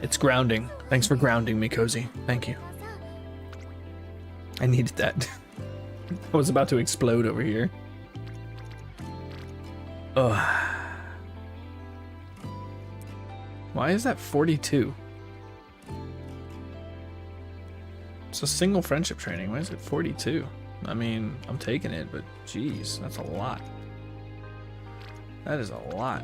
It's grounding. Thanks for grounding me, Cozy. Thank you. I needed that. I was about to explode over here. Ugh. Why is that 42? It's a single friendship training. Why is it 42? I mean, I'm taking it, but geez, that's a lot. That is a lot.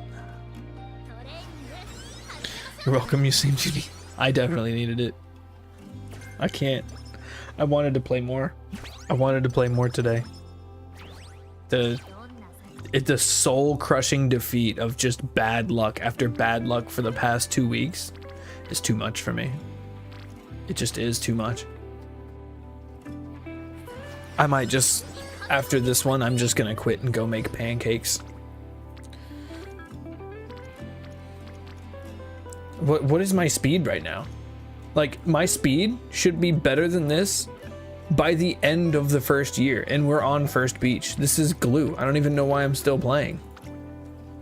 You're welcome, you seem to be. I definitely needed it. I can't. I wanted to play more. I wanted to play more today. The soul-crushing defeat of just bad luck after bad luck for the past 2 weeks is too much for me. It just is too much. I might just, after this one, I'm just gonna quit and go make pancakes. What is my speed right now? Like, my speed should be better than this by the end of the first year, and we're on first beach. This is glue. I don't even know why I'm still playing.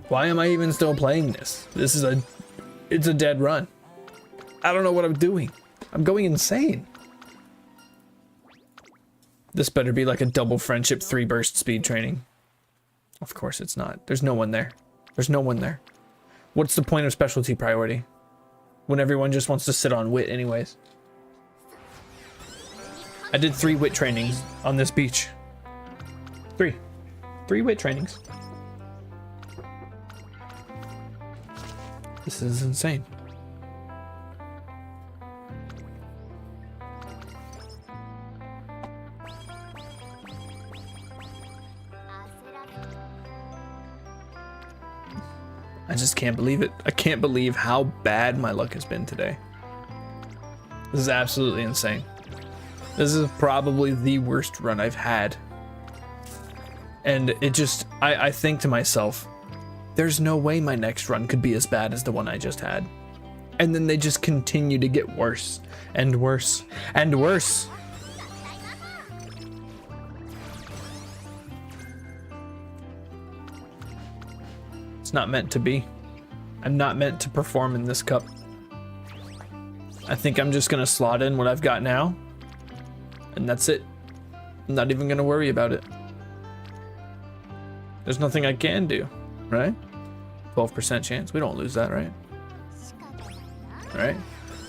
Why am I even still playing this? It's a dead run. I don't know what I'm doing. I'm going insane. This better be like a double friendship 3 burst speed training. Of course it's not. There's no one there. There's no one there. What's the point of specialty priority when everyone just wants to sit on wit anyways? I did 3 wit trainings on this beach. 3 wit trainings. This is insane. I just can't believe it. I can't believe how bad my luck has been today. This is absolutely insane. This is probably the worst run I've had. And it just, I think to myself, there's no way my next run could be as bad as the one I just had. And then they just continue to get worse and worse and worse. It's not meant to be. I'm not meant to perform in this cup. I think I'm just gonna slot in what I've got now, and that's it. I'm not even gonna worry about it. There's nothing I can do, right? 12% chance. We don't lose that, right? Right?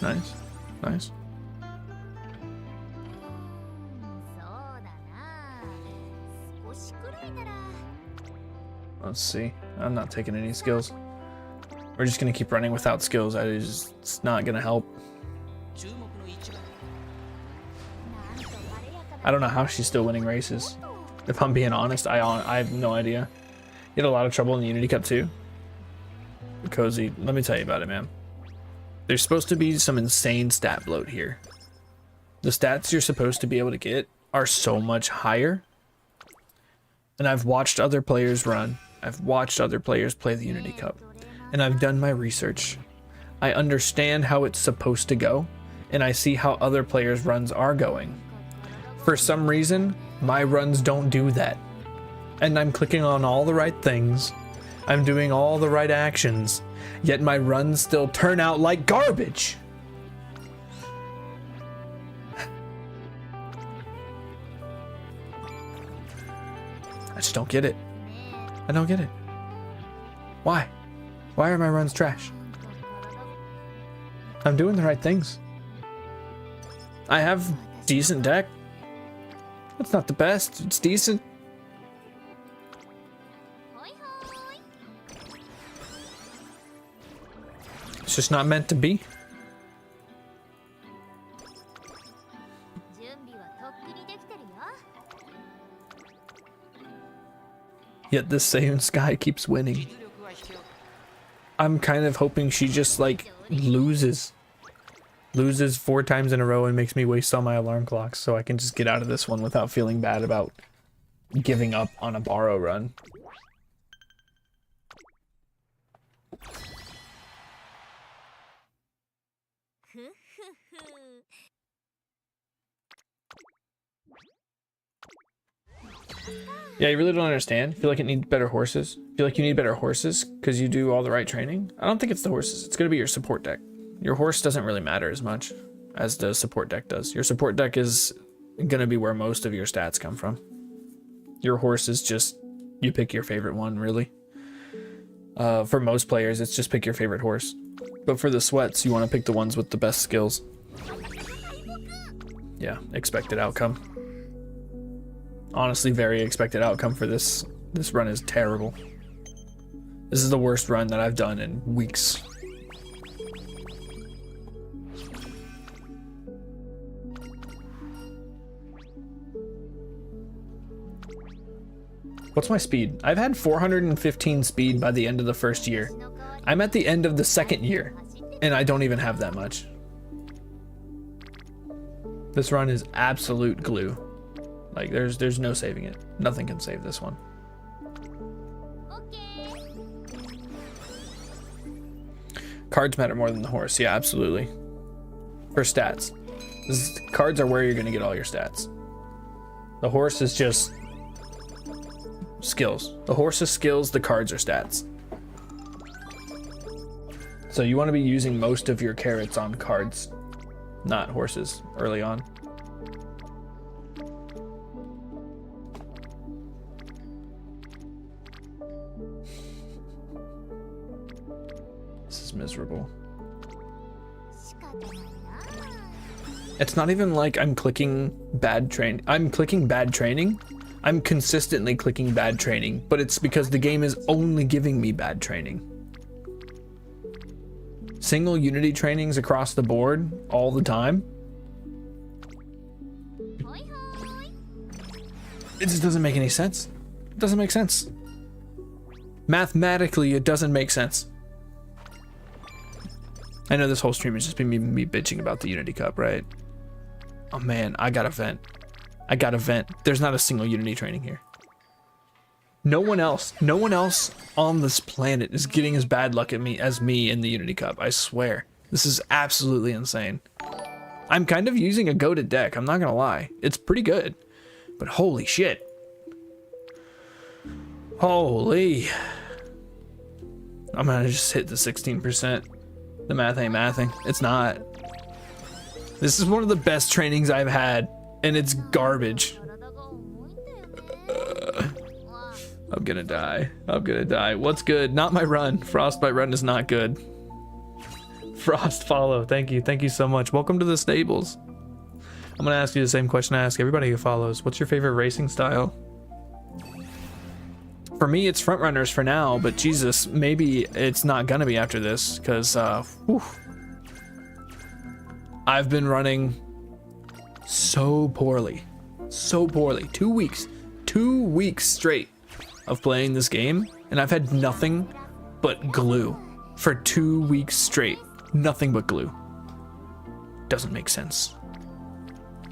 Nice. Nice. Let's see. I'm not taking any skills. We're just gonna keep running without skills. It's not gonna help. I don't know how she's still winning races. If I'm being honest, I have no idea. You had a lot of trouble in the Unity Cup too. Cozy, let me tell you about it, man. There's supposed to be some insane stat bloat here. The stats you're supposed to be able to get are so much higher. And I've watched other players run. I've watched other players play the Unity Cup. And I've done my research. I understand how it's supposed to go. And I see how other players' runs are going. For some reason, my runs don't do that. And I'm clicking on all the right things. I'm doing all the right actions. Yet my runs still turn out like garbage. I just don't get it. I don't get it. Why? Why are my runs trash? I'm doing the right things. I have decent deck. It's not the best. It's decent. It's just not meant to be. Yet this Seiun Sky keeps winning. I'm kind of hoping she just like loses 4 times in a row and makes me waste all my alarm clocks so I can just get out of this one without feeling bad about giving up on a borrow run. Yeah, you really don't understand. Feel like it needs better horses. Feel like you need better horses because you do all the right training. I don't think it's the horses. It's going to be your support deck. Your horse doesn't really matter as much as the support deck does. Your support deck is going to be where most of your stats come from. Your horse is just, you pick your favorite one, really. For most players, it's just pick your favorite horse. But for the sweats, you want to pick the ones with the best skills. Yeah, expected outcome. Honestly, very expected outcome for this. This run is terrible. This is the worst run that I've done in weeks. What's my speed? I've had 415 speed by the end of the first year. I'm at the end of the second year, and I don't even have that much. This run is absolute glue. Like, there's no saving it. Nothing can save this one. Cards matter more than the horse. Yeah, absolutely. For stats. Cards are where you're going to get all your stats. The horse is just skills. The horse is skills, the cards are stats. So you want to be using most of your carrots on cards, not horses, early on. This is miserable. It's not even like I'm clicking bad train. I'm clicking bad training. I'm consistently clicking bad training, but it's because the game is only giving me bad training. Single Unity trainings across the board all the time. It just doesn't make any sense. It doesn't make sense. Mathematically, it doesn't make sense. I know this whole stream is just been me bitching about the Unity Cup, right? Oh man, I gotta vent. I gotta vent. There's not a single Unity training here. No one else on this planet is getting as bad luck at me as me in the Unity Cup. I swear. This is absolutely insane. I'm kind of using a goated deck, I'm not gonna lie. It's pretty good. But holy shit. Holy. I'm gonna just hit the 16%. The math ain't mathing. It's not. This is one of the best trainings I've had, and it's garbage. I'm gonna die. I'm gonna die. What's good? Not my run. Frostbite run is not good. Frost follow. Thank you. Thank you so much. Welcome to the stables. I'm gonna ask you the same question I ask everybody who follows. What's your favorite racing style? For me, it's front runners for now, but Jesus, maybe it's not gonna be after this, because I've been running so poorly. 2 weeks straight of playing this game, and I've had nothing but glue for 2 weeks straight. Nothing but glue. Doesn't make sense.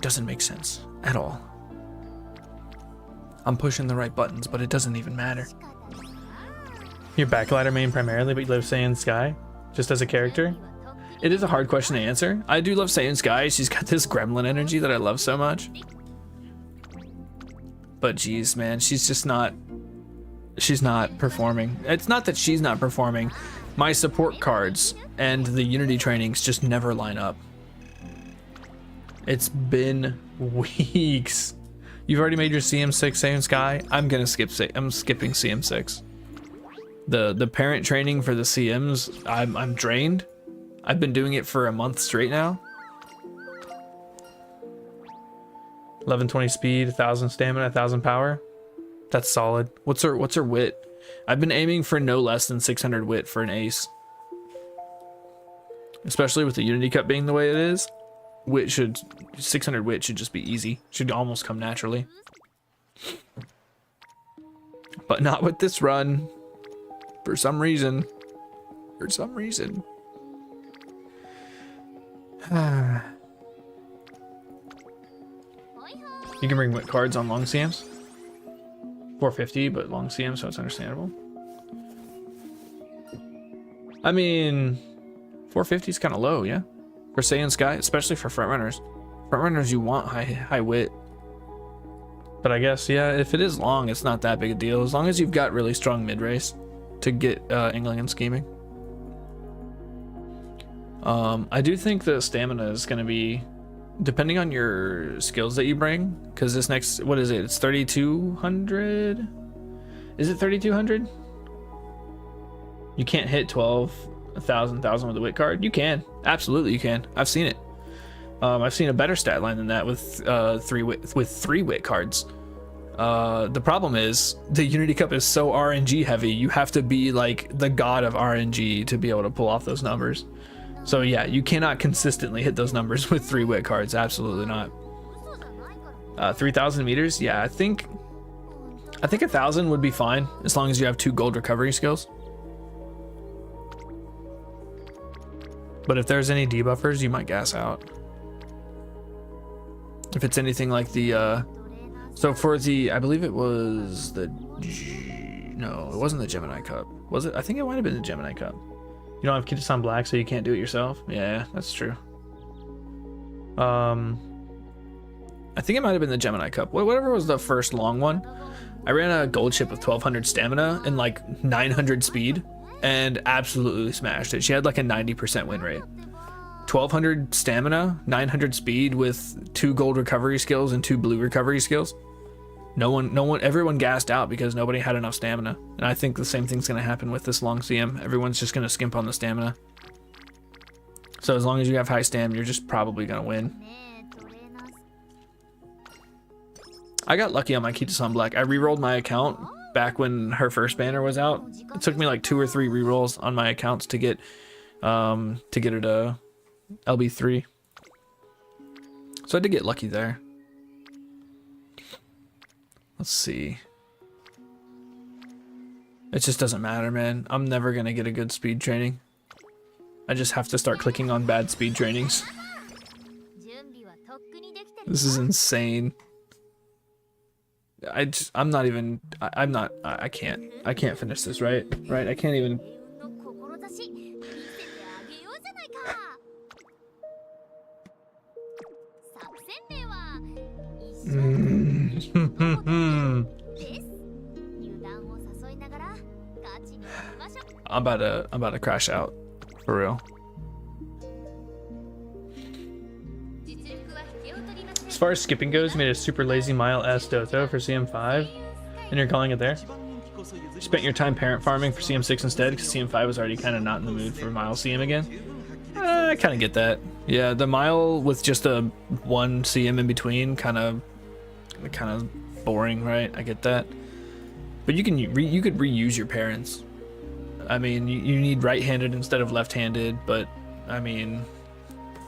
Doesn't make sense at all. I'm pushing the right buttons, but it doesn't even matter. Your backlighter main primarily, but you love Seiun Sky just as a character? It is a hard question to answer. I do love Seiun Sky. She's got this gremlin energy that I love so much. But geez, man, she's not performing. It's not that she's not performing. My support cards and the Unity trainings just never line up. It's been weeks. You've already made your CM6 Seiun Sky? I'm skipping CM6. The parent training for the CMs, I'm drained. I've been doing it for a month straight now. 1120 speed, 1000 stamina, 1000 power. That's solid. What's her wit? I've been aiming for no less than 600 wit for an ace. Especially with the Unity Cup being the way it is. 600 wit should just be easy. Should almost come naturally. But not with this run. For some reason. You can bring wit cards on long CMs. 450, but long CM, so it's understandable. I mean, 450 is kind of low, yeah? For Seiun Sky, especially for front runners. Front runners, you want high wit. But I guess, yeah, if it is long, it's not that big a deal. As long as you've got really strong mid race to get angling and scheming. I do think the stamina is going to be, depending on your skills that you bring, because this next, what is it? It's 3,200? Is it 3,200? You can't hit 12,000 with a wit card. You can. Absolutely you can. I've seen it. I've seen a better stat line than that with three wit cards. The problem is the Unity Cup is so RNG heavy. You have to be like the god of RNG to be able to pull off those numbers. So yeah, you cannot consistently hit those numbers with 3 wit cards. Absolutely not. 3,000 meters. Yeah, I think 1,000 would be fine as long as you have 2 gold recovery skills. But if there's any debuffers, you might gas out. If it's anything like the, so for the, I believe it was the, no, it wasn't the Gemini Cup. Was it? I think it might have been the Gemini Cup. You don't have Kitasan Black, so you can't do it yourself? Yeah, that's true. I think it might have been the Gemini Cup. Whatever was the first long one. I ran a gold ship with 1,200 stamina and like 900 speed and absolutely smashed it. She had like a 90% win rate. 1,200 stamina, 900 speed with 2 gold recovery skills and 2 blue recovery skills. Everyone gassed out because nobody had enough stamina. And I think the same thing's going to happen with this long CM. Everyone's just going to skimp on the stamina. So as long as you have high stam, you're just probably going to win. I got lucky on my Kitasan Black. I re-rolled my account back when her first banner was out. It took me like 2 or 3 re-rolls on my accounts to get her to LB3. So I did get lucky there. Let's see. It just doesn't matter, man. I'm never gonna get a good speed training. I just have to start clicking on bad speed trainings. This is insane. I can't finish this, right? I can't even. I'm about to crash out, for real. As far as skipping goes, you made a super lazy mile S Doto for CM5, and you're calling it there? You spent your time parent farming for CM6 instead, because CM5 was already kind of not in the mood for mile CM again? I kind of get that. Yeah, the mile with just a 1 CM in between, kind of boring, right? I get that. But you could reuse your parents. I mean, you need right-handed instead of left-handed, but I mean,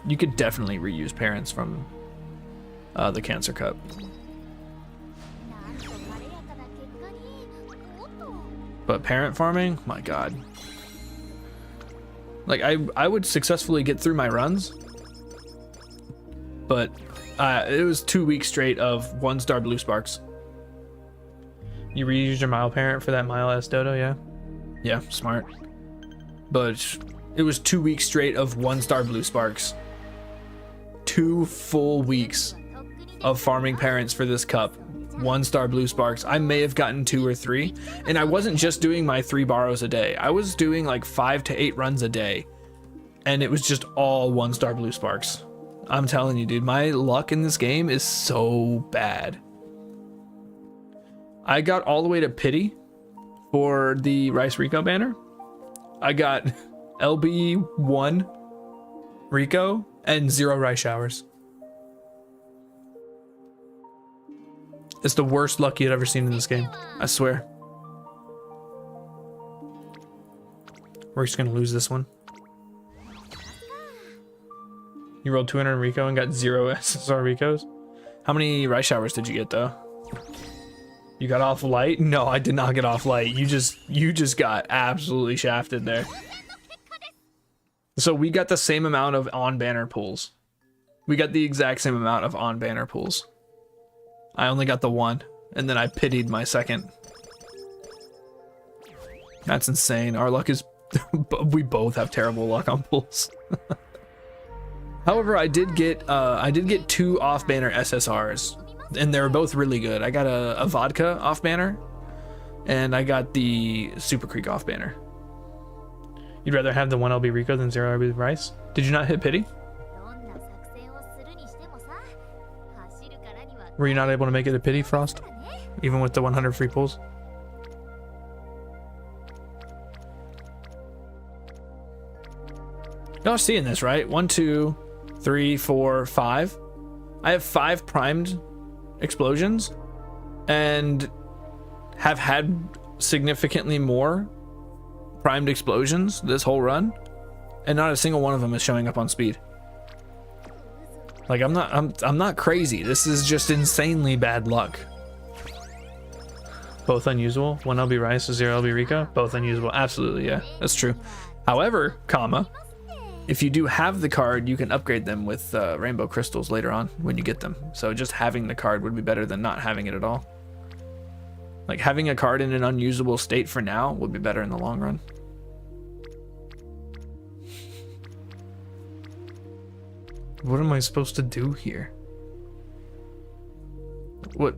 you could definitely reuse parents from the Cancer Cup. But parent farming, my god. Like I would successfully get through my runs, but it was 2 weeks straight of 1-star blue sparks. You reused your Mile parent for that Mile S Dodo, yeah? Yeah, smart. But it was 2 weeks straight of 1-star blue sparks. 2 full weeks of farming parents for this cup. 1-star blue sparks. I may have gotten 2 or 3, and I wasn't just doing my 3 borrows a day. I was doing like 5 to 8 runs a day, and it was just all 1-star blue sparks. I'm telling you, dude, my luck in this game is so bad. I got all the way to pity for the Rice Rico banner. I got LB1 Rico and 0 Rice showers. It's the worst luck you'd ever seen in this game. I swear. We're just gonna lose this one. You rolled 200 Rico and got 0 SSR Ricos. How many Rice showers did you get though? You got off light? No, I did not get off light. You just got absolutely shafted there. So we got the same amount of on banner pulls. We got the exact same amount of on banner pulls. I only got the 1, and then I pitied my second. That's insane. Our luck is... we both have terrible luck on pulls. However, I did get 2 off-banner SSRs, and they were both really good. I got a vodka off-banner, and I got the Super Creek off-banner. You'd rather have the 1 LB Rico than 0 LB Rice? Did you not hit pity? Were you not able to make it a pity, Frost? Even with the 100 free pulls? Y'all are seeing this, right? 1, 2, 3, 4, 5. I have 5 primed explosions and have had significantly more primed explosions this whole run, and not a single one of them is showing up on speed. Like I'm not crazy. This is just insanely bad luck. Both unusable. 1 LB Rice, 0 LB Rico. Both unusable. Absolutely, yeah, that's true. However, comma, if you do have the card, you can upgrade them with rainbow crystals later on when you get them. So just having the card would be better than not having it at all. Like having a card in an unusable state for now would be better in the long run. What am I supposed to do here? What?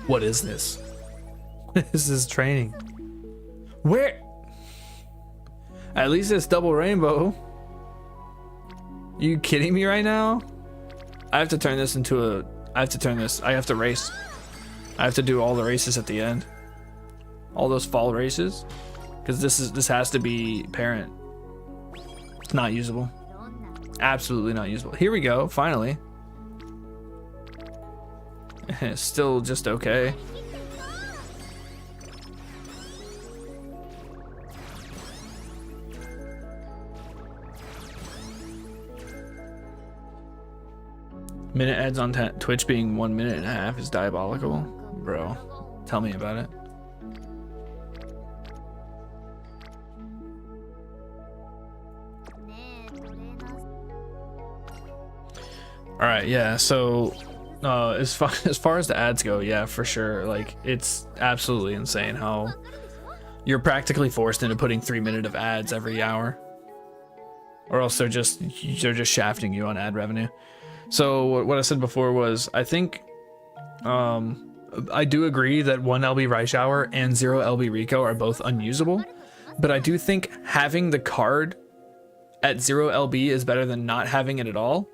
What is this? This is training. Where? At least it's double rainbow. You kidding me right now? I have to turn this into a... I have to race. I have to do all the races at the end. All those fall races. Because this has to be parent. It's not usable. Absolutely not usable. Here we go, finally. It's still just okay. Minute ads on Twitch being 1.5 minutes is diabolical. Bro, tell me about it. Alright, yeah, so as far as the ads go, yeah, for sure. Like, it's absolutely insane how you're practically forced into putting 3 minutes of ads every hour. Or else they're just shafting you on ad revenue. So what I said before was, I think I do agree that 1 LB Rice Hour and 0 LB Rico are both unusable, but I do think having the card at 0 LB is better than not having it at all.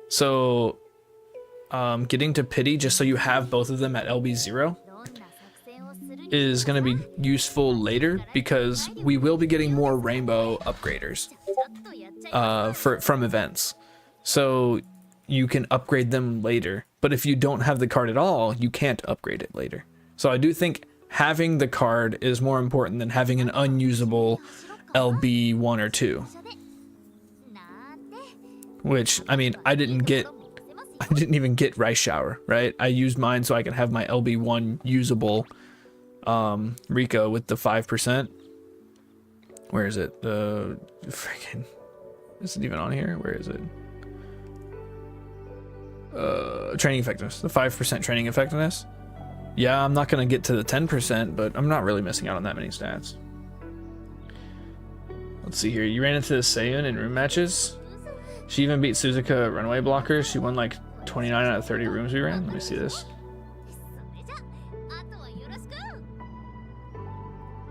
So getting to pity just so you have both of them at LB 0 is going to be useful later, because we will be getting more rainbow upgraders from events. So you can upgrade them later. But if you don't have the card at all, you can't upgrade it later. So I do think having the card is more important than having an unusable LB 1 or 2. Which, I mean, I didn't even get Rice Shower, right? I used mine so I could have my LB1 usable Rico with the 5%. Where is it? The freaking, is it even on here? Where is it? Training effectiveness. The 5% training effectiveness. Yeah, I'm not gonna get to the 10%, but I'm not really missing out on that many stats. Let's see here. You ran into Seiun in room matches. She even beat Suzuka at runaway blockers. She won like 29 out of 30 rooms we ran. Let me see this.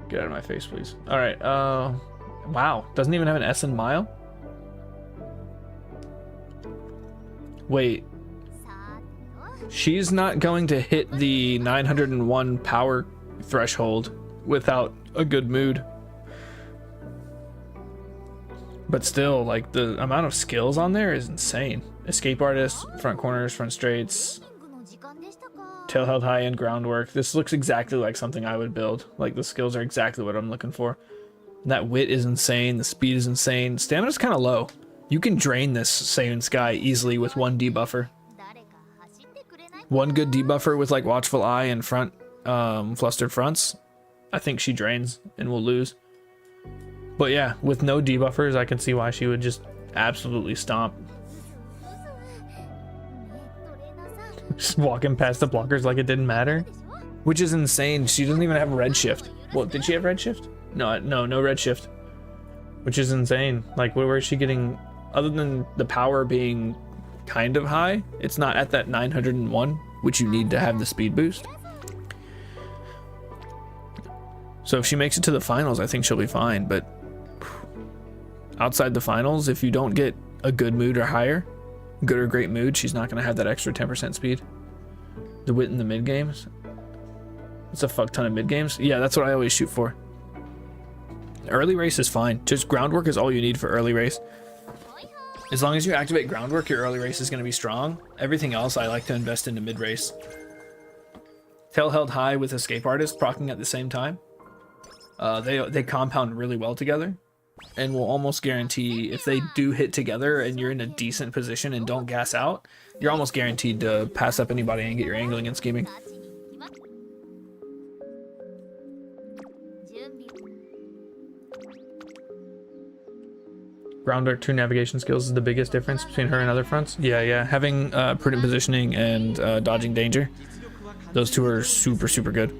Get out of my face, please. All right. Wow. Doesn't even have an S in mile. Wait. She's not going to hit the 901 power threshold without a good mood. But still, like, the amount of skills on there is insane. Escape artist, front corners, front straights, tail held high, and groundwork. This looks exactly like something I would build. Like, the skills are exactly what I'm looking for. That wit is insane. The speed is insane. Stamina's kind of low. You can drain this Seiun Sky easily with one debuffer. One good debuffer with like watchful eye and front flustered fronts. I think she drains and will lose. But yeah, with no debuffers, I can see why she would just absolutely stomp. Just walking past the blockers like it didn't matter. Which is insane. She doesn't even have redshift. Well, did she have redshift? No redshift. Which is insane. Like, where is she getting, other than the power being kind of high, it's not at that 901, which you need to have the speed boost. So if she makes it to the finals, I think she'll be fine, but outside the finals, if you don't get a good mood or higher, good or great mood, she's not going to have that extra 10% speed. The wit in the mid games. It's a fuck ton of mid games. Yeah, that's what I always shoot for. Early race is fine. Just groundwork is all you need for early race. As long as you activate groundwork, your early race is going to be strong. Everything else, I like to invest into mid race. Tail held high with escape artist proccing at the same time. They compound really well together, and will almost guarantee, if they do hit together and you're in a decent position and don't gas out, you're almost guaranteed to pass up anybody and get your angling and scheming. Groundwork 2 navigation skills is the biggest difference between her and other fronts. Yeah. Having prudent positioning and dodging danger. Those two are super good.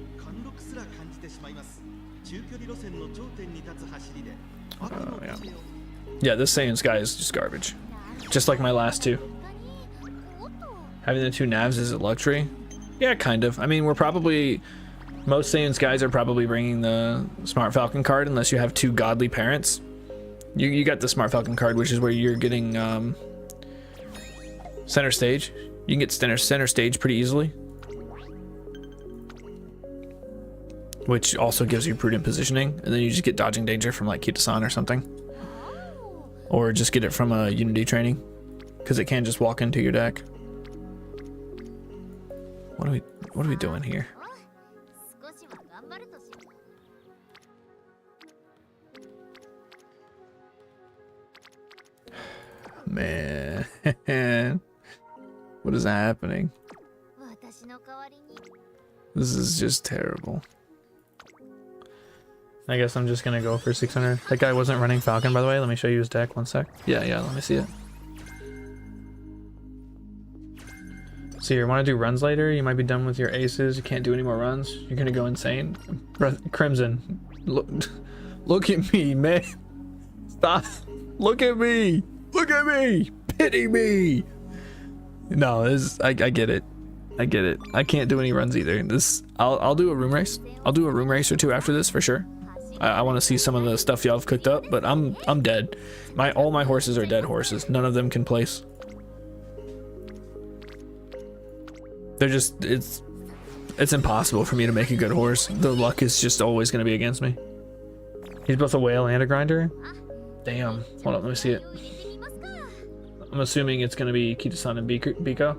Yeah, this Seiun Sky is just garbage. Just like my last two. Having the two navs is a luxury? Yeah, kind of. I mean, most Seiun Skies are probably bringing the Smart Falcon card, unless you have two godly parents. You got the Smart Falcon card, which is where you're getting center stage. You can get center stage pretty easily, which also gives you prudent positioning, and then you just get dodging danger from like Kita-san or something, or just get it from a Unity training, because it can just walk into your deck. What are we doing here? Man, what is happening? This is just terrible. I guess I'm just gonna go for 600. That guy wasn't running Falcon, by the way. Let me show you his deck. One sec. Yeah, let me see it. So you want to do runs later? You might be done with your aces. You can't do any more runs. You're gonna go insane. Crimson, look at me, man. Stop. Look at me. Look at me. Pity me. No, I get it. I get it. I can't do any runs either. I'll do a room race. I'll do a room race or two after this for sure. I want to see some of the stuff y'all have cooked up, but I'm dead. All my horses are dead horses. None of them can place. They're just, it's impossible for me to make a good horse. The luck is just always going to be against me. He's both a whale and a grinder? Damn. Hold up, let me see it. I'm assuming it's going to be Kita-san and Biko.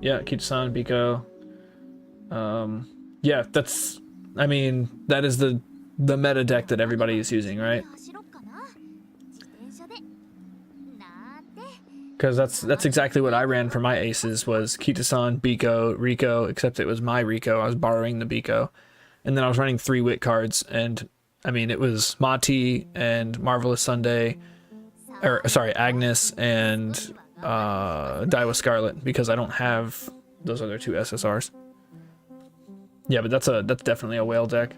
Yeah, Kita-san, Biko. Yeah, that's, I mean, that is the meta deck that everybody is using, right? Because that's exactly what I ran for my aces, was Kita-san, Biko, Rico, except it was my Rico. I was borrowing the Biko. And then I was running 3 wit cards, and I mean, it was Mati and Marvelous Sunday, or sorry, Agnes and Daiwa Scarlet, because I don't have those other 2 SSRs. Yeah, but that's definitely a whale deck.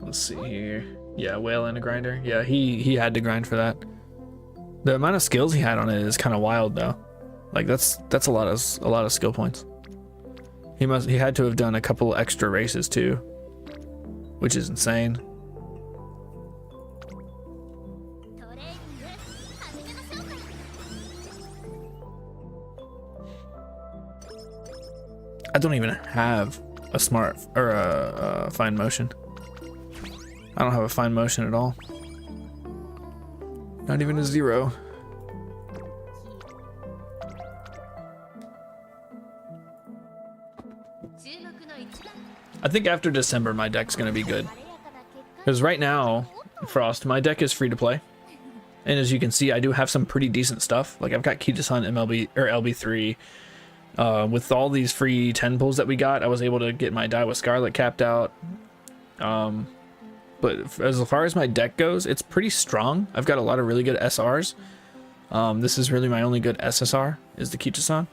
Let's see here. Yeah, whale and a grinder. Yeah, he had to grind for that. The amount of skills he had on it is kind of wild though. Like that's a lot of skill points. He had to have done a couple extra races too, which is insane. I don't even have a smart or a fine motion. I don't have a fine motion at all. Not even a 0. I think after December my deck's gonna be good. Because right now, Frost, my deck is free to play. And as you can see, I do have some pretty decent stuff. Like I've got Kita-san MLB or LB3. With all these free 10 pulls that we got, I was able to get my Daiwa Scarlet capped out. But as far as my deck goes, it's pretty strong. I've got a lot of really good SRs. This is really my only good SSR, is the Kita-san.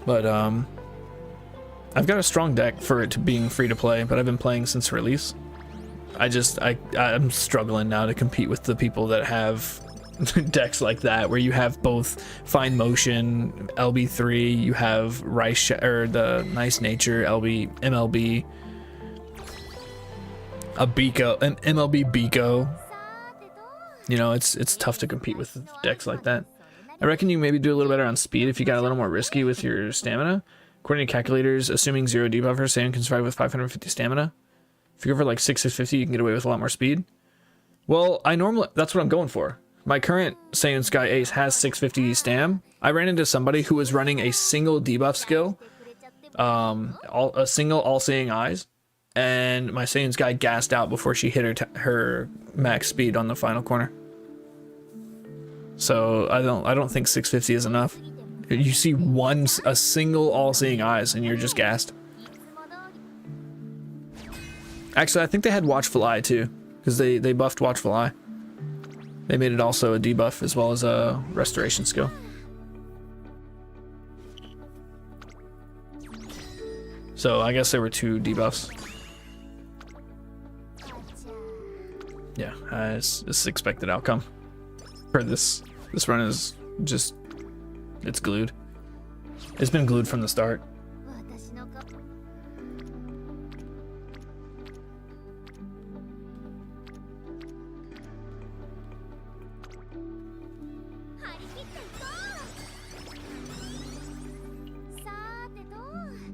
But I've got a strong deck for it to being free to play, but I've been playing since release. I'm struggling now to compete with the people that have decks like that, where you have both fine motion LB3, you have Rice or the nice nature MLB, a Biko, an MLB Biko. You know, it's tough to compete with decks like that. I reckon you maybe do a little better on speed if you got a little more risky with your stamina. According to calculators, assuming 0 debuffer, Seiun can survive with 550 stamina. If you go for like 650, you can get away with a lot more speed. Well, that's what I'm going for. My current Seiun Sky Ace has 650 stam. I ran into somebody who was running a single debuff skill, a single all-seeing eyes, and my Seiun Sky gassed out before she hit her max speed on the final corner. So I don't think 650 is enough. You see a single all-seeing eyes, and you're just gassed. Actually, I think they had Watchful Eye too, because they buffed Watchful Eye. They made it also a debuff as well as a restoration skill. So I guess there were 2 debuffs. Yeah, it's expected outcome. For this run is just, it's glued. It's been glued from the start.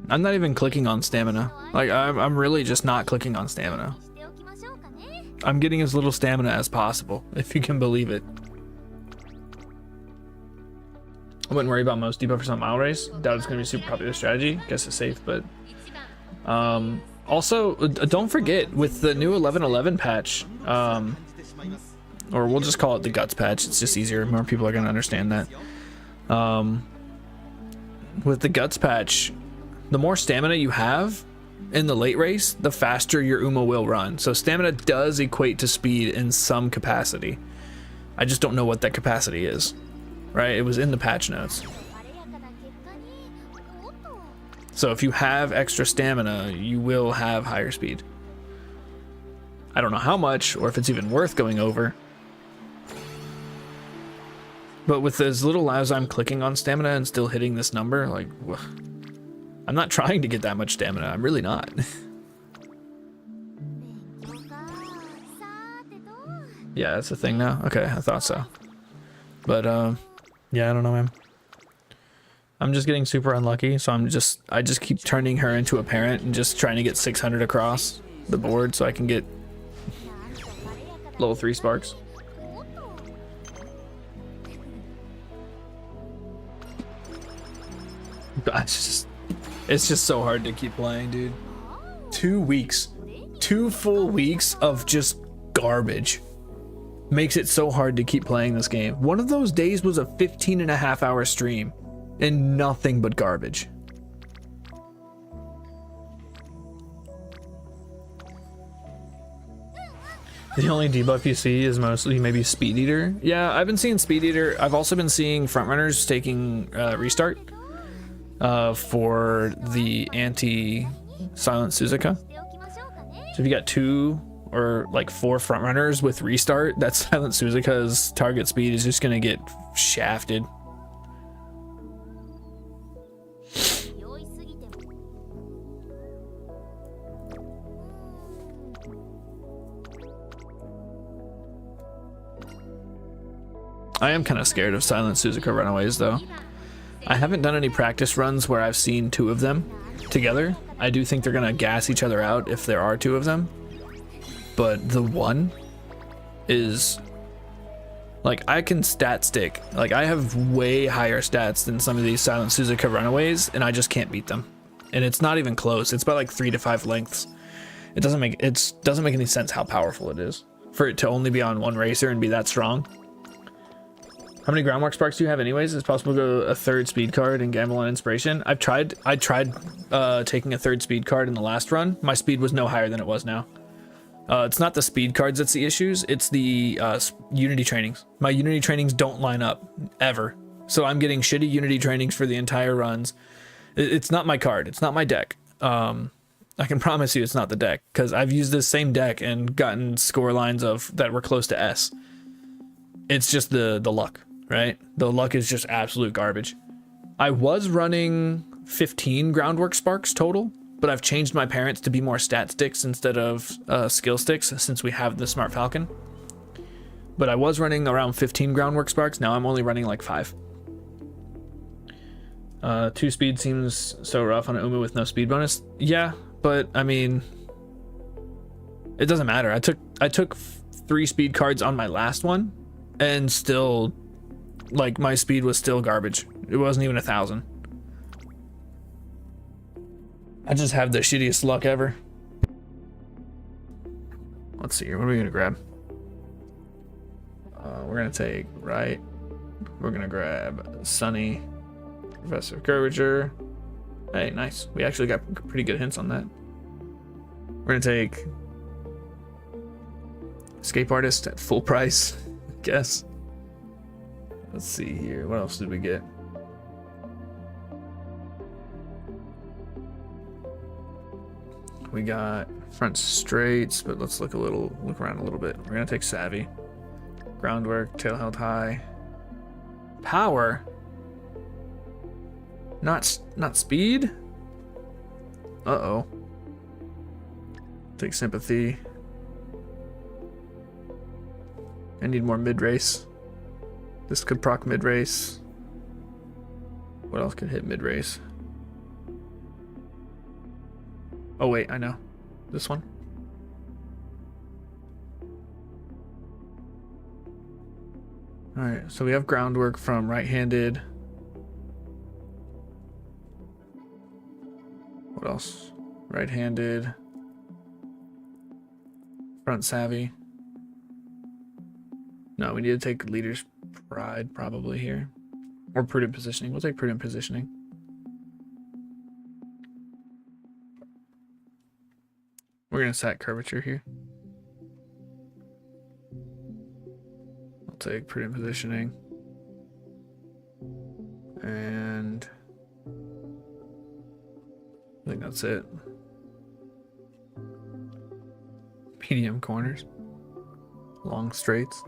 I'm not even clicking on stamina. Like, I'm really just not clicking on stamina. I'm getting as little stamina as possible, if you can believe it. I wouldn't worry about most debuffers on Mile Race. Doubt it's going to be a super popular strategy. Guess it's safe, but... also, don't forget, with the new 11.11 patch, or we'll just call it the Guts patch, it's just easier, more people are going to understand that. With the Guts patch, the more stamina you have in the late race, the faster your Uma will run. So stamina does equate to speed in some capacity. I just don't know what that capacity is, right? It was in the patch notes. So if you have extra stamina, you will have higher speed. I don't know how much, or if it's even worth going over. But with as little as I'm clicking on stamina and still hitting this number, like, I'm not trying to get that much stamina. I'm really not. Yeah, that's the thing now. Okay, I thought so. But, yeah, I don't know, man. I'm just getting super unlucky, so I just keep turning her into a parent and just trying to get 600 across the board so I can get level 3 sparks. It's just so hard to keep playing, dude. 2 weeks. 2 full weeks of just garbage. Makes it so hard to keep playing this game. One of those days was a 15.5-hour stream and nothing but garbage. The only debuff you see is mostly maybe Speed Eater. Yeah, I've been seeing Speed Eater. I've also been seeing frontrunners taking restart for the anti-Silent Suzuka. So if you got 2 or like 4 frontrunners with restart, that Silent Suzuka's target speed is just gonna get shafted. I am kind of scared of Silent Suzuka runaways though. I haven't done any practice runs where I've seen 2 of them together. I do think they're gonna gas each other out if there are 2 of them. But the one is like, I can stat stick. Like, I have way higher stats than some of these Silent Suzuka runaways, and I just can't beat them. And it's not even close. It's by like 3 to 5 lengths. It doesn't make any sense how powerful it is for it to only be on 1 racer and be that strong. How many groundwork sparks do you have anyways? Is it possible to go a 3rd speed card and gamble on inspiration? I tried taking a 3rd speed card in the last run. My speed was no higher than it was now. It's not the speed cards that's the issues, it's the Unity trainings. My Unity trainings don't line up, ever. So I'm getting shitty Unity trainings for the entire runs. It's not my card, it's not my deck. I can promise you it's not the deck, because I've used this same deck and gotten score lines that were close to S. It's just the luck, right? The luck is just absolute garbage. I was running 15 groundwork sparks total, but I've changed my parents to be more stat sticks instead of skill sticks since we have the Smart Falcon. But I was running around 15 groundwork sparks. Now I'm only running like 5. 2 speed seems so rough on an Umu with no speed bonus. Yeah, but I mean, it doesn't matter. I took 3 speed cards on my last one, and still, like, my speed was still garbage. It wasn't even 1,000. I just have the shittiest luck ever. Let's see here. What are we gonna grab? We're gonna take right. We're gonna grab Sunny, Professor Curvature. Hey, nice. We actually got pretty good hints on that. We're gonna take Escape Artist at full price, I guess. Let's see here. What else did we get? We got front straights, but let's look around a little bit. We're gonna take Savvy. Groundwork, tail held high. Power? Not speed? Uh-oh. Take Sympathy. I need more mid-race. This could proc mid-race. What else could hit mid-race? Oh wait, I know. This one. Alright, so we have groundwork from right-handed. What else? Right-handed. Front savvy. No, we need to take Leader's Pride probably here. Or Prudent Positioning. We'll take Prudent Positioning. We're gonna set Curvature here. I'll take Prudent Positioning. And I think that's it. Medium corners. Long straights.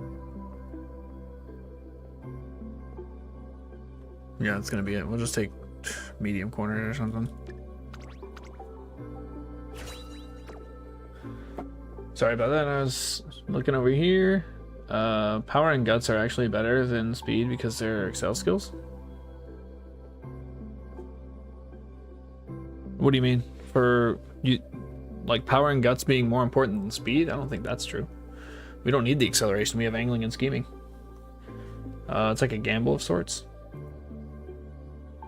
Yeah, that's gonna be it. We'll just take medium corner or something. Sorry about that. I was looking over here. Power and guts are actually better than speed because they're excel skills. What do you mean? For you, like power and guts being more important than speed? I don't think that's true. We don't need the acceleration. We have angling and scheming. It's like a gamble of sorts.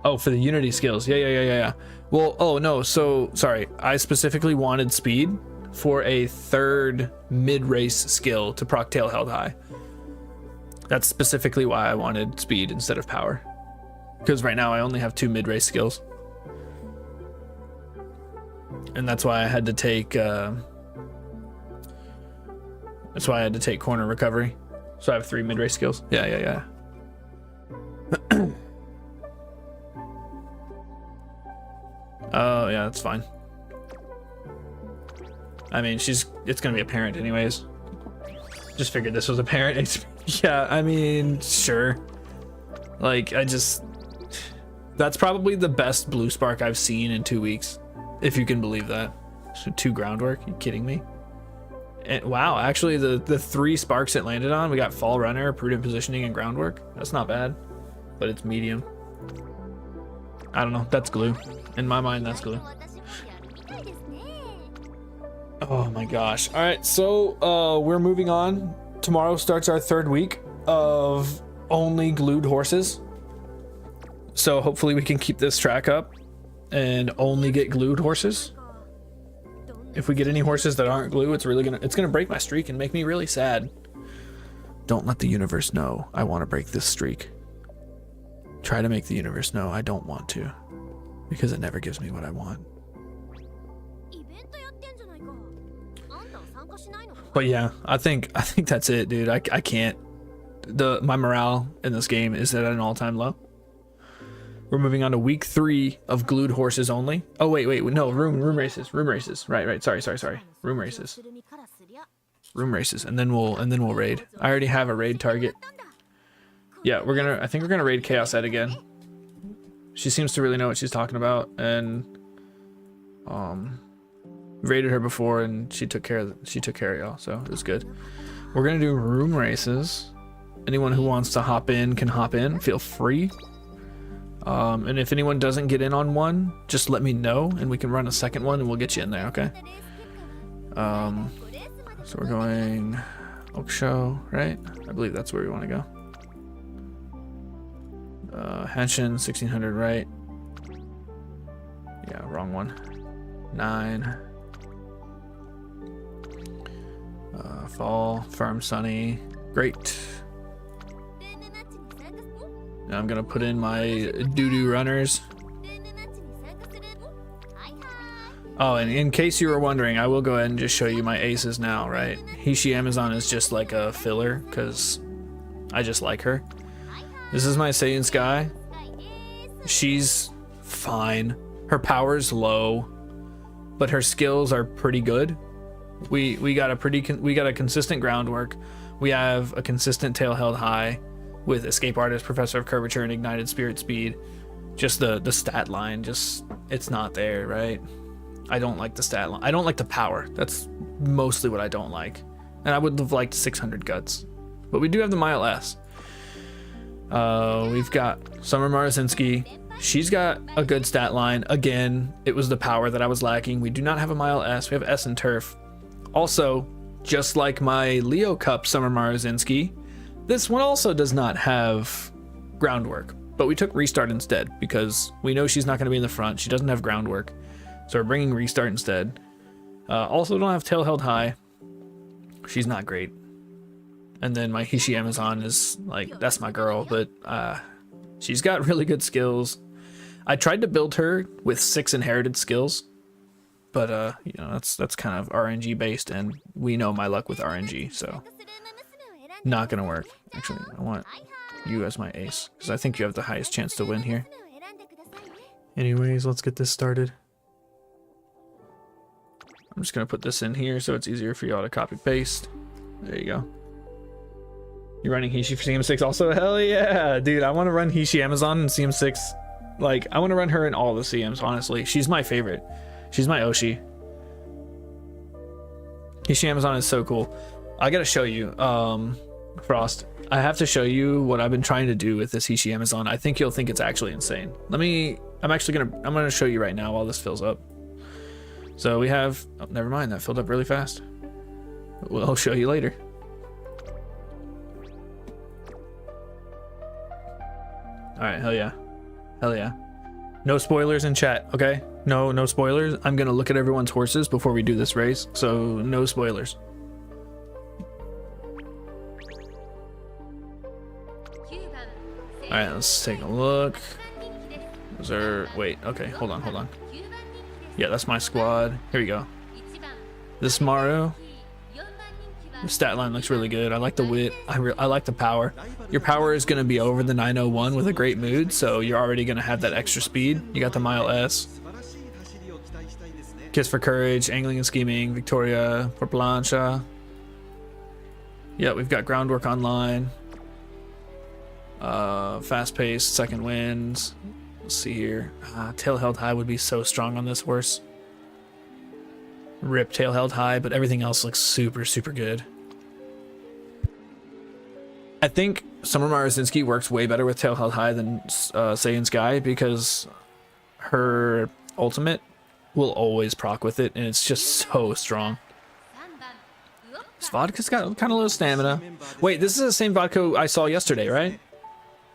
Oh, for the unity skills. Yeah. Well, oh no. So sorry. I specifically wanted speed for a third mid-race skill to proc tail held high. That's specifically why I wanted speed instead of power. Because right now I only have 2 mid-race skills. And that's why I had to take corner recovery. So I have 3 mid-race skills. Yeah. Oh, yeah, that's fine. I mean, it's gonna be apparent anyways. Just figured this was apparent. Yeah, I mean, sure. Like, that's probably the best blue spark I've seen in 2 weeks. If you can believe that. So 2 groundwork, you kidding me? And wow, actually the 3 sparks it landed on, we got fall runner, prudent positioning, and groundwork. That's not bad, but it's medium. I don't know, that's glue. In my mind, that's glue. Oh my gosh. All right, so we're moving on. Tomorrow starts our 3rd week of only glued horses. So hopefully we can keep this track up and only get glued horses. If we get any horses that aren't glue, it's gonna break my streak and make me really sad. Don't let the universe know I want to break this streak. Try to make the universe know I don't want to, because it never gives me what I want. But yeah, I think that's it, dude. I can't. My morale in this game is at an all-time low. We're moving on to week 3 of glued horses only. Oh wait, no, room races. Right. Sorry. Room races, and then we'll raid. I already have a raid target. Yeah, I think we're gonna raid Chaos Ed again. She seems to really know what she's talking about, and raided her before, and she took care of y'all, so it was good. We're gonna do room races. Anyone who wants to hop in can hop in. Feel free. And if anyone doesn't get in on one, just let me know, and we can run a second one, and we'll get you in there. Okay. So we're going Oak Show, right? I believe that's where we want to go. Henshin 1600, right? Yeah, wrong one. 9. Fall, firm, sunny. Great. Now I'm gonna put in my doo-doo runners. Oh, and in case you were wondering, I will go ahead and just show you my aces now, right? Hishi Amazon is just like a filler, because I just like her. This is my Seiun Sky. She's fine. Her power's low, but her skills are pretty good. We got a consistent groundwork. We have a consistent tail held high with Escape Artist, Professor of Curvature, and Ignited Spirit Speed. Just the stat line, it's not there, right? I don't like the stat line. I don't like the power. That's mostly what I don't like. And I would have liked 600 guts. But we do have the Mile S. We've got Summer Marzinski. She's got a good stat line. Again, it was the power that I was lacking. We do not have a Mile S. We have S and Turf. Also, just like my Leo Cup Summer Marzinski, this one also does not have groundwork. But we took Restart instead because we know she's not going to be in the front. She doesn't have groundwork. So we're bringing Restart instead. Also don't have Tail Held High. She's not great. And then my Hishi Amazon is like, that's my girl, but she's got really good skills. I tried to build her with 6 inherited skills, but you know, that's kind of RNG based, and we know my luck with RNG, so not gonna work. Actually, I want you as my ace because I think you have the highest chance to win here. Anyways, let's get this started. I'm just gonna put this in here so it's easier for y'all to copy paste. There you go. You're running Hishi for CM6 also? Hell yeah, dude. I want to run Hishi Amazon and CM6. Like, I want to run her in all the CMs, honestly. She's my favorite. She's my Oshi. Hishi Amazon is so cool. I gotta show you, Frost. I have to show you what I've been trying to do with this Hishi Amazon. I think you'll think it's actually insane. I'm gonna show you right now while this fills up. So we have, oh, never mind, that filled up really fast. Well, I'll show you later. All right, hell yeah. Hell yeah. No spoilers in chat, okay? No spoilers. I'm gonna look at everyone's horses before we do this race, so no spoilers. All right, let's take a look. Is there, wait, okay, hold on. Yeah, that's my squad. Here we go. This Smaru. The stat line looks really good. I like the wit. I like the power. Your power is going to be over the 901 with a great mood, so you're already going to have that extra speed. You got the Mile S. Kiss for Courage, Angling and Scheming, Victoria for Plancha. Yeah, we've got Groundwork Online. Fast paced, second winds. Let's see here. Tail held high would be so strong on this horse. Rip tail held high, but everything else looks super, super good. I think Summer Marazinski works way better with tail held high than Seiun Sky because her ultimate will always proc with it, and it's just so strong. This vodka's got kind of low stamina. Wait, this is the same vodka I saw yesterday, right?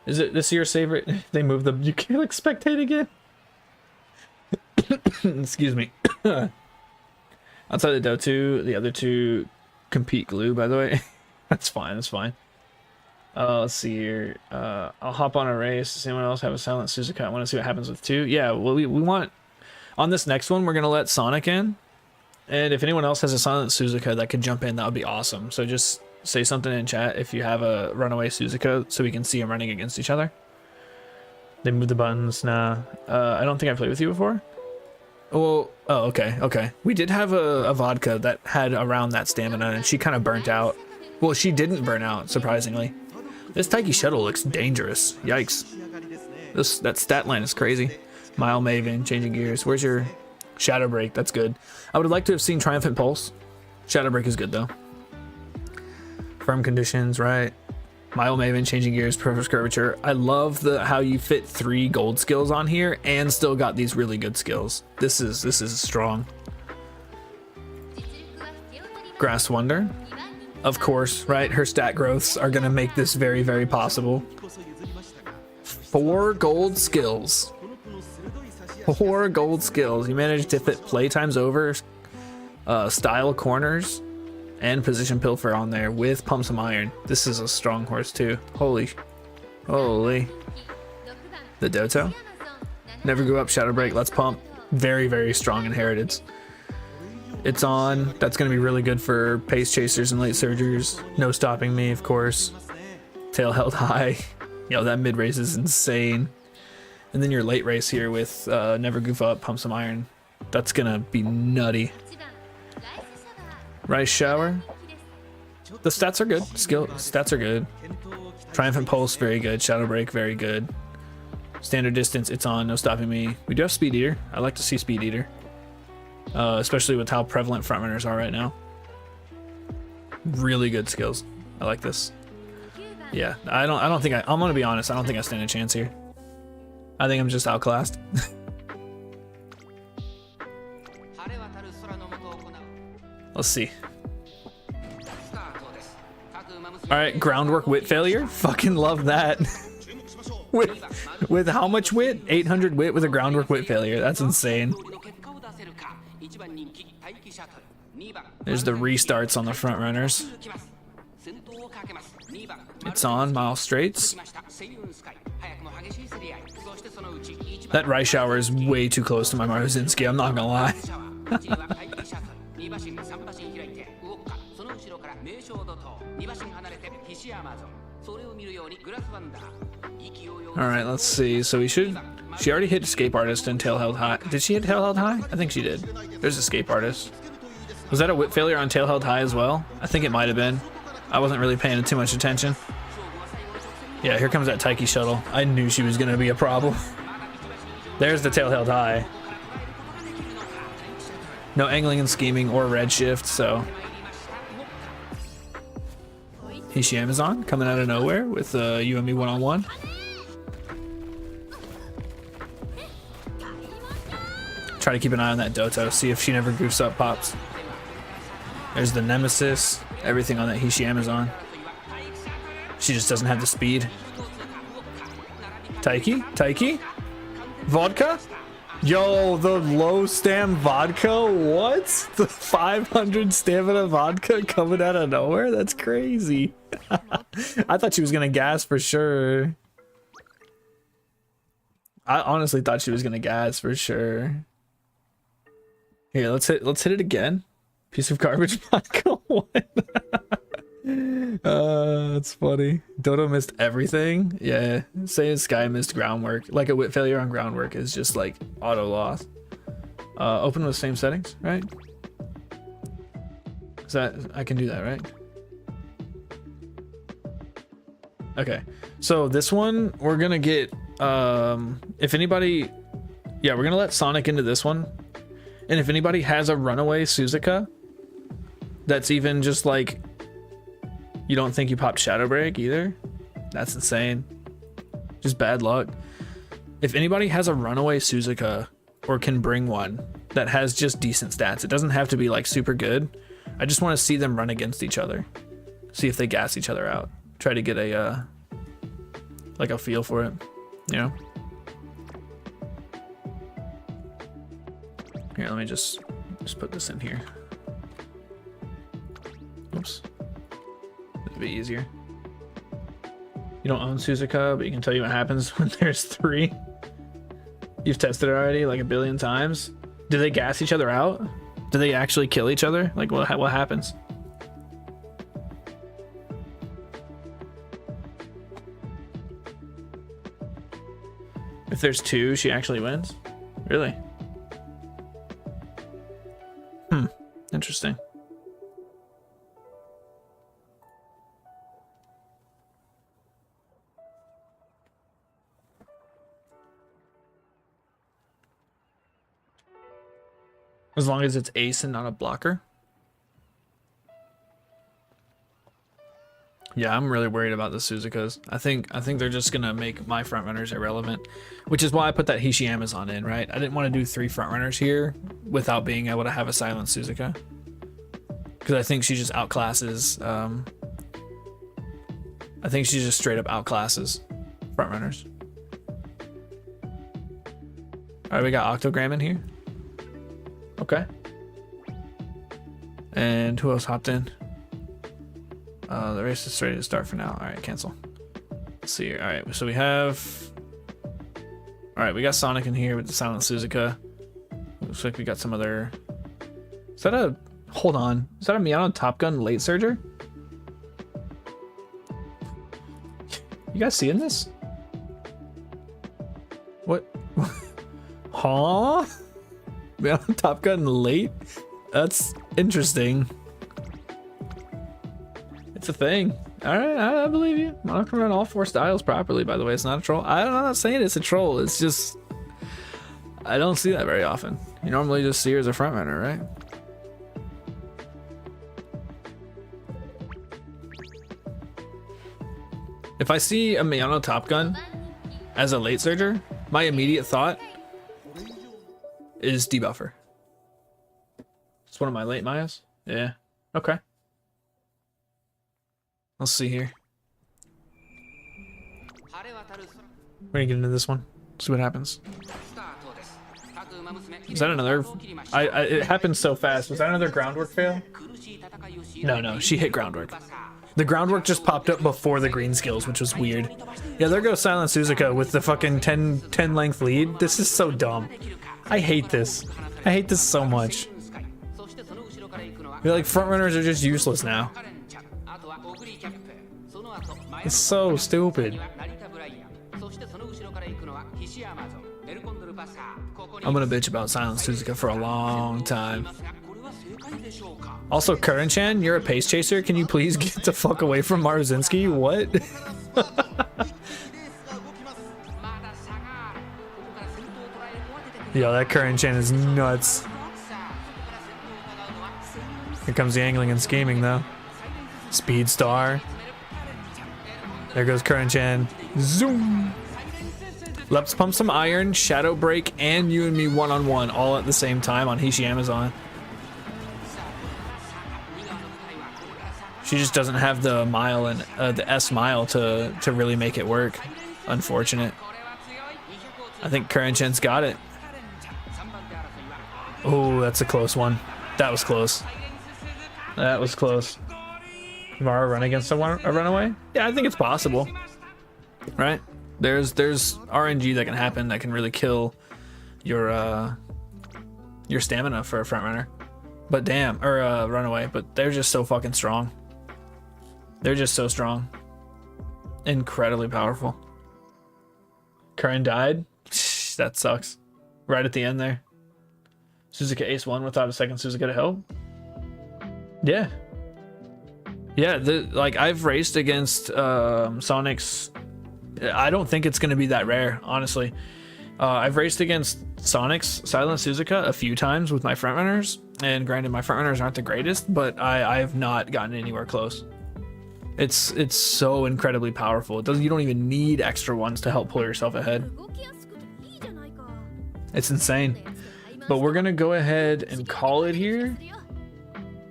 Is it this year's favorite? They moved them. You can't like spectate again. Excuse me. Outside the Dota, the other two compete glue, by the way. That's fine, that's fine. Let's see here. I'll hop on a race. Does anyone else have a silent Suzuka? I want to see what happens with 2. Yeah, well, we want... On this next one, we're going to let Sonic in. And if anyone else has a silent Suzuka that could jump in, that would be awesome. So just say something in chat if you have a runaway Suzuka so we can see them running against each other. They moved the buttons. Nah. I don't think I played with you before. Well, oh, okay. We did have a vodka that had around that stamina, and she kind of burnt out. Well, she didn't burn out, surprisingly. This Taiki Shuttle looks dangerous. Yikes. That stat line is crazy. Mile Maven, changing gears. Where's your Shadow Break? That's good. I would like to have seen Triumphant Pulse. Shadow Break is good, though. Firm conditions, right? Mile Maven, changing gears, perfect curvature. I love how you fit 3 gold skills on here and still got these really good skills. This is strong. Grass Wonder, of course, right? Her stat growths are gonna make this very, very possible. 4 gold skills. 4 gold skills. You managed to fit playtimes over, style corners, and position pilfer on there with pump some iron. This is a strong horse too. Holy. The Doto. Never go up, Shadow Break, let's pump. Very, very strong inheritance. It's on. That's going to be really good for pace chasers and late surgers. No stopping me, of course. Tail held high. Yo, that mid race is insane. And then your late race here with Never Goof Up, pump some iron. That's going to be nutty. Rice Shower. The stats are good. Stats are good. Triumphant Pulse, very good. Shadow Break, very good. Standard Distance, it's on. No stopping me. We do have Speed Eater. I like to see Speed Eater. Especially with how prevalent frontrunners are right now. Really good skills. I like this. Yeah, I don't think I'm gonna be honest, I don't think I stand a chance here. I think I'm just outclassed. Let's see. Alright, groundwork wit failure. Fucking love that. with how much wit? 800 wit with a groundwork wit failure. That's insane. There's the restarts on the front runners. It's on mile straights. That rice shower is way too close to my Marazinski, I'm not gonna lie. Alright, let's see. So she already hit Escape Artist and Tail Held High. Did she hit Tail Held High? I think she did. There's Escape Artist. Was that a whip failure on Tail Held High as well? I think it might have been. I wasn't really paying too much attention. Yeah, here comes that Taiki shuttle. I knew she was gonna be a problem. There's the tail held high. No angling and scheming or redshift, so. Hishi Amazon coming out of nowhere with you and me one-on-one. Try to keep an eye on that Doto, see if she never goofs up pops. There's the Nemesis, everything on that Hishi Amazon. She just doesn't have the speed. Taiki? Vodka? Yo, the low stam vodka? What? The 500 stamina vodka coming out of nowhere? That's crazy. I thought she was gonna gas for sure. I honestly thought she was gonna gas for sure. Here, let's hit it again. Piece of garbage vodka. What? That's funny. Dodo missed everything. Yeah, Seiun Sky missed groundwork. Like a whip failure on groundwork is just like auto loss. Open with same settings, right? Is that I can do that, right? Okay, so this one we're gonna get if anybody, yeah, we're gonna let Sonic into this one, and if anybody has a runaway Suzuka that's even just like, you don't think you popped Shadow Break either? That's insane. Just bad luck. If anybody has a runaway Suzuka or can bring one that has just decent stats, it doesn't have to be like super good. I just want to see them run against each other. See if they gas each other out. Try to get a like a feel for it, you know? Here, let me just put this in here. Oops. It'll be easier. You don't own Suzuka, but you can tell you what happens when there's 3. You've tested it already like a billion times. Do they gas each other out? Do they actually kill each other? Like what happens? If there's 2, she actually wins? Really? Interesting. As long as it's ace and not a blocker. Yeah, I'm really worried about the Suzukas. I think they're just gonna make my front runners irrelevant, which is why I put that Hishi Amazon in, right? I didn't want to do 3 front runners here without being able to have a silent Suzuka, because I think she just outclasses. I think she just straight up outclasses front runners. All right, we got Octogram in here. Okay. And who else hopped in? The race is ready to start for now. All right, cancel. Let's see here. All right, so we have. All right, we got Sonic in here with the silent Suzuka. Looks like we got some other. Is that a? Hold on. Is that a Miyano Top Gun late surger? You guys seeing this? What? Huh? Miyano Top Gun late? That's interesting. It's a thing. All right, I believe you. Mono can run all 4 styles properly, by the way. It's not a troll. I'm not saying it's a troll. It's just, I don't see that very often. You normally just see her as a front runner, right? If I see a Miyano Top Gun as a late surger, my immediate thought is Debuffer. It's one of my late Mayas. Yeah. Okay. Let's see here. We're gonna get into this one. See what happens. Is that another? It happened so fast. Was that another groundwork fail? No, she hit groundwork. The groundwork just popped up before the green skills, which was weird. Yeah, there goes Silent Suzuka with the fucking 10 length lead. This is so dumb. I hate this. I hate this so much. You're like, front runners are just useless now. It's so stupid. I'm gonna bitch about Silent Suzuka for a long time. Also, Curran-chan, you're a pace chaser. Can you please get the fuck away from Maruzinski? What? Yo, that current gen is nuts. Here comes the angling and scheming though. Speed star. There goes current gen. Zoom. Let's pump some iron, shadow break, and you and me one-on-one all at the same time on Hishi Amazon. She just doesn't have the mile and the S mile to really make it work. Unfortunate. I think current gen's got it. Oh, that's a close one. That was close. That was close. Mara run against a runaway? Yeah, I think it's possible. Right? There's RNG that can happen that can really kill your stamina for a front runner. But damn, or runaway, but they're just so fucking strong. They're just so strong. Incredibly powerful. Curran died. That sucks. Right at the end there. Suzuka ace 1 without a second Suzuka to help. Yeah. Yeah, like I've raced against Sonic's. I don't think it's going to be that rare, honestly. I've raced against Sonic's Silent Suzuka a few times with my frontrunners, and granted my frontrunners aren't the greatest, but I have not gotten anywhere close. It's so incredibly powerful. You don't even need extra ones to help pull yourself ahead. It's insane. But we're gonna go ahead and call it here.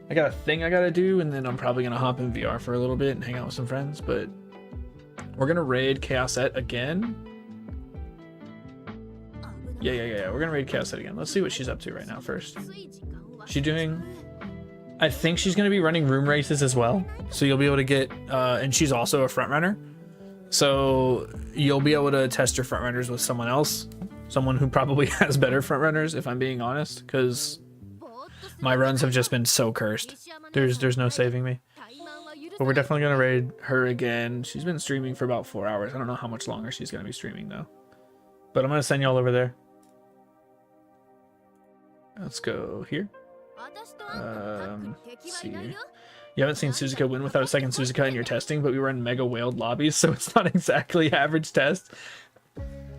I got a thing I gotta do, and then I'm probably gonna hop in VR for a little bit and hang out with some friends, but we're gonna raid Chaosette again. Yeah. We're gonna raid Chaosette again. Let's see what she's up to right now first. She doing... I think she's gonna be running room races as well. So you'll be able to get, and she's also a front runner. So you'll be able to test your front runners with someone else. Someone who probably has better front runners, if I'm being honest, because my runs have just been so cursed. There's no saving me. But we're definitely gonna raid her again. She's been streaming for about 4 hours. I don't know how much longer she's gonna be streaming though. But I'm gonna send y'all over there. Let's go here. Let's see. You haven't seen Suzuka win without a second Suzuka in your testing, but we were in mega whaled lobbies, so it's not exactly average test.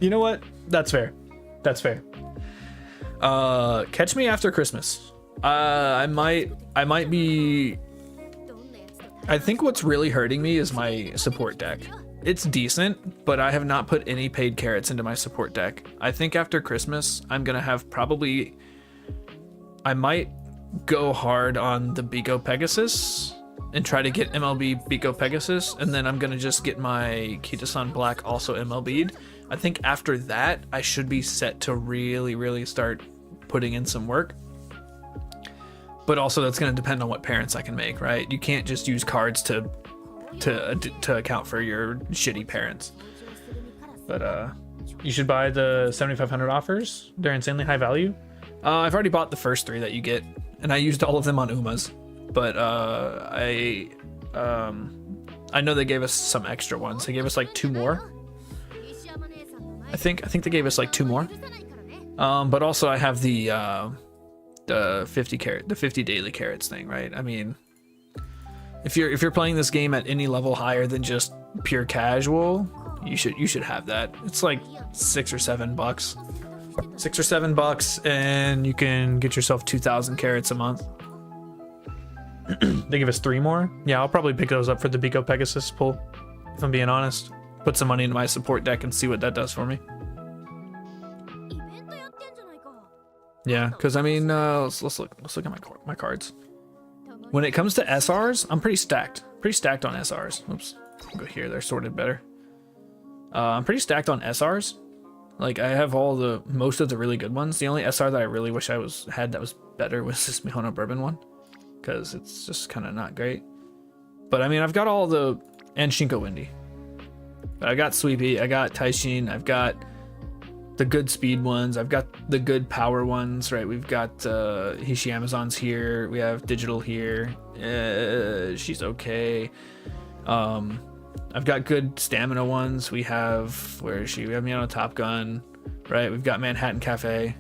You know what? That's fair. That's fair. Catch me after Christmas. I might be... I think what's really hurting me is my support deck. It's decent, but I have not put any paid carrots into my support deck. I think after Christmas, I'm gonna have probably... I might go hard on the Biko Pegasus and try to get MLB Biko Pegasus, and then I'm gonna just get my Kitasan Black also MLB'd. I think after that, I should be set to really start putting in some work. But also that's gonna depend on what parents I can make, right? You can't just use cards to account for your shitty parents. But you should buy the 7,500 offers. They're insanely high value. I've already bought the first 3 that you get, and I used all of them on Umas. But I know they gave us some extra ones. They gave us like 2 more. I think they gave us like 2 more. But also I have the 50 daily carrots thing, right? I mean, if you're playing this game at any level higher than just pure casual, you should have that. It's like $6 or $7. $6 or $7, and you can get yourself 2,000 carrots a month. They give us 3 more. Yeah, I'll probably pick those up for the Biko Pegasus pull, if I'm being honest. Put some money into my support deck and see what that does for me. Yeah, because I mean, let's look at my cards. When it comes to SRs, I'm pretty stacked. Pretty stacked on SRs. Oops, I'll go here. They're sorted better. I'm pretty stacked on SRs. Like I have most of the really good ones. The only SR that I really wish I had that was better was this Mihono Bourbon one, because it's just kind of not great. But I mean, I've got all and Shinko Windy. I got Sweepy, I got Taishin, I've got the good speed ones, I've got the good power ones, right? We've got Hishi Amazon's here, we have Digital here. She's okay. I've got good stamina ones. We have, where is she? We have Miano Top Gun, right? We've got Manhattan Cafe.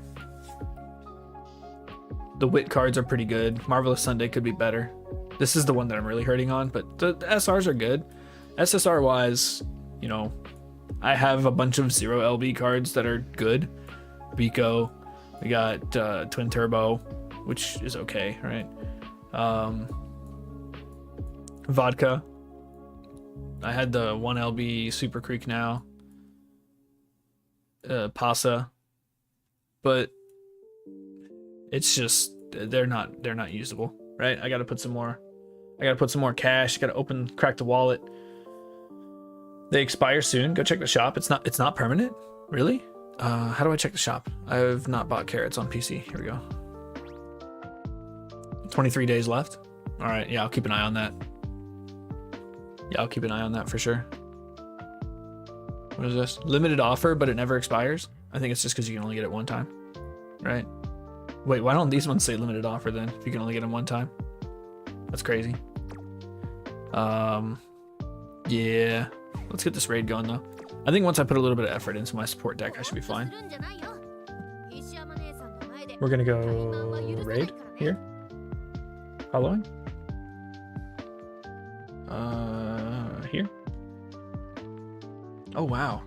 The Wit cards are pretty good. Marvelous Sunday could be better. This is the one that I'm really hurting on, but the SRs are good. SSR wise, I have a bunch of 0 LB cards that are good. Biko, We got twin turbo, which is okay, right? Vodka. I had the 1LB Super Creek now. Pasa. But it's just they're not usable, right? I gotta put some more cash, gotta crack the wallet. They expire soon. Go check the shop. It's not permanent. Really? How do I check the shop? I have not bought carrots on PC. Here we go. 23 days left. All right, yeah, I'll keep an eye on that. Yeah, I'll keep an eye on that for sure. What is this? Limited offer, but it never expires? I think it's just because you can only get it one time, right? Wait, why don't these ones say limited offer then, if you can only get them one time? That's crazy. Yeah. Let's get this raid going though. I think once I put a little bit of effort into my support deck, I should be fine. We're gonna go raid here. Following. Here. Oh wow.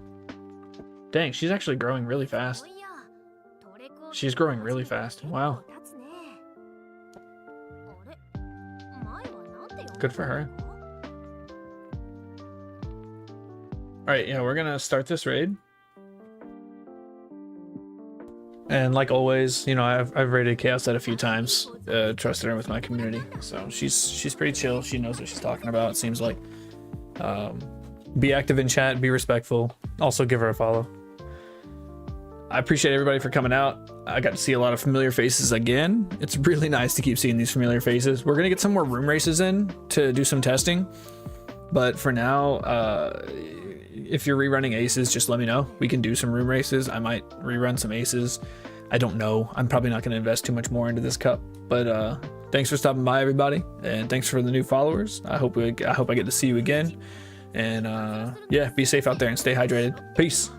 Dang, she's actually growing really fast. She's growing really fast. Wow. Good for her. Alright, yeah, we're gonna start this raid. And like always, you know, I've raided Chaos Set a few times, trusted her with my community. So she's pretty chill. She knows what she's talking about, it seems like. Be active in chat, be respectful. Also give her a follow. I appreciate everybody for coming out. I got to see a lot of familiar faces again. It's really nice to keep seeing these familiar faces. We're gonna get some more room races in to do some testing. But for now, if you're rerunning aces, just let me know. We can do some room races. I might rerun some aces. I don't know. I'm probably not gonna invest too much more into this cup. But thanks for stopping by, everybody. And thanks for the new followers. I hope I get to see you again. And yeah, be safe out there and stay hydrated. Peace.